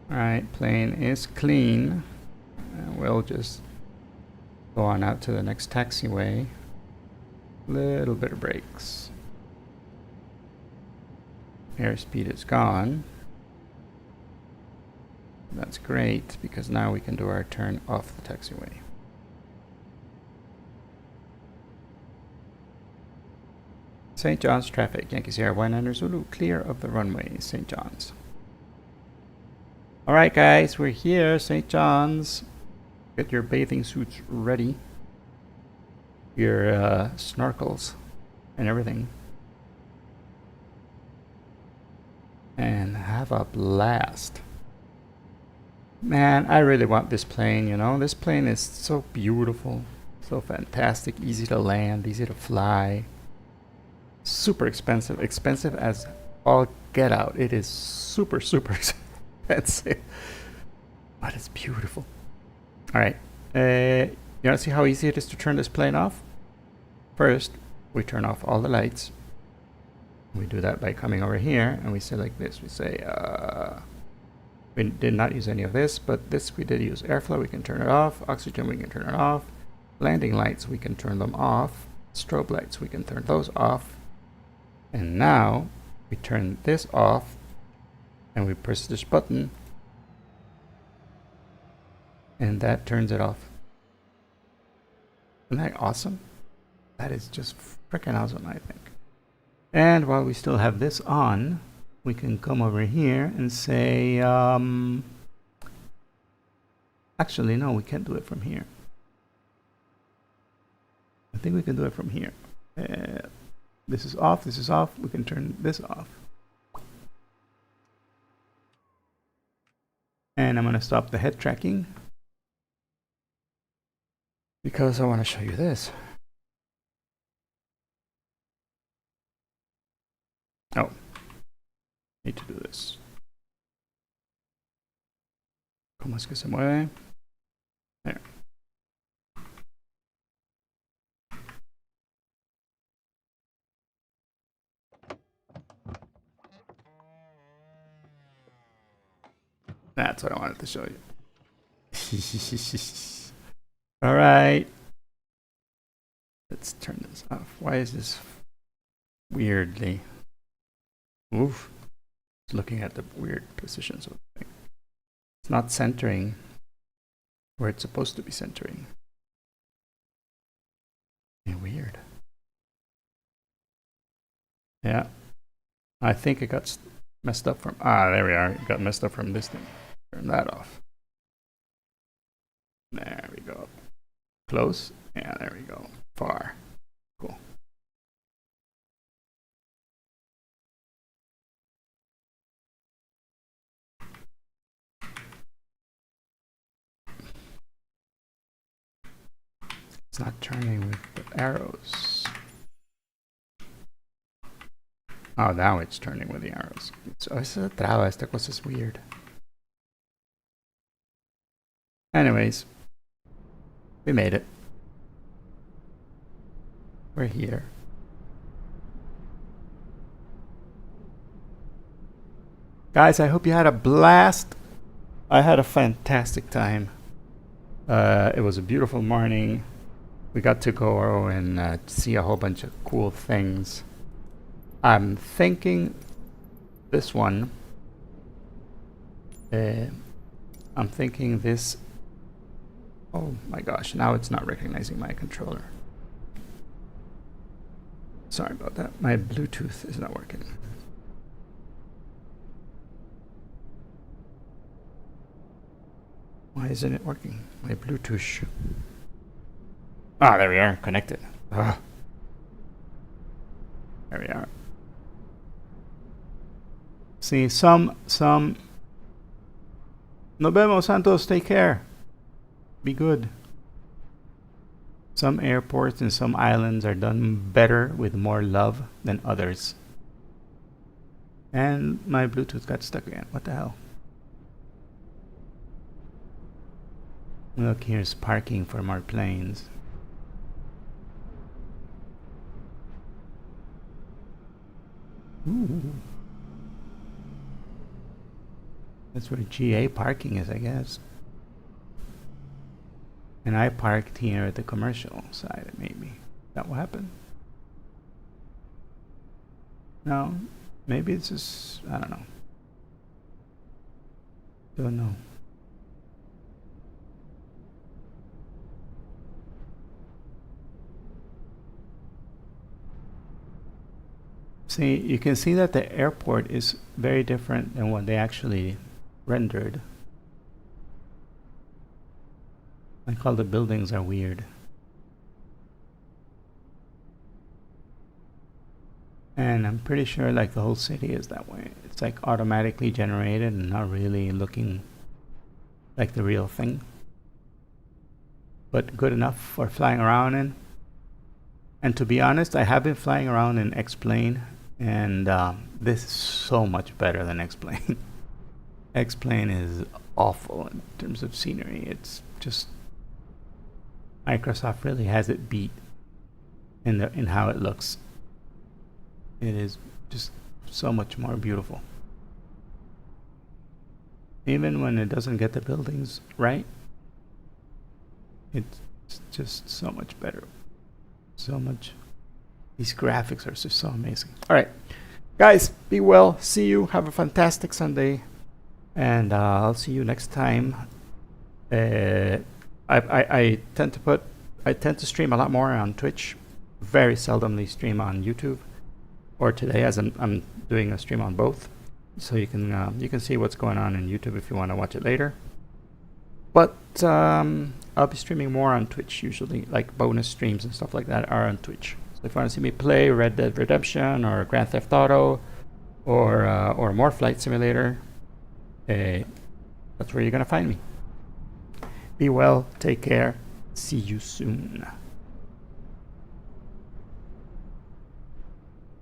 Alright, plane is clean. And we'll just go on out to the next taxiway. Little bit of brakes. Airspeed is gone. That's great, because now we can do our turn off the taxiway. St. John's traffic, Yankee Sierra 19 Zulu, clear of the runway, St. John's. Alright guys, we're here, St. John's. Get your bathing suits ready. Your snorkels and everything. And have a blast. Man, I really want this plane, you know. This plane is so beautiful, so fantastic, easy to land, easy to fly. Super expensive. Expensive as all get out. It is super, super expensive. But it's beautiful. Alright. You want to see how easy it is to turn this plane off? First, we turn off all the lights. We do that by coming over here and we say like this. We say, we did not use any of this, but this we did use airflow, we can turn it off. Oxygen, we can turn it off. Landing lights, we can turn them off. Strobe lights, we can turn those off. And now we turn this off and we press this button and that turns it off. Isn't that awesome? That is just freaking awesome, I think. And while we still have this on, we can come over here and say, actually, no, we can't do it from here. I think we can do it from here. This is off, this is off. We can turn this off. And I'm going to stop the head tracking because I want to show you this. Oh. Need to do this. ¿Cómo es que se mueve? There. That's what I wanted to show you. All right. Let's turn this off. Why is this weirdly? Oof. Looking at the weird positions of the thing. It's not centering where it's supposed to be centering. Yeah, weird. Yeah. I think it got messed up from... Ah, there we are. It got messed up from this thing. Turn that off. There we go. Close. Yeah, there we go. Far. Cool. It's not turning with the arrows. Oh, now it's turning with the arrows. Esa traba, esta cosa es weird. Anyways, we made it. We're here. Guys, I hope you had a blast. I had a fantastic time. It was a beautiful morning. We got to go and see a whole bunch of cool things. I'm thinking this one. I'm thinking this. Oh my gosh, now it's not recognizing my controller. Sorry about that. My Bluetooth is not working. Why isn't it working? My Bluetooth. Ah, there we are. Connected. Ugh. There we are. See, some. Nos vemos, Santos. Take care. Be good. Some airports and some islands are done better with more love than others. And my Bluetooth got stuck again. What the hell? Look, here's parking for more planes. Ooh. That's where GA parking is, I guess. And I parked here at the commercial side, maybe. Is that what happened? No, maybe it's just, I don't know. Don't know. See, you can see that the airport is very different than what they actually rendered. Like all the buildings are weird. And I'm pretty sure like the whole city is that way. It's like automatically generated and not really looking like the real thing. But good enough for flying around in. And to be honest, I have been flying around in X-Plane, and this is so much better than X-Plane. X-Plane is awful in terms of scenery. It's just Microsoft really has it beat in how it looks. It is just so much more beautiful. Even when it doesn't get the buildings right, it's just so much better. So much. These graphics are just so amazing. All right, guys, be well. See you. Have a fantastic Sunday, and I'll see you next time. I tend to stream a lot more on Twitch. Very seldomly stream on YouTube. Or today, as I'm doing a stream on both, so you can see what's going on in YouTube if you want to watch it later. But I'll be streaming more on Twitch usually, like bonus streams and stuff like that are on Twitch. So if you want to see me play Red Dead Redemption or Grand Theft Auto or more Flight Simulator, that's where you're gonna find me. Be well, take care, see you soon.